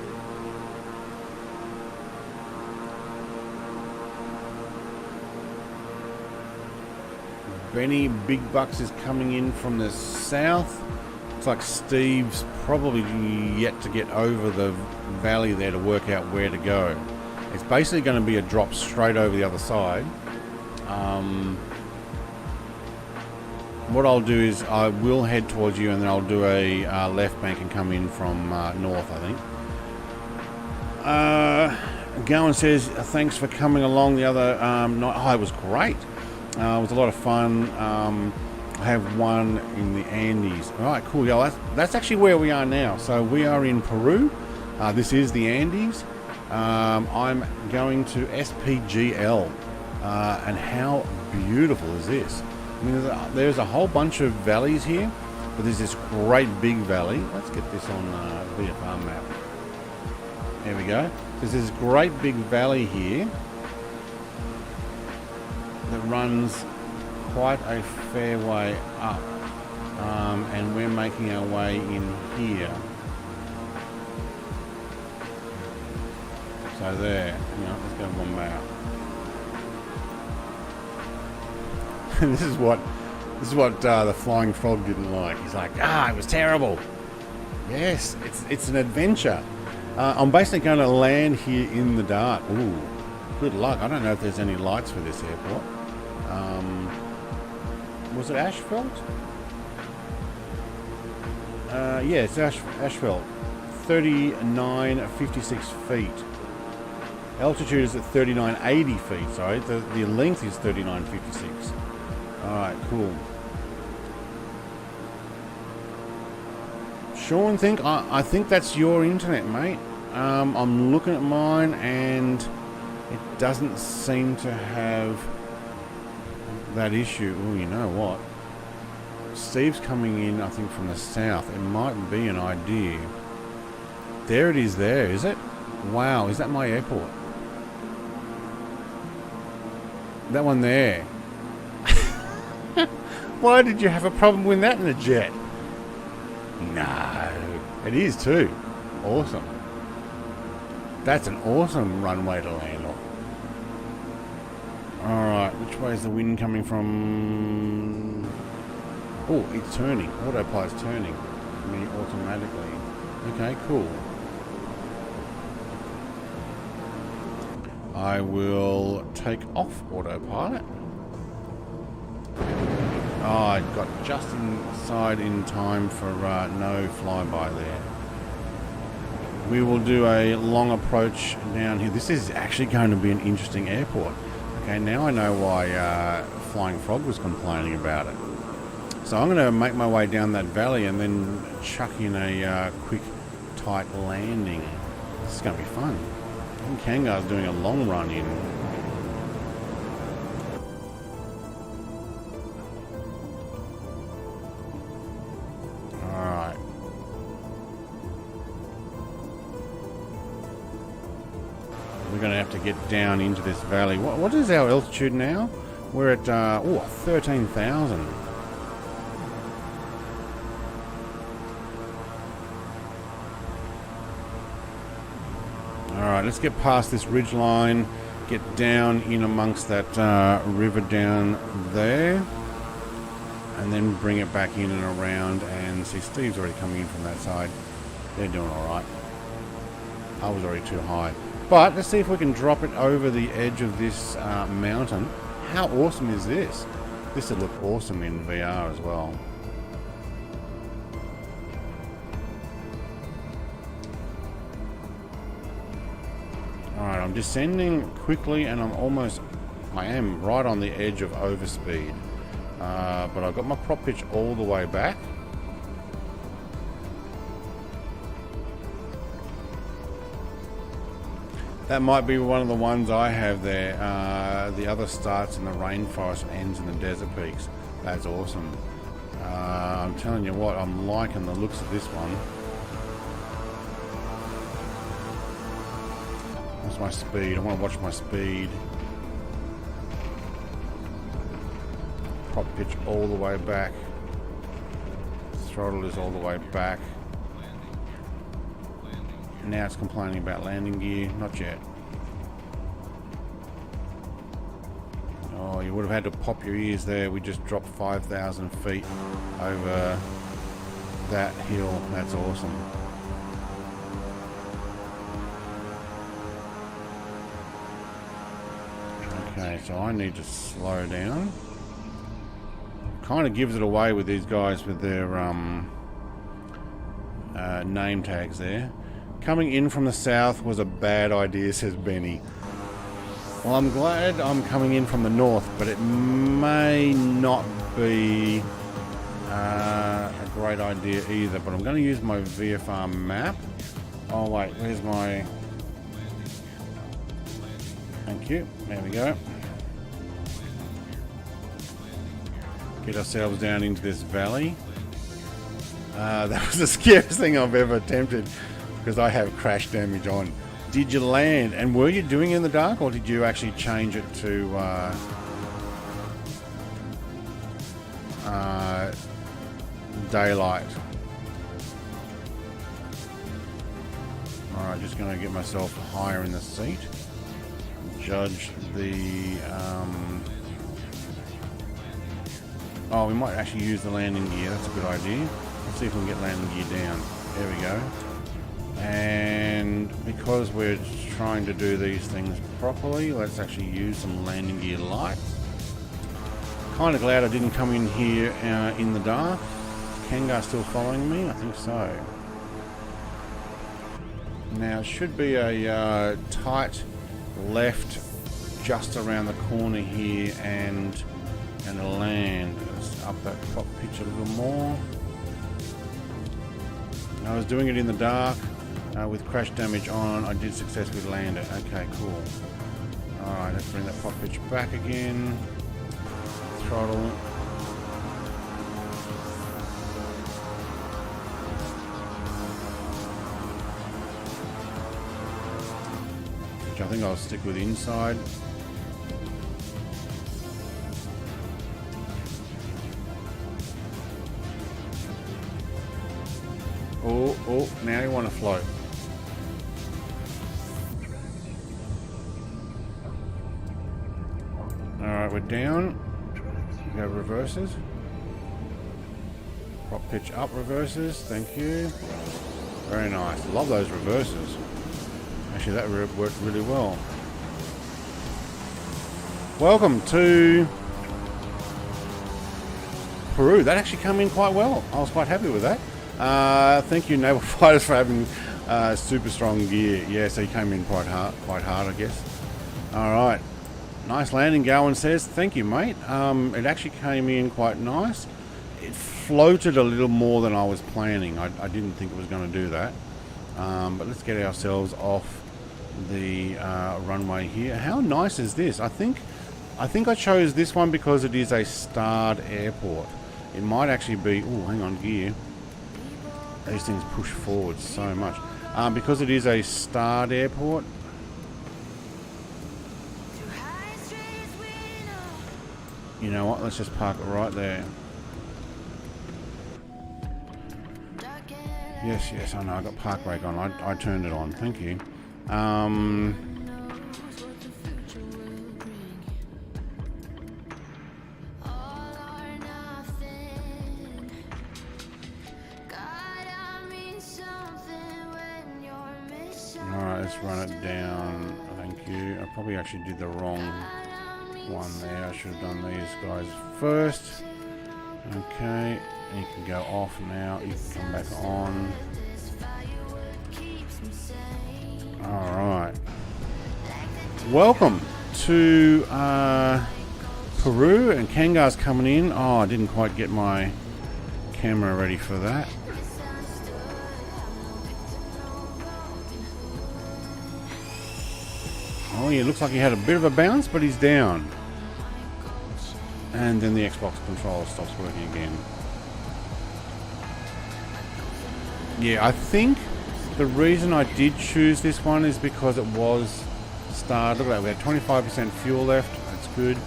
Benny Big Bucks is coming in from the south. Looks like Steve's probably yet to get over the valley there to work out where to go. It's basically going to be a drop straight over the other side. What I'll do is I will head towards you, and then I'll do a left bank and come in from north, I think. Gowan says, thanks for coming along the other night. Oh, it was great. It was a lot of fun. I have one in the Andes. All right, cool. Yeah, that's actually where we are now. So we are in Peru. This is the Andes. I'm going to SPGL. And how beautiful is this? I mean, there's a whole bunch of valleys here, but there's this great big valley. Let's get this on VFR map. There we go. There's this great big valley here that runs quite a fair way up, and we're making our way in here. So there, let's go one more. This is what the Flying Frog didn't like. He's like, it was terrible. Yes, it's an adventure. I'm basically going to land here in the dark. Ooh, good luck. I don't know if there's any lights for this airport. Was it asphalt? Yeah, it's asphalt. 3956 feet. Altitude is at 3980 feet. Sorry, the length is 3956. All right, cool. Sean, I think that's your internet, mate. I'm looking at mine and it doesn't seem to have that issue. Oh, you know what? Steve's coming in, I think, from the south. It might be an idea. There it is there, is it? Wow, is that my airport? That one there. Why did you have a problem with that in the jet? No, it is too. Awesome. That's an awesome runway to land on. Alright, which way is the wind coming from? Oh, it's turning. Autopilot's turning. I mean, automatically. Okay, cool. I will take off autopilot. Oh, I got just inside in time for no flyby there. We will do a long approach down here. This is actually going to be an interesting airport. Okay, now I know why Flying Frog was complaining about it. So I'm going to make my way down that valley and then chuck in a quick, tight landing. This is going to be fun. I think Kangar's doing a long run in. Alright. We're going to have to get down into this valley. What is our altitude now? We're at 13,000. Alright, let's get past this ridge line, get down in amongst that river down there, and then bring it back in and around. And see, Steve's already coming in from that side. They're doing alright. I was already too high. But let's see if we can drop it over the edge of this mountain. How awesome is this? This would look awesome in VR as well. Alright, I'm descending quickly and I am right on the edge of overspeed. But I've got my prop pitch all the way back. That might be one of the ones I have there. The other starts in the rainforest and ends in the desert peaks. That's awesome. I'm telling you what, I'm liking the looks of this one. What's my speed? I want to watch my speed. Prop pitch all the way back. Throttle is all the way back. Now it's complaining about landing gear. Not yet. Oh, you would have had to pop your ears there. We just dropped 5,000 feet over that hill. That's awesome. Okay, so I need to slow down. Kind of gives it away with these guys with their name tags there. Coming in from the south was a bad idea, says Benny. Well, I'm glad I'm coming in from the north, but it may not be a great idea either. But I'm going to use my VFR map. Oh wait, where's my... Thank you. There we go. Get ourselves down into this valley. That was the scariest thing I've ever attempted, because I have crash damage on. Did you land? And were you doing it in the dark, or did you actually change it to daylight? Alright, just going to get myself higher in the seat. Judge the Oh, we might actually use the landing gear. That's a good idea. Let's see if we can get landing gear down. There we go. And because we're trying to do these things properly, let's actually use some landing gear lights. Kind of glad I didn't come in here in the dark. Kengar still following me? I think so. Now it should be a tight left just around the corner here and a land. Let's up that top pitch a little more. I was doing it in the dark with crash damage on. I did successfully land it. Okay, cool. Alright, let's bring that pop pitch back again. Throttle. I think I'll stick with inside. Oh, now you want to float. Alright, we're down. We go reverses. Prop pitch up reverses, thank you. Very nice. Love those reverses. Actually, that worked really well. Welcome to Peru. That actually came in quite well. I was quite happy with that. Thank you, Naval Fighters, for having super strong gear. Yeah, so he came in quite hard, I guess. All right, nice landing. Gowan says, "Thank you, mate." It actually came in quite nice. It floated a little more than I was planning. I didn't think it was going to do that. But let's get ourselves off the runway here. How nice is this? I think I chose this one because it is a starred airport. It might actually be, oh, hang on, gear. These things push forward so much. Because it is a starred airport. You know what? Let's just park it right there. Yes, I know. I got park brake on. I turned it on. Thank you. Alright, let's run it down. Thank you. I probably actually did the wrong one there. I should have done these guys first. Okay. You can go off now. You can come back on. Alright. Welcome to Peru, and Kangar's coming in. Oh, I didn't quite get my camera ready for that. Oh, yeah, looks like he had a bit of a bounce, but he's down. And then the Xbox controller stops working again. Yeah, I think the reason I did choose this one is because it was starred. Look at that, we had 25% fuel left. That's good.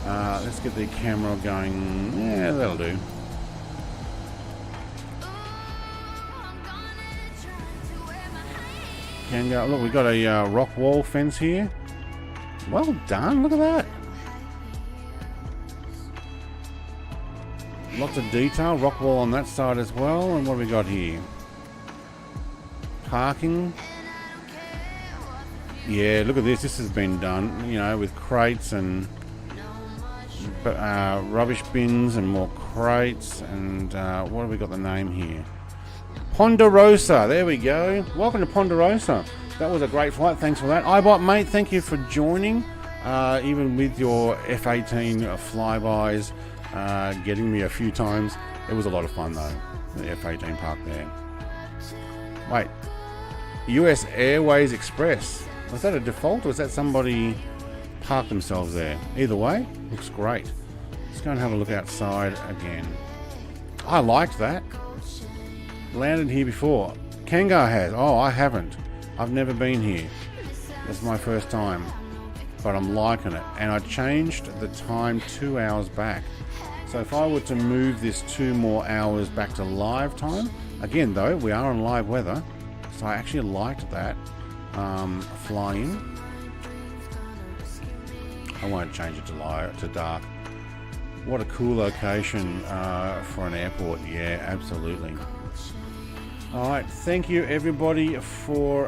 Let's get the camera going. Yeah, that'll do. Can go. Look, we got a rock wall fence here. Well done. Look at that. Lots of detail. Rock wall on that side as well. And what have we got here? Parking. Yeah, look at this. This has been done, you know, with crates and rubbish bins and more crates. And what have we got the name here? Ponderosa. There we go. Welcome to Ponderosa. That was a great flight. Thanks for that. iBot, mate, thank you for joining. Even with your F-18 flybys, getting me a few times. It was a lot of fun though. The F-18 parked there. Wait. US Airways Express. Was that a default or was that somebody parked themselves there? Either way, looks great. Let's go and have a look outside again. I liked that. Landed here before. Kangar has. Oh, I haven't. I've never been here. This is my first time. But I'm liking it. And I changed the time 2 hours back. So if I were to move this 2 more hours back to live time, again though, we are on live weather. So I actually liked that. Fly in. I won't change it to live, to dark. What a cool location for an airport. Yeah, absolutely. Alright, thank you everybody for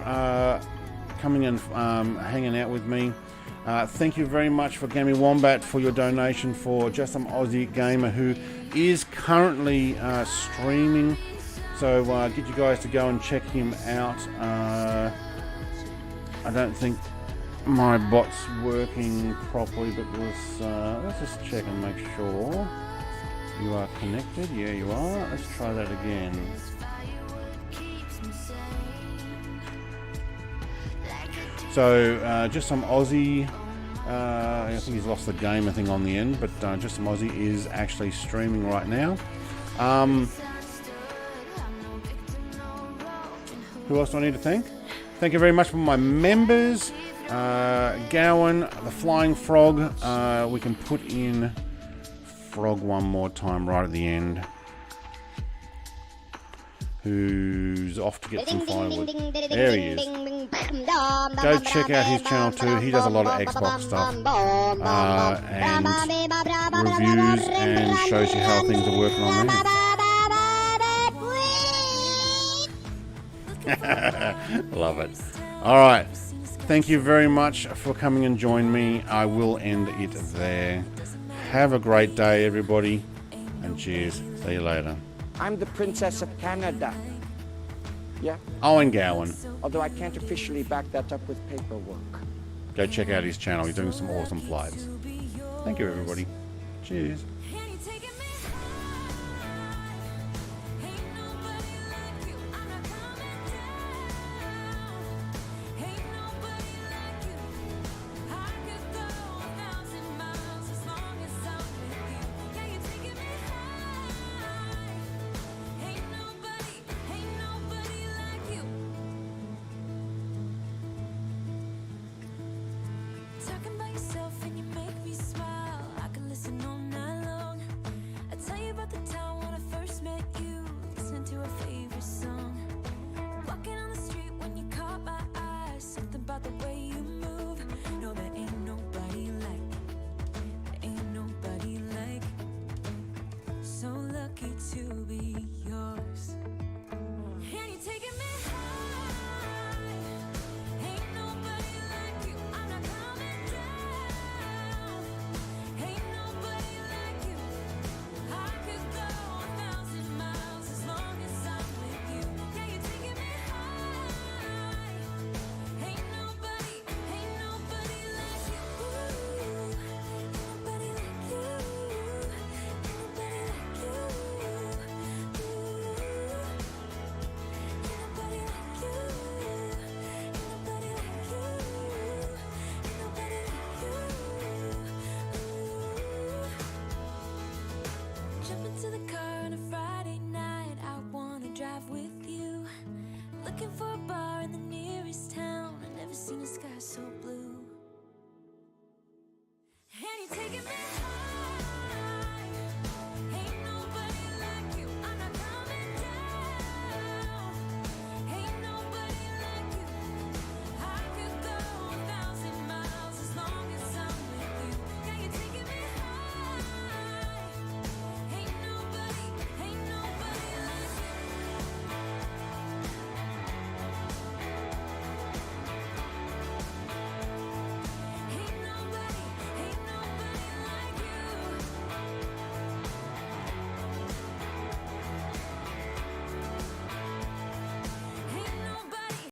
coming and hanging out with me. Thank you very much for Gammy Wombat for your donation for Just Some Aussie Gamer, who is currently streaming. So get you guys to go and check him out. I don't think my bot's working properly, but let's just check and make sure you are connected. Yeah, you are. Let's try that again. So Just Some Aussie, I think he's lost the gamer thing on the end, but Just Some Aussie is actually streaming right now. Who else do I need to thank? Thank you very much for my members. Gowan, the Flying Frog. We can put in Frog one more time right at the end. Who's off to get some firewood. There he is. Go check out his channel too. He does a lot of Xbox stuff. And reviews and shows you how things are working on there. Love it. Alright. Thank you very much for coming and joining me. I will end it there. Have a great day, everybody. And cheers. See you later. I'm the Princess of Canada. Yeah? Owen Gowan. Although I can't officially back that up with paperwork. Go check out his channel. He's doing some awesome flights. Thank you, everybody. Cheers.